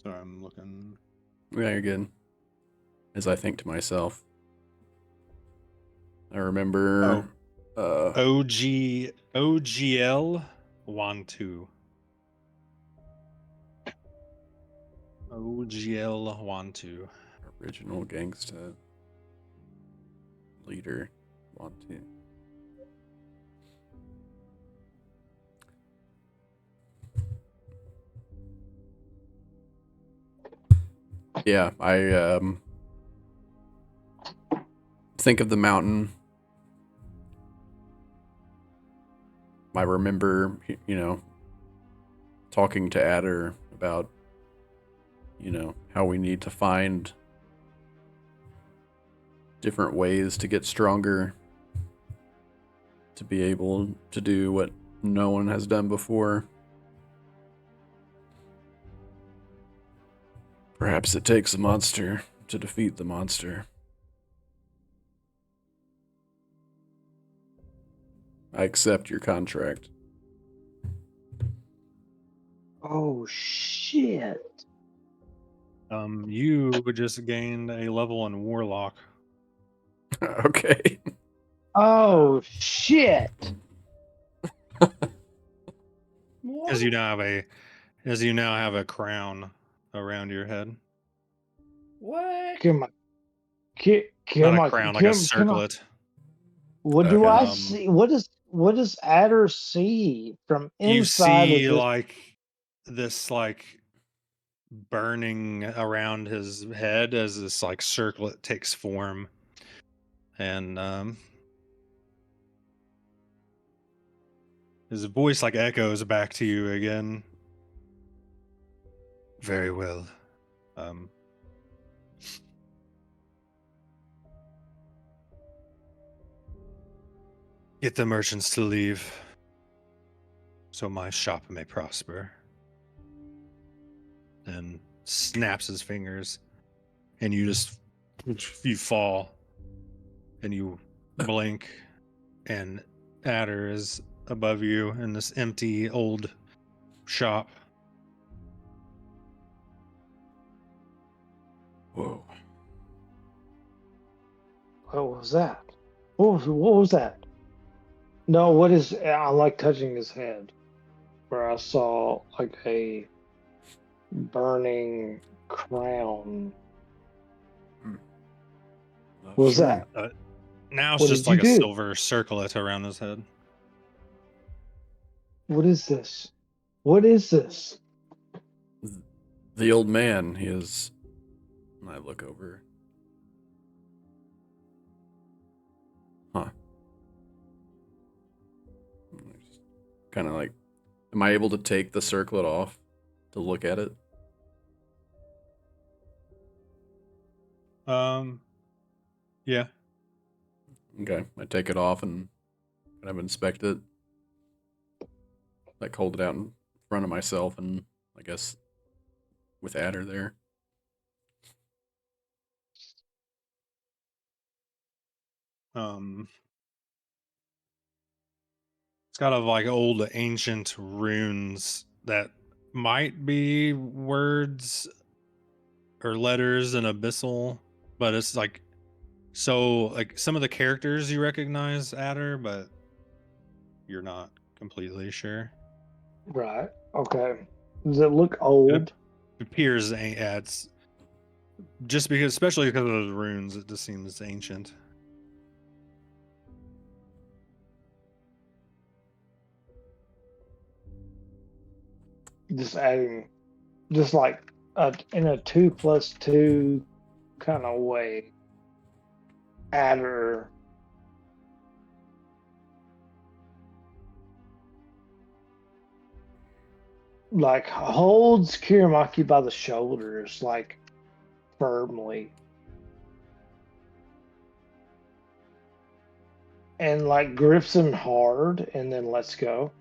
Sorry, I'm looking. Yeah, you're good. As I think to myself, I remember. OGL Yuansu. OGL Yuansu. Original gangsta leader. Want to. Yeah, I think of the mountain. I remember, talking to Adder about, how we need to find different ways to get stronger, to be able to do what no one has done before. Perhaps it takes a monster to defeat the monster. I accept your contract. Oh shit! You just gained a level in Warlock. Okay. Oh shit! As you now have a crown around your head. What? Come on, Not come a on, crown, like a come on. circlet. What do Okay. I see? What does Adder see from You inside of see this? like this burning around his head as this like circlet takes form. And his voice like echoes back to you again. Very well. Get the merchants to leave so my shop may prosper. And snaps his fingers, and you fall, and you blink, and Adder is above you in this empty old shop. Whoa. What was that? What was that? No, what is? I like touching his head, where I saw like a burning crown. What was that? Now it's What just did you like a do? silver circlet around his head. What is this? What is this? The old man, he is. I look over. Huh. Kind of like, am I able to take the circlet off to look at it? Yeah. Okay, I take it off and kind of inspect it. Like hold it out in front of myself and I guess with Adder there. It's got like old ancient runes that might be words or letters in Abyssal, but it's like so like some of the characters you recognize, Adder, but you're not completely sure. Right. Okay. Does it look It old? appears it's just because, especially because of those runes, it just seems ancient. Just adding, just like in a 2+2 kind of way. Adder. Like holds Kiramaki by the shoulders, like firmly. And like grips him hard and then lets go.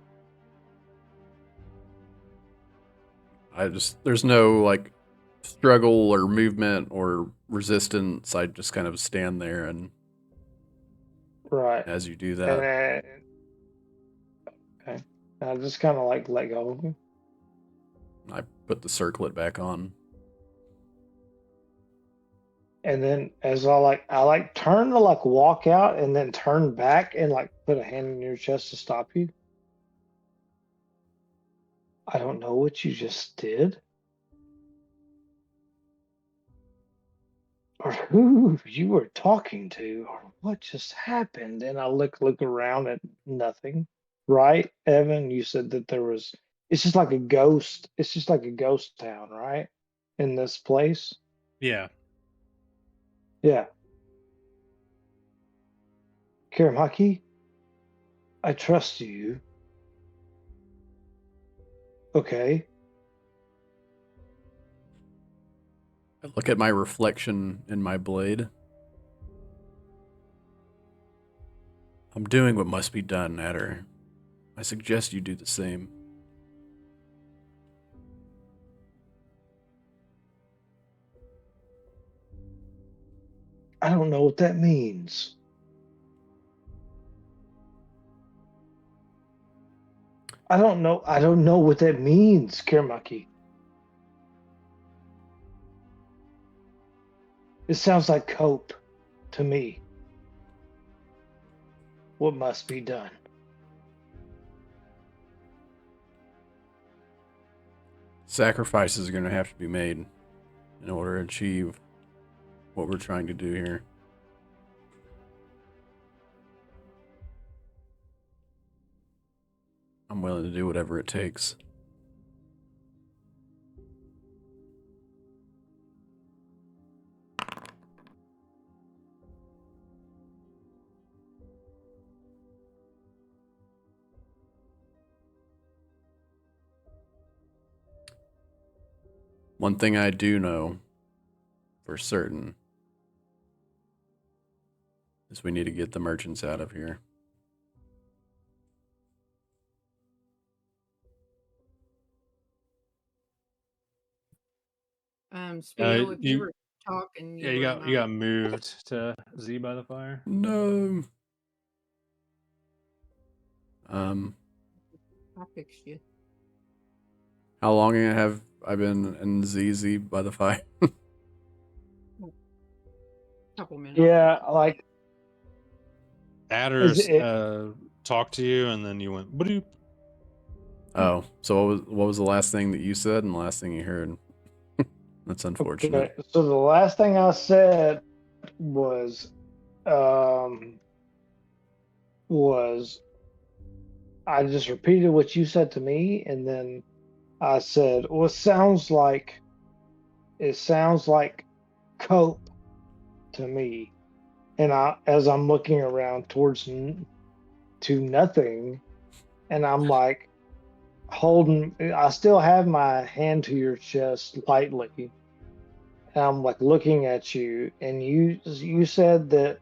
There's no like struggle or movement or resistance. I just kind of stand there, and Right. as you do And that, then, okay. I just kind of like let go of him. I put the circlet back on. And then as I turn to like walk out and then turn back and like put a hand in your chest to stop you. I don't know what you just did. Or who you were talking to, or what just happened. And I look around at nothing. Right, Evan? You said that there was it's just like a ghost. It's just like a ghost town, right? In this place. Yeah. Yeah. Kiramaki, I trust you. Okay. I look at my reflection in my blade. I'm doing what must be done, Adder. I suggest you do the same. I don't know what that means. I don't know. I don't know what that means, Kiramaki. It sounds like cope to me. What must be done? Sacrifices are going to have to be made in order to achieve what we're trying to do here. I'm willing to do whatever it takes. One thing I do know for certain is we need to get the merchants out of here. Spiel, if you You were talking, yeah, you were you not. got moved to Z by the fire. No. I fixed you. How long have I been in ZZ by the fire? Couple minutes. Yeah, like Adder's is it talked to you, and then you went bloop. Oh, so what was the last thing that you said and the last thing you heard? That's unfortunate. okay? So the last thing I said was um was I just repeated what you said to me, and then I said, "Well, it sounds like cope to me." And as I'm looking around towards to nothing, and I'm like holding, I still have my hand to your chest lightly, and I'm like looking at you, and you said that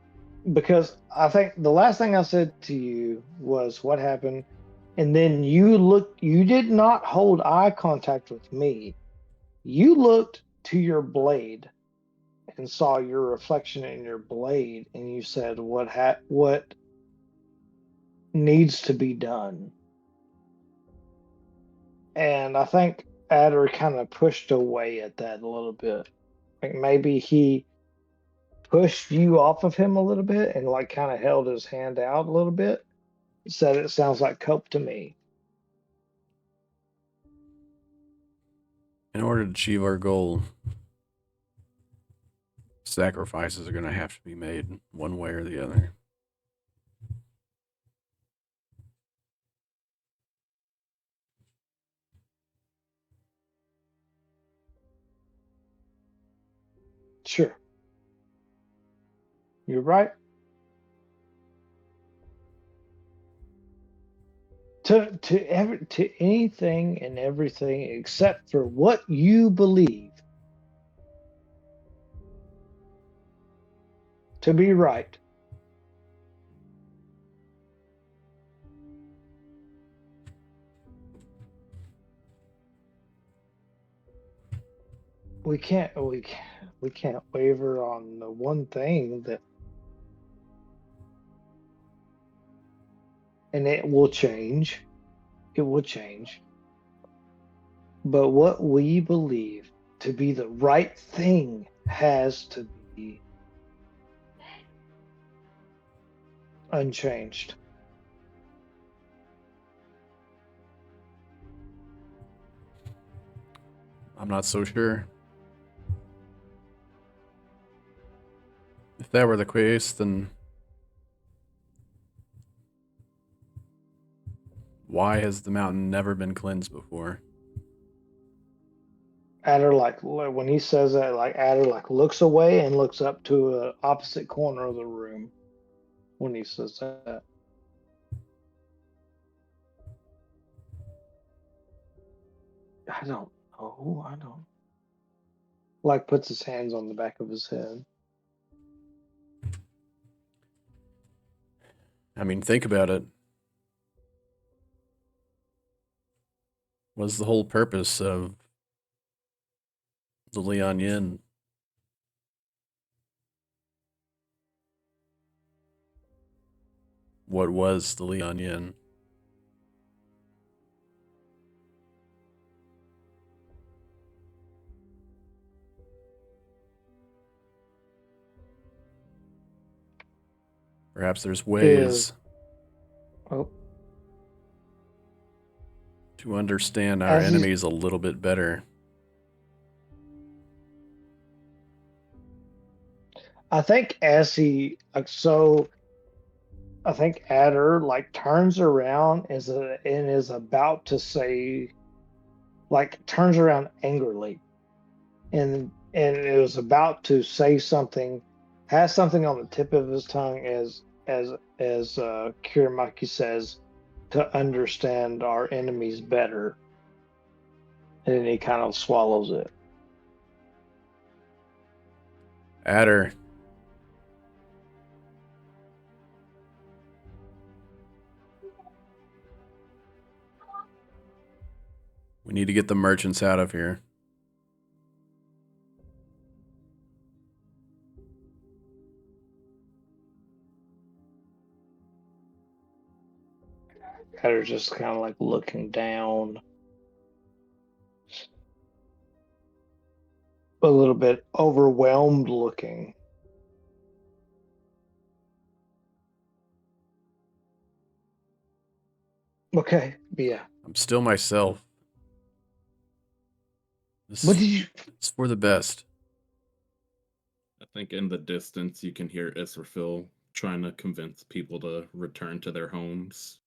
because I think the last thing I said to you was what happened, and then you did not hold eye contact with me. You looked to your blade and saw your reflection in your blade, and you said what needs to be done. And I think Adder kind of pushed away at that a little bit. Like maybe he pushed you off of him a little bit and like kind of held his hand out a little bit. Said it sounds like cope to me. In order to achieve our goal, sacrifices are going to have to be made one way or the other. Sure. You're right. To anything and everything except for what you believe to be right. We can't waver on the one thing that, and it will change. It will change. But what we believe to be the right thing has to be unchanged. I'm not so sure. If that were the case, then why has the mountain never been cleansed before? Adder like when he says that, like Adder like looks away and looks up to a opposite corner of the room when he says that. I don't know. I don't. Like puts his hands on the back of his head. I mean, think about it. What's the whole purpose of the Leon Yin? What was the Leon Yin? Perhaps there's ways Oh, to understand our as he's enemies a little bit better. I think as he like so I think Adder like turns around and is about to say like turns around angrily and it was about to say something, has something on the tip of his tongue as Kiramaki says, to understand our enemies better. And then he kind of swallows it. Adder. We need to get the merchants out of here. Adder's just kind of like looking down, a little bit overwhelmed looking. Okay, yeah. I'm still myself. This What is did you? it's for the best. I think in the distance you can hear Israfil trying to convince people to return to their homes.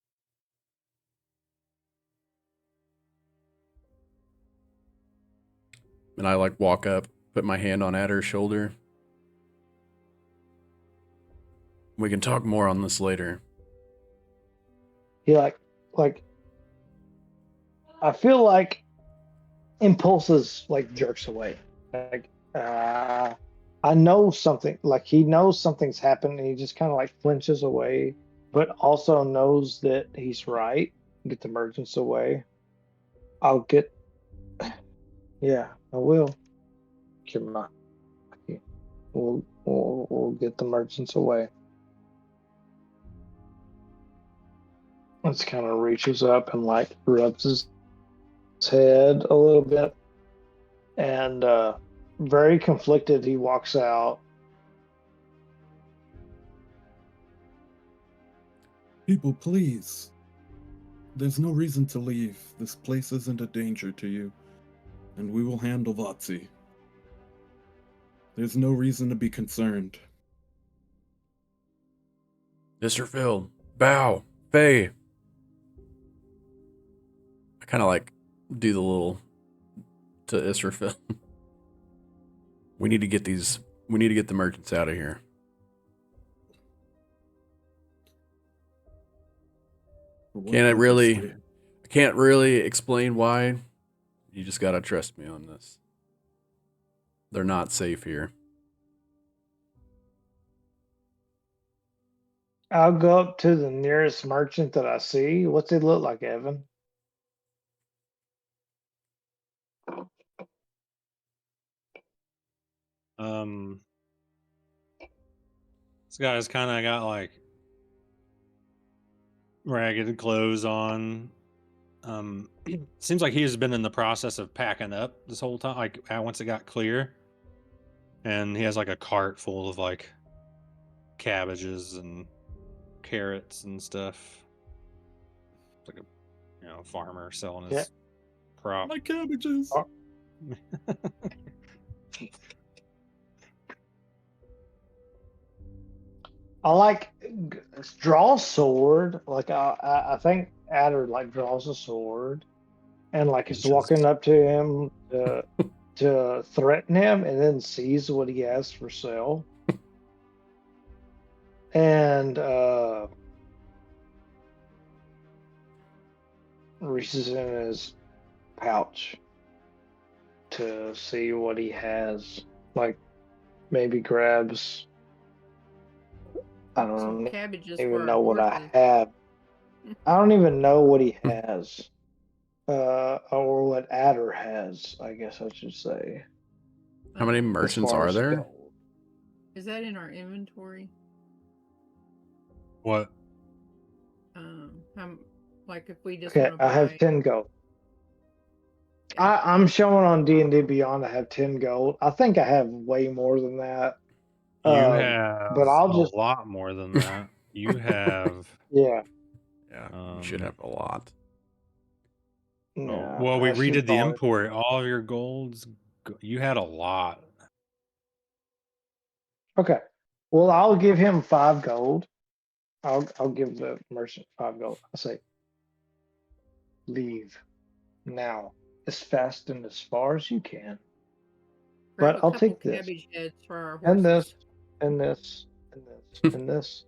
And I like walk up, put my hand on Adder's shoulder. We can talk more on this later. He like I feel like impulses like jerks away. Like I know something. Like he knows something's happened, and he just kind of like flinches away, but also knows that he's right. Get the merchants away. I'll get. Yeah, I will. Kirmaki. We'll get the merchants away. Just kind of reaches up and like rubs his head a little bit, and very conflicted, he walks out. People, please. There's no reason to leave. This place isn't a danger to you, and we will handle Vatsy. There's no reason to be concerned. Mr. Phil, bow, Faye. I kind of like do the little to Israfil. We need to get the merchants out of here. For what Can't purpose really- do- I can't really explain why. You just gotta trust me on this. They're not safe here. I'll go up to the nearest merchant that I see. What's he look like, Evan? This guy's kind of got like ragged clothes on. Seems like he has been in the process of packing up this whole time. Like once it got clear, and he has like a cart full of like cabbages and carrots and stuff. It's like a farmer selling his crop. My cabbages. Oh. I like draw sword. Like I think Adder like draws a sword, and like is walking up to him to threaten him, and then sees what he has for sale, and reaches in his pouch to see what he has. Like maybe grabs. I Some don't cabbages even for know our what I horses. have. I don't even know what he has, or what Adder has. I guess I should say. How many Um, as merchants far are as there? gold. Is that in our inventory? What? How, like if we just Okay, want to I buy. have 10 gold. I'm showing on D&D Beyond. I have 10 gold. I think I have way more than that. You But have I'll a just lot more than that. You have. yeah. Yeah, you should have a lot. Yeah, Well, we I should redid the probably- import. All of your golds. You had a lot. Okay. Well, I'll give him 5 gold. I'll give the merchant 5 gold. I say, leave now, as fast and as far as you can. Grab But a I'll couple take this. cabbage heads for our horses. And this, and this, and this, and this.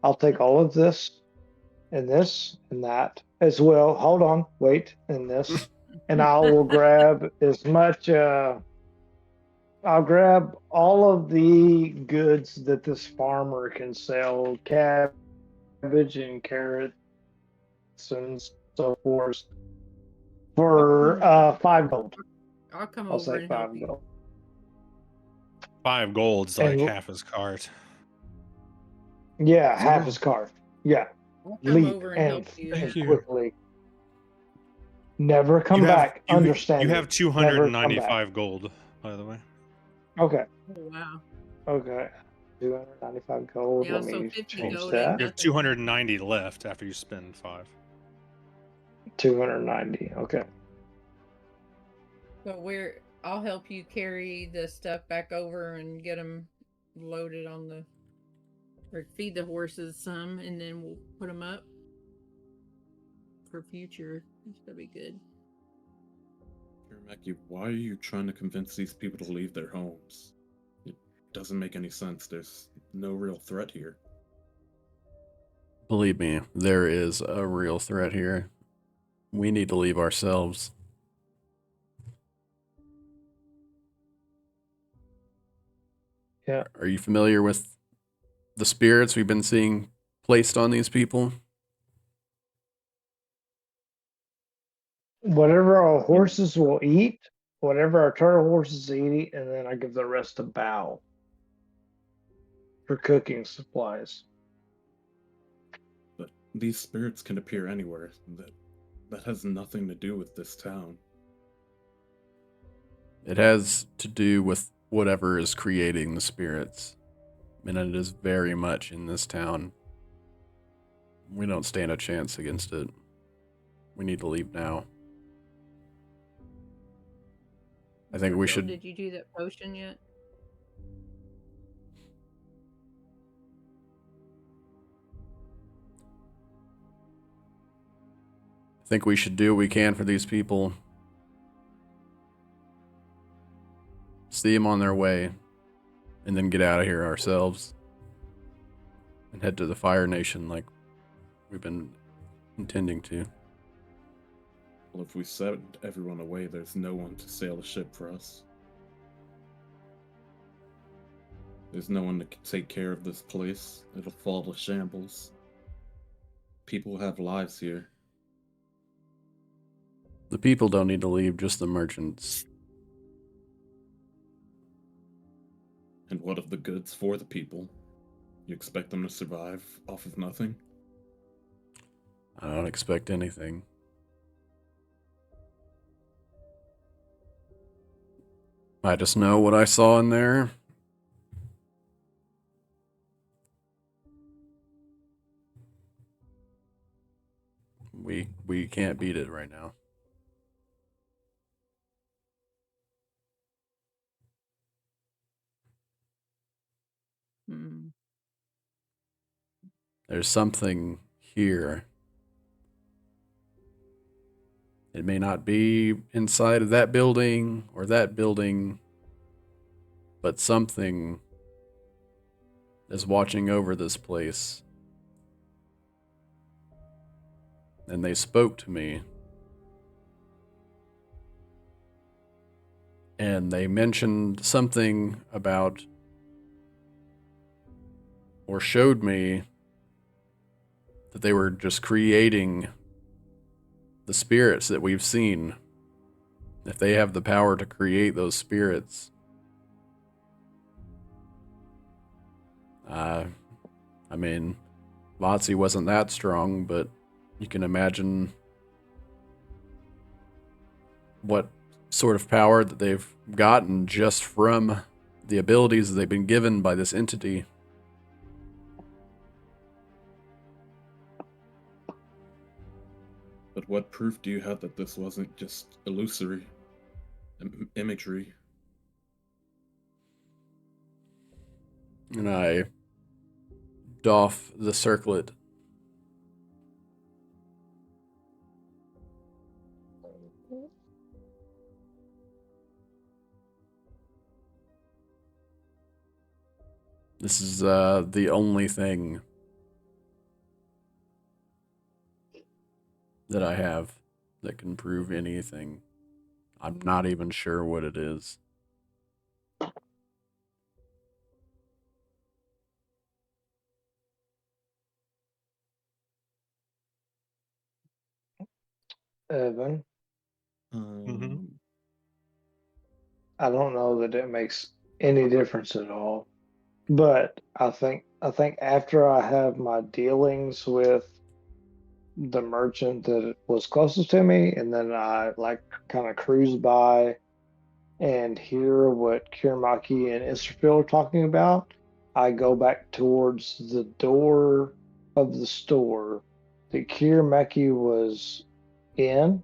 I'll take all of this, and this, and that as well. Hold on, wait, and this, and I will grab as much. I'll grab all of the goods that this farmer can sell: cabbage and carrots and so forth. For 5 gold. I'll come I'll over say and help 5 you. gold. 5 gold's like And- half his cart. Yeah, So half we're- his cart. Yeah, I'll come leap over and and, help you. Thank and you. quickly. Never come You have- back. Understand? You me. have Never come back. 295 gold, by the way. Okay. Oh, wow. Okay. 295 gold. Yeah, Let so me 50 change gold that. ain't You have 290 left after you spend 5. 290. Okay. But I'll help you carry the stuff back over and get them loaded on the, or feed the horses some, and then we'll put them up for future. It's gonna be good. Mackie, why are you trying to convince these people to leave their homes? It doesn't make any sense. There's no real threat here. Believe me, there is a real threat here. We need to leave ourselves. Yeah. Are you familiar with the spirits we've been seeing placed on these people? Whatever our horses will eat, whatever our turtle horses eat, and then I give the rest a bow for cooking supplies. But these spirits can appear anywhere. That has nothing to do with this town. It has to do with whatever is creating the spirits. And it is very much in this town. We don't stand a chance against it. We need to leave now. I think Mr. we Bill, should. Did you do that potion yet? I think we should do what we can for these people. See them on their way, and then get out of here ourselves. And head to the Fire Nation like we've been intending to. Well, if we set everyone away, there's no one to sail the ship for us. There's no one to take care of this place. It'll fall to shambles. People have lives here. The people don't need to leave, just the merchants. And what of the goods for the people? You expect them to survive off of nothing? I don't expect anything. I just know what I saw in there. We can't beat it right now. Hmm. There's something here. It may not be inside of that building or that building, but something is watching over this place. And they spoke to me. And they mentioned something about, or showed me, that they were just creating the spirits that we've seen. If they have the power to create those spirits, I mean, Vatsy wasn't that strong, but you can imagine what sort of power that they've gotten just from the abilities that they've been given by this entity. But what proof do you have that this wasn't just illusory imagery? And I doff the circlet. This is the only thing that I have that can prove anything. I'm not even sure what it is. Evan, Um, I don't know that it makes any difference at all. But I think after I have my dealings with the merchant that was closest to me, and then I like kind of cruise by and hear what Kiramaki and Isterfield are talking about, I go back towards the door of the store that Kiramaki was in,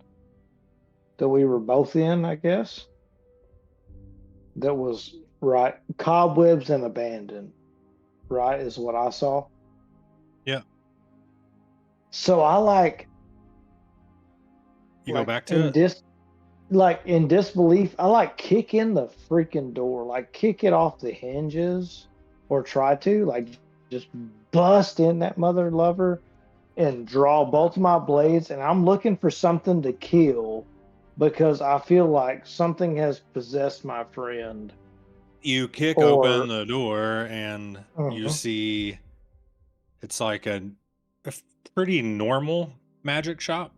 that we were both in, I guess. That was right, cobwebs and abandoned, right, is what I saw. Yeah. So I You go back to in it? in disbelief, I kick in the freaking door, kick it off the hinges, or try to just bust in that mother lover and draw both my blades, and I'm looking for something to kill because I feel like something has possessed my friend. You kick open Or the door and you Mhm, see it's like a pretty normal magic shop.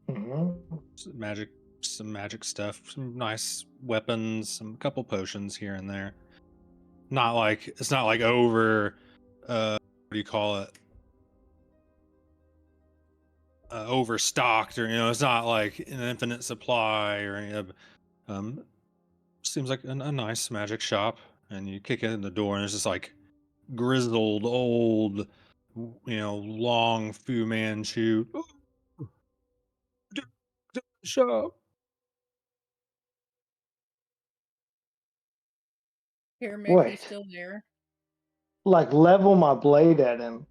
mhm. Some magic stuff, some nice weapons, some couple potions here and there. It's not like over what do you call it? Overstocked, or it's not like an infinite supply or any of. seems like a nice magic shop, and you kick in the door, and there's this like grizzled old, long Fu Manchu. "Oh, shop." Here, Mickey, Wait, still there? like level my blade at him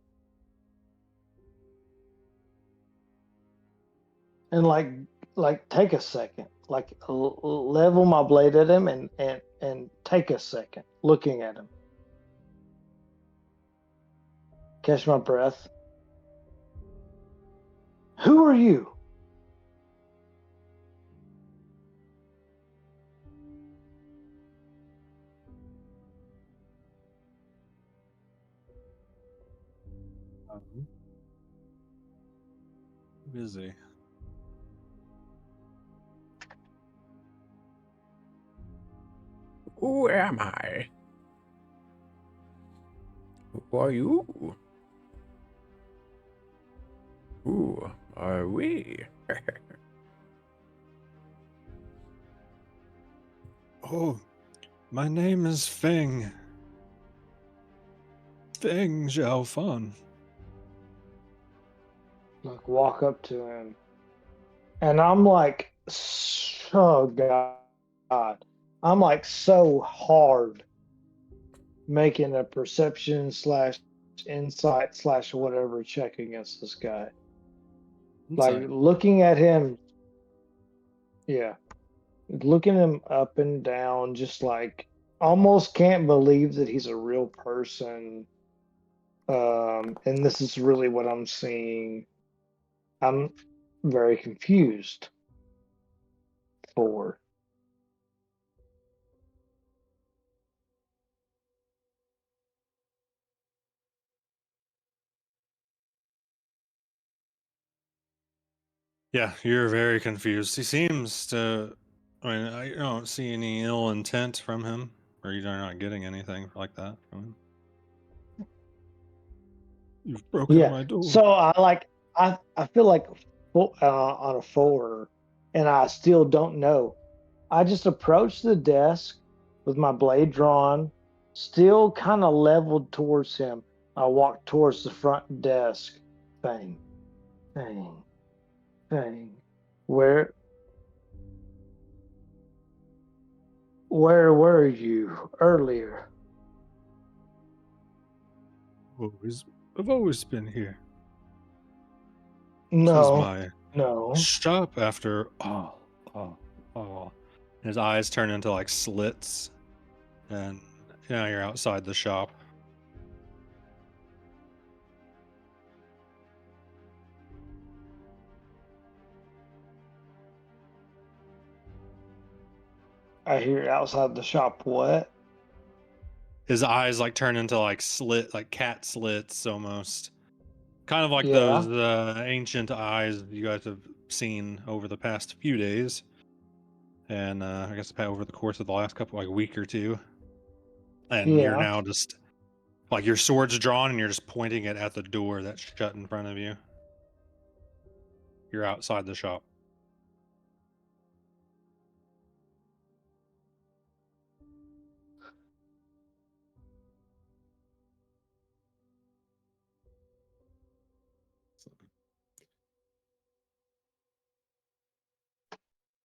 and like take a second, like level my blade at him and take a second looking at him. Catch my breath. Who are you? Busy. Who am I? Who are you? Who are we? Oh, my name is Feng. Feng Xiaofan. Like walk up to him, and I'm like, oh God, I'm like so hard making a perception slash insight slash whatever check against this guy. Like Insight. looking at him, yeah, looking him up and down, just like almost can't believe that he's a real person. And this is really what I'm seeing. I'm very confused for. Yeah, you're very confused. He seems to. I mean, I don't see any ill intent from him, or you're not getting anything like that from him. You've broken Yeah. my door. So I feel like on a 4, and I still don't know. I just approached the desk with my blade drawn, still kind of leveled towards him. I walked towards the front desk. Bang, bang, bang. Where where were you earlier? I've always been here. This is No, my no. shop after all. His eyes turn into like slits, and now you're outside the shop. I hear outside the shop. What? His eyes like turn into like like cat slits almost. Kind of like Yeah, those ancient eyes you guys have seen over the past few days. And I guess over the course of the last couple, like week or two. And you're yeah. now just like your sword's drawn and you're just pointing it at the door that's shut in front of you. You're outside the shop.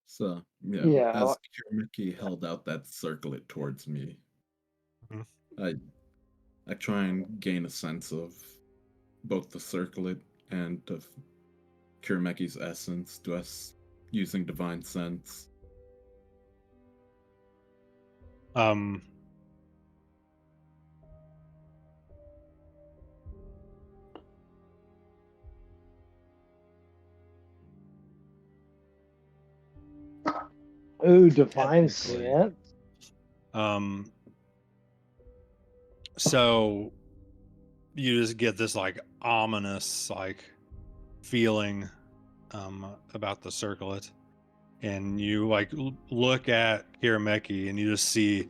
So, yeah, Yeah, as Kiramiki held out that circlet towards me, Mhm. I I try and gain a sense of both the circlet and of Kiramaki's essence to us using divine sense. Um, ooh, divine Technically, sense. um, so you just get this like ominous like feeling about the circlet, and you like look at Kirameki and you just see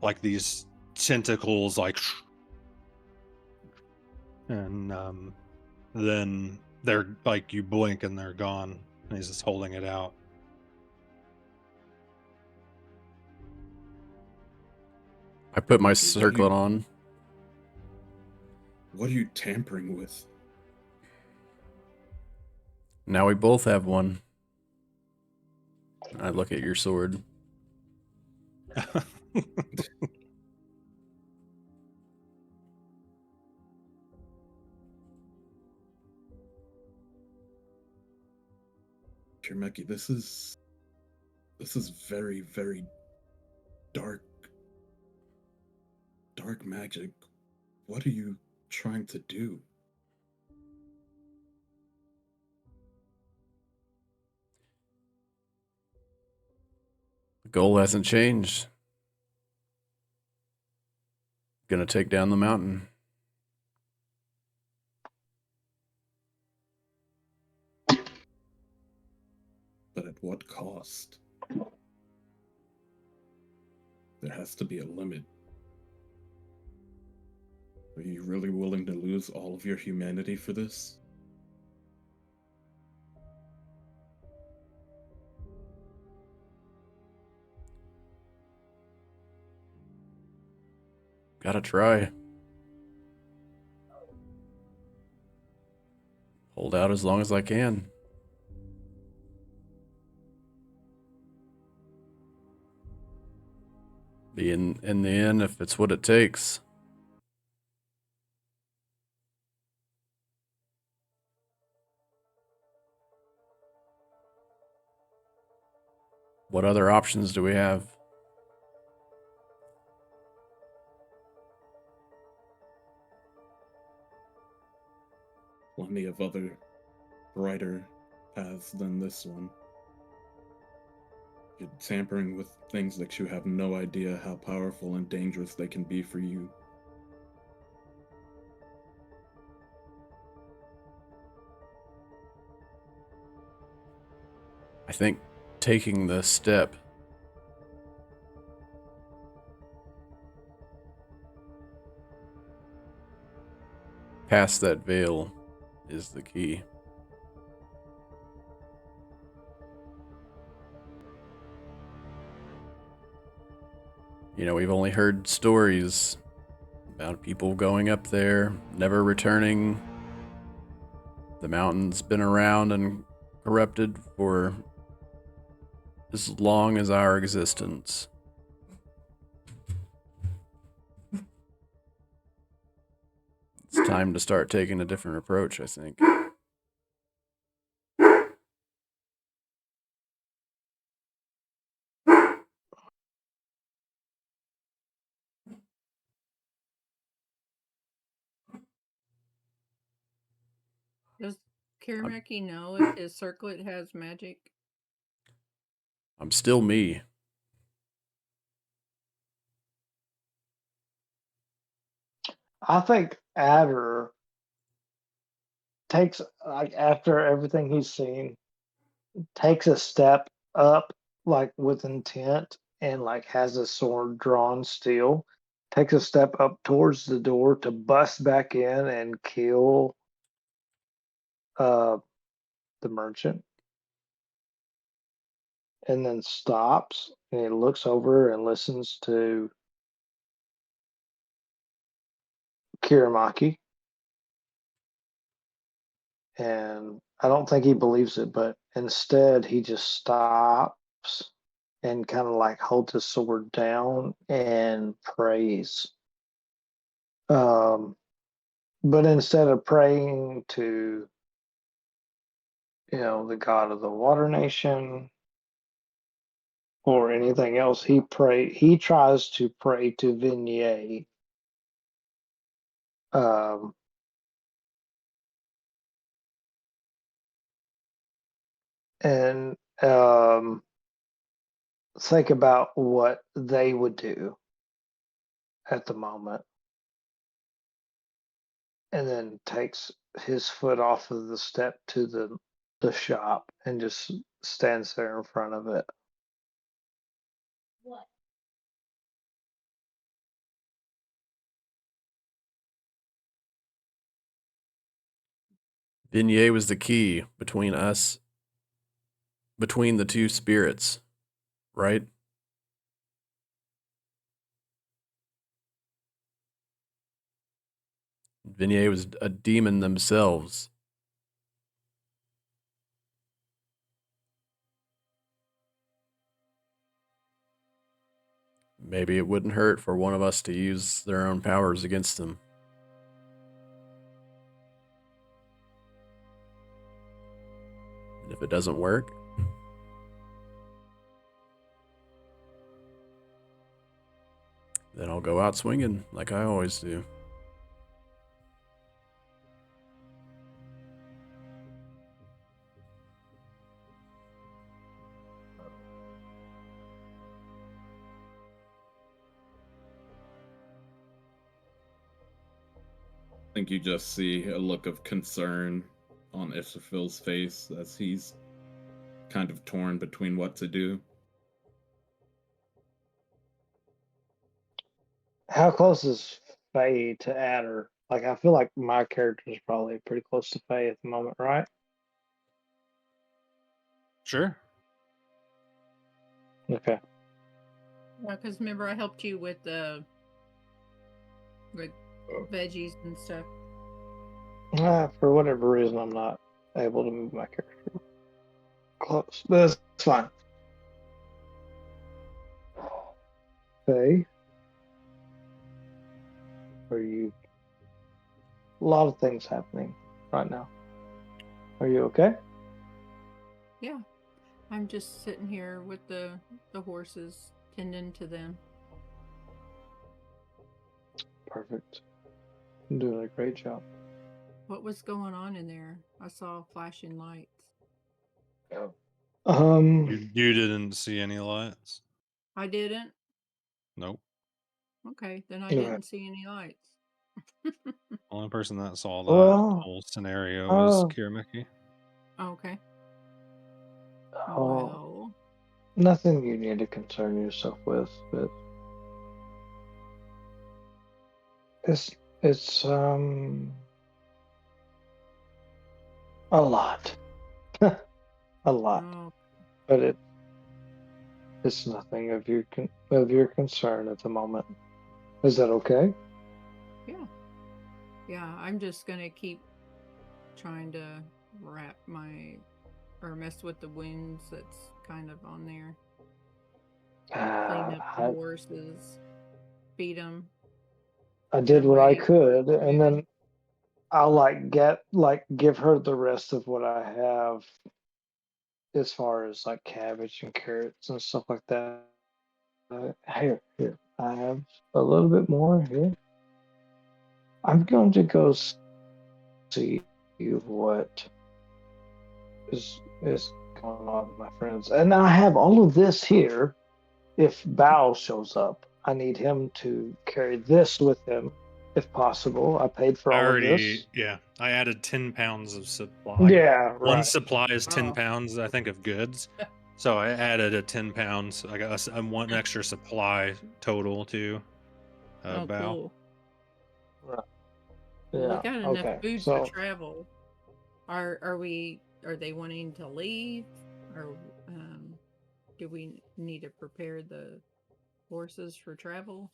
like these tentacles like and then they're like you blink and they're gone and he's just holding it out. I put my What are you- circlet on. What are you tampering with? Now we both have one. I look at your sword. Kirmeki, this is very, very dark magic. What are you trying to do? The goal hasn't changed. Gonna take down the mountain. But at what cost? There has to be a limit. Are you really willing to lose all of your humanity for this? Gotta try. Hold out as long as I can. Be in the end if it's what it takes. What other options do we have? Plenty of other brighter paths than this one. You're tampering with things that you have no idea how powerful and dangerous they can be for you. I think taking the step past that veil is the key. You know, we've only heard stories about people going up there, never returning. The mountain's been around and corrupted for as long as our existence. It's time to start taking a different approach, I think. Does Kiramaki know if his circlet has magic? I'm still me. I think Adder takes, like, after everything he's seen, takes a step up, like with intent, and like has a sword drawn still, takes a step up towards the door to bust back in and kill uh the merchant, and then stops and he looks over and listens to Kiramaki, and I don't think he believes it, but instead he just stops and kind of like holds his sword down and prays. Um, but instead of praying to, the god of the water nation or anything else, he tries to pray to Vignette. Um, and think about what they would do at the moment, and then takes his foot off of the step to the shop and just stands there in front of it. Vignette was the key between us, between the two spirits, right? Vignier was a demon themselves. Maybe it wouldn't hurt for one of us to use their own powers against them. And if it doesn't work, then I'll go out swinging like I always do. I think you just see a look of concern on Israfil's face as he's kind of torn between what to do. How close is Faye to Adder? Like, I feel like my character is probably pretty close to Faye at the moment, right? Sure. Okay. Yeah, because remember I helped you with the veggies and stuff. For whatever reason, I'm not able to move my character close, but it's fine. Faye, are you? A lot of things happening right now. Are you okay? Yeah. I'm just sitting here with the horses, tending to them. Perfect. You're doing a great job. What was going on in there? I saw flashing lights. You didn't see any lights? I didn't? Nope. Okay, then I Yeah. didn't see any lights. Only person that saw that Well, whole scenario was oh, Kiramiki. Okay. oh, Well, nothing you need to concern yourself with, but it's a lot, a lot, oh, but it's nothing of your concern at the moment. Is that okay? yeah. Yeah, I'm just gonna keep trying to wrap or mess with the wounds that's kind of on there. Clean up the I horses, feed them, I get did them what I ready for could, and moving. then I'll give her the rest of what I have as far as like cabbage and carrots and stuff like that. Here, I have a little bit more here. I'm going to go see what is going on with my friends, and I have all of this here. If Bao shows up, I need him to carry this with him, if possible. I paid for all of this. I added 10 pounds of supply. Yeah, One right. supply is 10 Oh. pounds, I think, of goods. So I added a 10 pounds. I got one extra supply total to Oh, Bao. cool. Right. Well, we Yeah. got enough Okay. food So for travel. Are they wanting to leave, or do we need to prepare the horses for travel?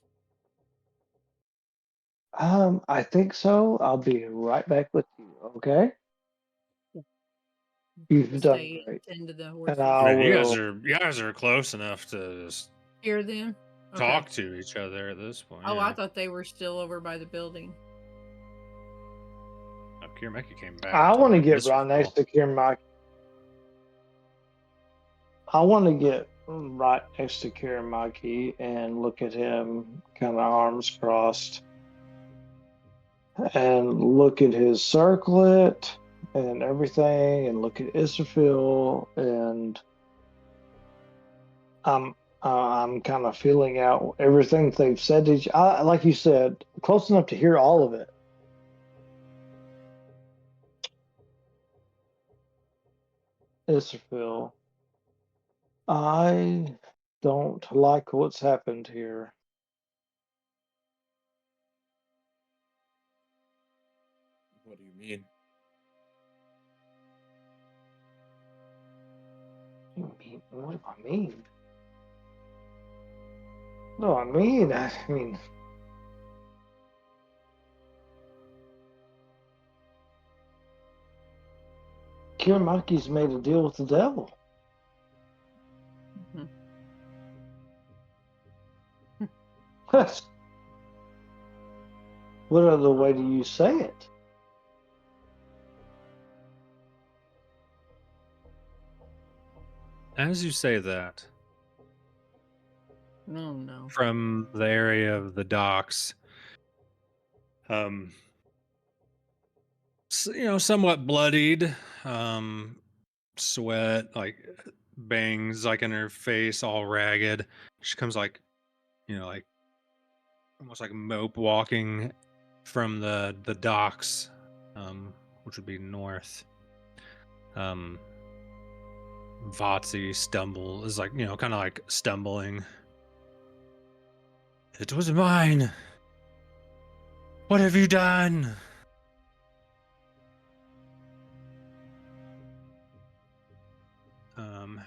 I think so. I'll be right back with you. Okay. You've Just done stay great, and tend to the and horses. I I mean, will. you guys are close enough to just Hear them? Okay. talk to each other at this point. Oh, yeah. I thought they were still over by the building. No, Kirameki came back. I want to get Mr. right next to Kiramaki. I want to get right next to Kiramaki and look at him, kind of arms crossed, and look at his circlet and everything, and look at Israfil, and I'm kind of feeling out everything they've said to each. Like you said, close enough to hear all of it. Israfil, I don't like what's happened here. What do you mean? What do I mean? No, I mean, Kiramaki's made a deal with the devil. Mhm. What other way do you say it? As you say that, Oh no. from the area of the docks, somewhat bloodied, sweat, like bangs like in her face, all ragged. She comes like, like almost like mope walking from the docks, which would be north. Vatsy is like, kind of like stumbling. It was mine. What have you done?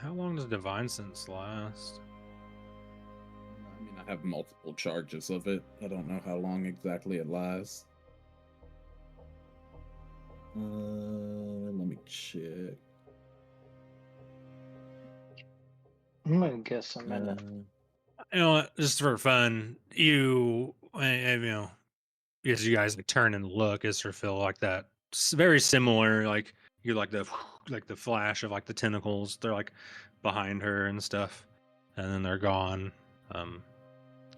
How long does Divine Sense last? I mean, I have multiple charges of it. I don't know how long exactly it lasts. Let me check. I'm gonna guess a minute. Just for fun, as you guys like turn and look, Israfil, like that, very similar. Like you like the flash of like the tentacles. They're like behind her and stuff, and then they're gone.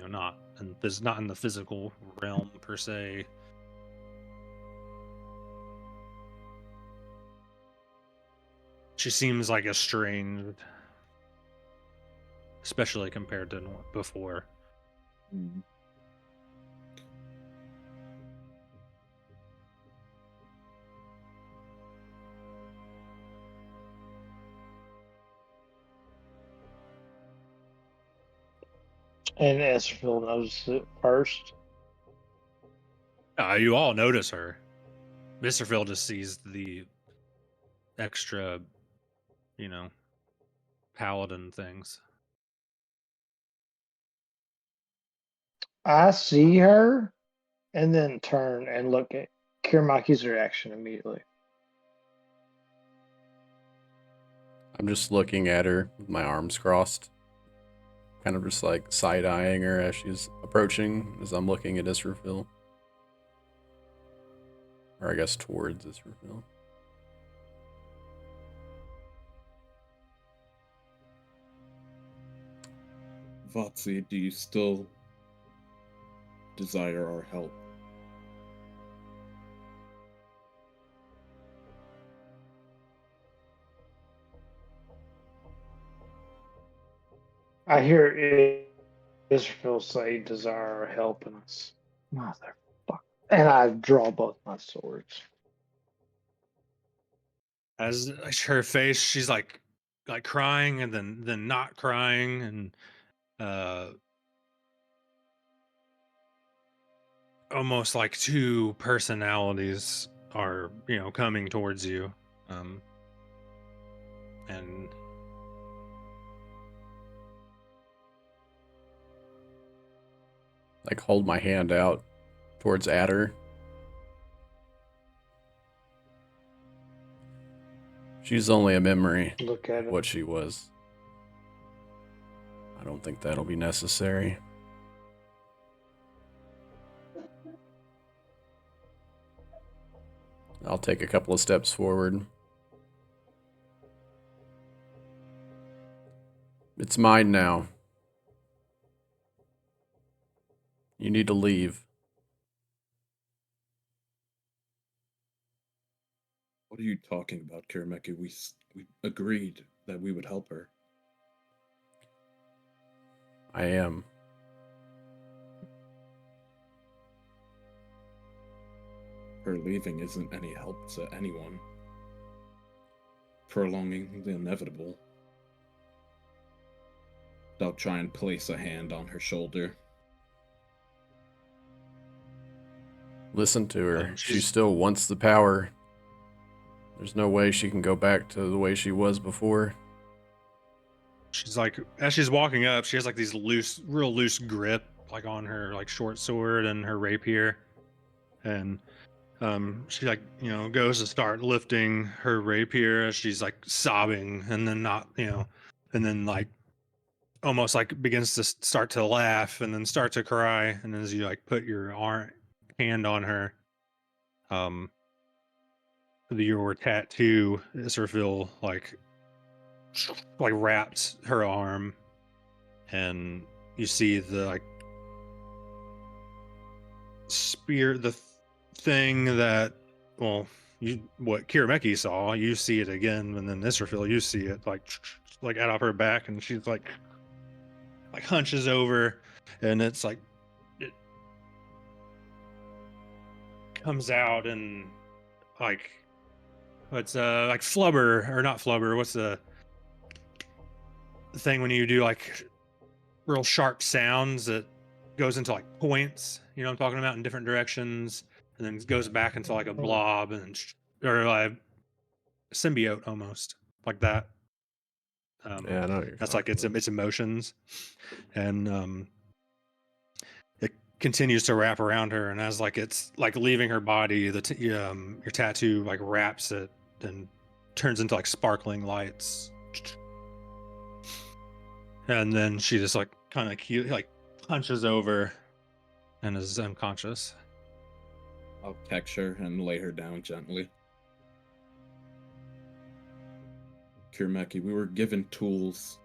Not in the physical realm per se. She seems like estranged, especially compared to before. Hmm. And Esrael noticed it first. You all notice her. Misterfield just sees the extra, paladin things. I see her and then turn and look at Kiramaki's reaction immediately. I'm just looking at her with my arms crossed, kind of just like side-eyeing her as she's approaching, as I'm looking at Israfil. Or I guess towards Israfil. Vatsy, do you still desire our help? I hear Israel say, desire our help in us. Motherfucker. And I draw both my swords. As her face, she's like crying and then not crying, and almost like two personalities are coming towards you, and Like hold my hand out towards Adder. She's only a memory Look at of it. what she was. I don't think that'll be necessary. I'll take a couple of steps forward. It's mine now. You need to leave. What are you talking about, Kirameki? We agreed that we would help her. I am. Her leaving isn't any help to anyone. Prolonging the inevitable. I'll try and place a hand on her shoulder. Listen to her. She she's still wants the power. There's no way she can go back to the way she was before. she's like, as she's walking up, she has like these real loose grip like on her like short sword and her rapier, and She like goes to start lifting her rapier as she's like sobbing, and then not and then like almost like begins to start to laugh, and then start to cry, and as you like put your hand on her, um, your tattoo Israfil like wraps her arm, and you see the like spear, the thing that, well, what Kirameki saw, you see it again, and then Israfil, you see it like out of her back, and she's like hunches over, and it's like it comes out, and like it's like flubber, or not flubber, what's the thing when you do like real sharp sounds that goes into like points, you know what I'm talking about, in different directions, and then goes back into like a blob, and or symbiote almost like that. Yeah, I know what you're That's like talking its emotions, and it continues to wrap around her, and as like it's like leaving her body, your tattoo like wraps it and turns into like sparkling lights, and then she just like kind of cute like punches over and is unconscious. I'll catch her and lay her down gently. Kirmeki, we were given tools.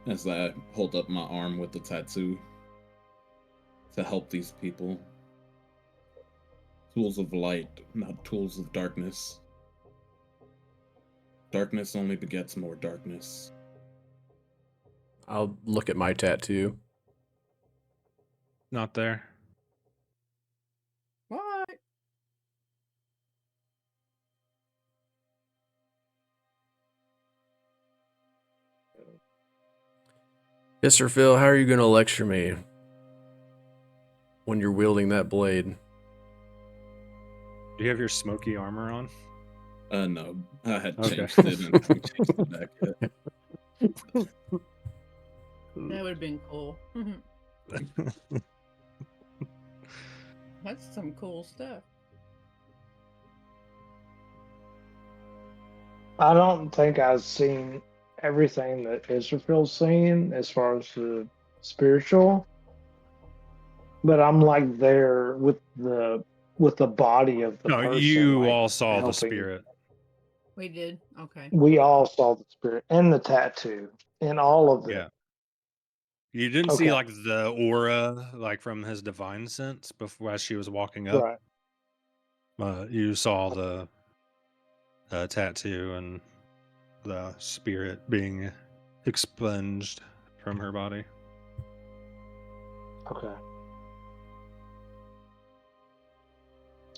As I hold up my arm with the tattoo to help these people. Tools of light, not tools of darkness. Darkness only begets more darkness. I'll look at my tattoo. Not there. What? Yes, Sir Phil, how are you going to lecture me when you're wielding that blade? Do you have your smoky armor on? No, I had Okay. changed it and haven't changed it back yet. That would have been cool. That's some cool stuff. I don't think I've seen everything that Israfel's seen as far as the spiritual, but I'm like there with the body of the No, person. you Like all saw the helping. spirit. We did. Okay. We all saw the spirit and the tattoo and all of it. Yeah. You didn't see Okay. like the aura like from his divine sense before as she was walking up. Right. You saw the tattoo and the spirit being expunged from her body. Okay.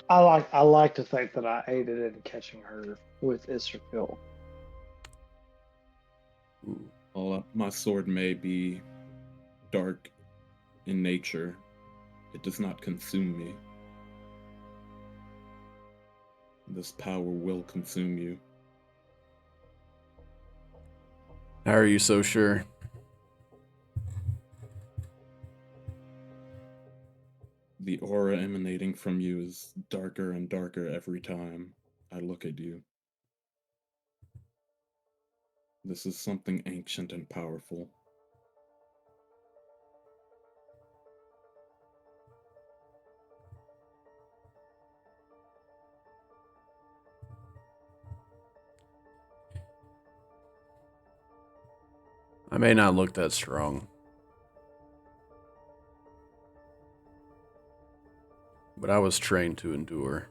I like to think that I aided in catching her with Israfil. Well, my sword may be dark in nature. It does not consume me. This power will consume you. How are you so sure? The aura emanating from you is darker and darker every time I look at you. This is something ancient and powerful. I may not look that strong, but I was trained to endure.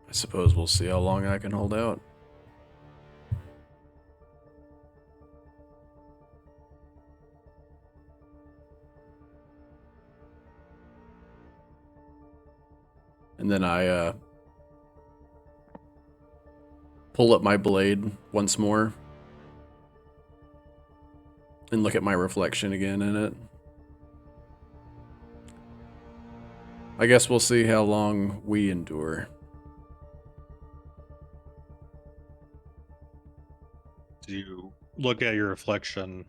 I suppose we'll see how long I can hold out. And then I pull up my blade once more and look at my reflection again in it. I guess we'll see how long we endure. You look at your reflection.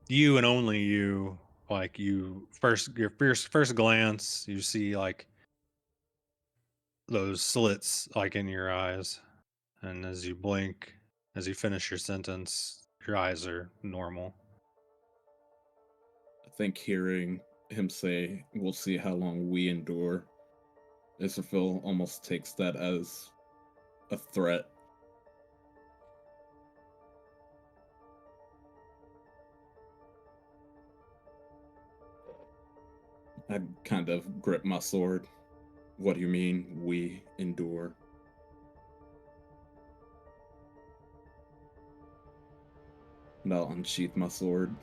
You and only you like your first glance, you see like those slits like in your eyes, and as you blink, as you finish your sentence, your eyes are normal. I think hearing him say, "We'll see how long we endure," Israfil almost takes that as a threat. I kind of grip my sword. What do you mean, we endure? And I'll unsheath my sword.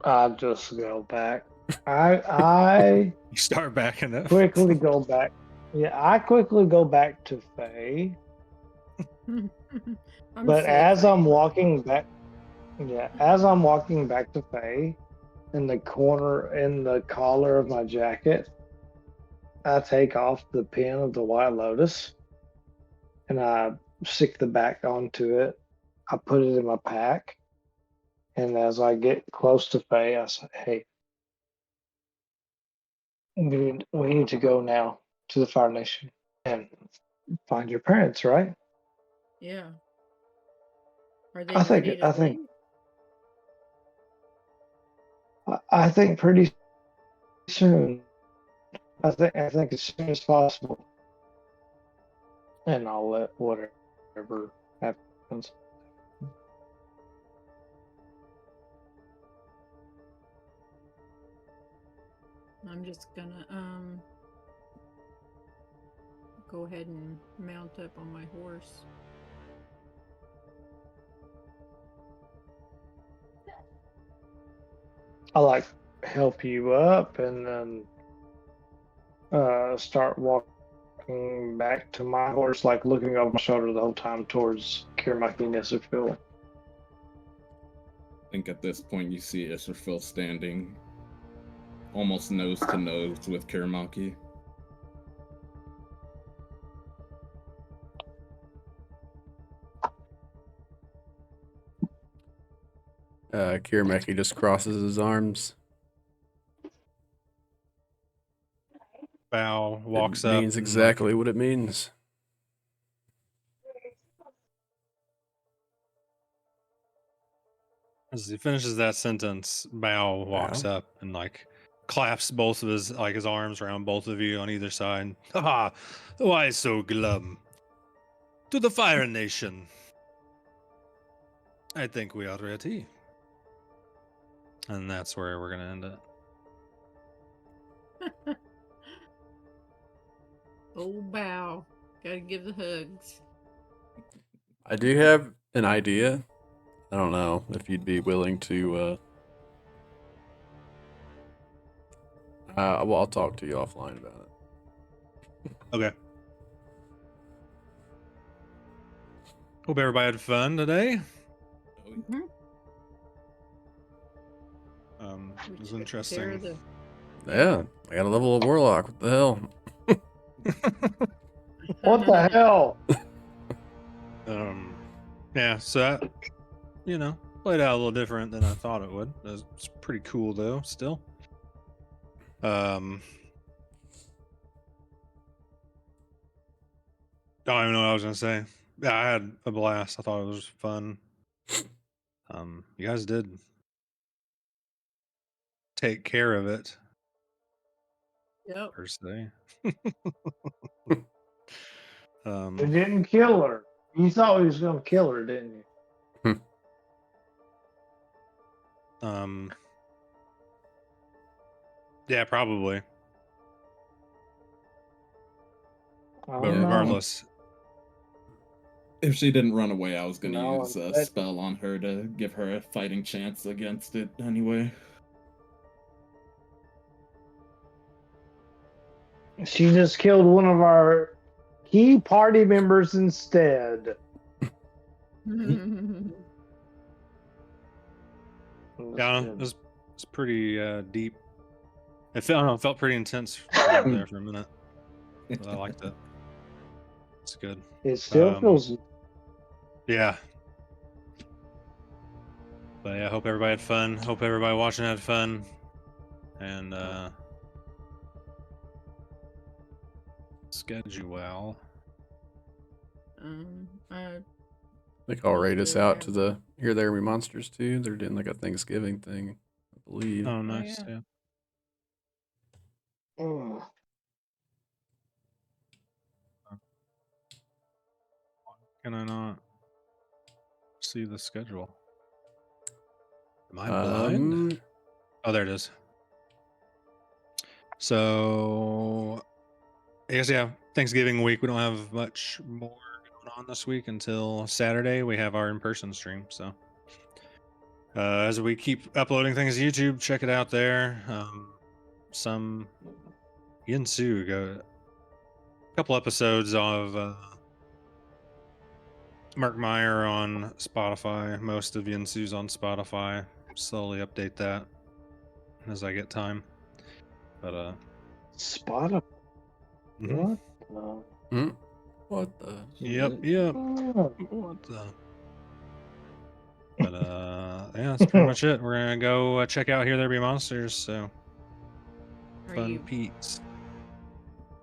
I'll just go back. I You start backing up. quickly go back. Yeah, I quickly go back to Faye. I'm But safe as right I'm now. walking back, yeah, as I'm walking back to Faye, in the collar of my jacket, I take off the pin of the White Lotus and I stick the back onto it. I put it in my pack, and as I get close to Faye, I say, "Hey, we need to go now to the Fire Nation and find your parents, right?" Yeah. Are they I think ready to I think leave? I think pretty soon. I think as soon as possible, and I'll let whatever happens. I'm just gonna go ahead and mount up on my horse. I like help you up and then start walking back to my horse, like looking over my shoulder the whole time towards Kiramaki Nisserfield. I think at this point you see Israfil standing almost nose to nose with Kiramaki. Kirameki just crosses his arms. Bow walks It up means and exactly what it means. as he finishes that sentence, Bow walks Bow. up and like claps both of his arms around both of you on either side. Ha! Why so glum? To the Fire Nation. I think we are ready. And that's where we're gonna end it. Oh, bow. Gotta give the hugs. I do have an idea. I don't know if you'd be willing to. Well, I'll talk to you offline about it. Okay. Hope everybody had fun today. Oh, Mhm. It We was took care interesting. of the. Yeah, I got a level of warlock. What the hell? What the hell? Yeah, so that, played out a little different than I thought it would. It's pretty cool though, still. Don't even know what I was gonna say. Yeah, I had a blast. I thought it was fun. You guys did take care of it, Yep. per se. You didn't kill her. You thought he was going to kill her, didn't you? Yeah, probably. I But don't know. regardless, if she didn't run away, I was gonna No, use a instead- spell on her to give her a fighting chance against it anyway. She just killed one of our key party members instead. yeah, it's pretty deep. I don't know, it felt pretty intense there for a minute. But I liked it. It's good. It still feels. Yeah. But yeah, I hope everybody had fun. Hope everybody watching had fun. And schedule. I think I'll rate us also out have- to the Here There Be Monsters too. They're doing like a Thanksgiving thing, I believe. Oh, nice. yeah. Yeah. Ugh. Can I not see the schedule? Am I blind? Oh, there it is. So, I guess, yeah, Thanksgiving week, we don't have much more going on this week until Saturday. We have our in-person stream. So, as we keep uploading things to YouTube, check it out there. Some Yuansu got a couple episodes of Mark Meyer on Spotify. Most of Yuansu's on Spotify. Slowly update that as I get time. But Spotify. mhm. What the? What the? Yep. Oh. What the? But yeah, that's pretty much it. We're gonna go check out Here There Be Monsters. So Are fun you? Pete's.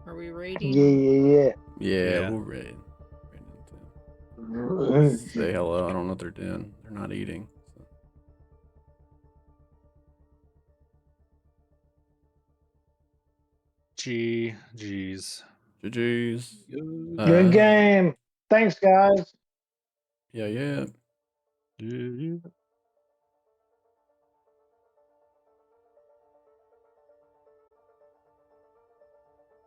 Are we rating? Yeah. Yeah, Yeah. we'll raid. Yeah. Say hello. I don't know what they're doing. They're not eating. So. GG's. GG's. Good game. Thanks, guys. Yeah, yeah. Yeah.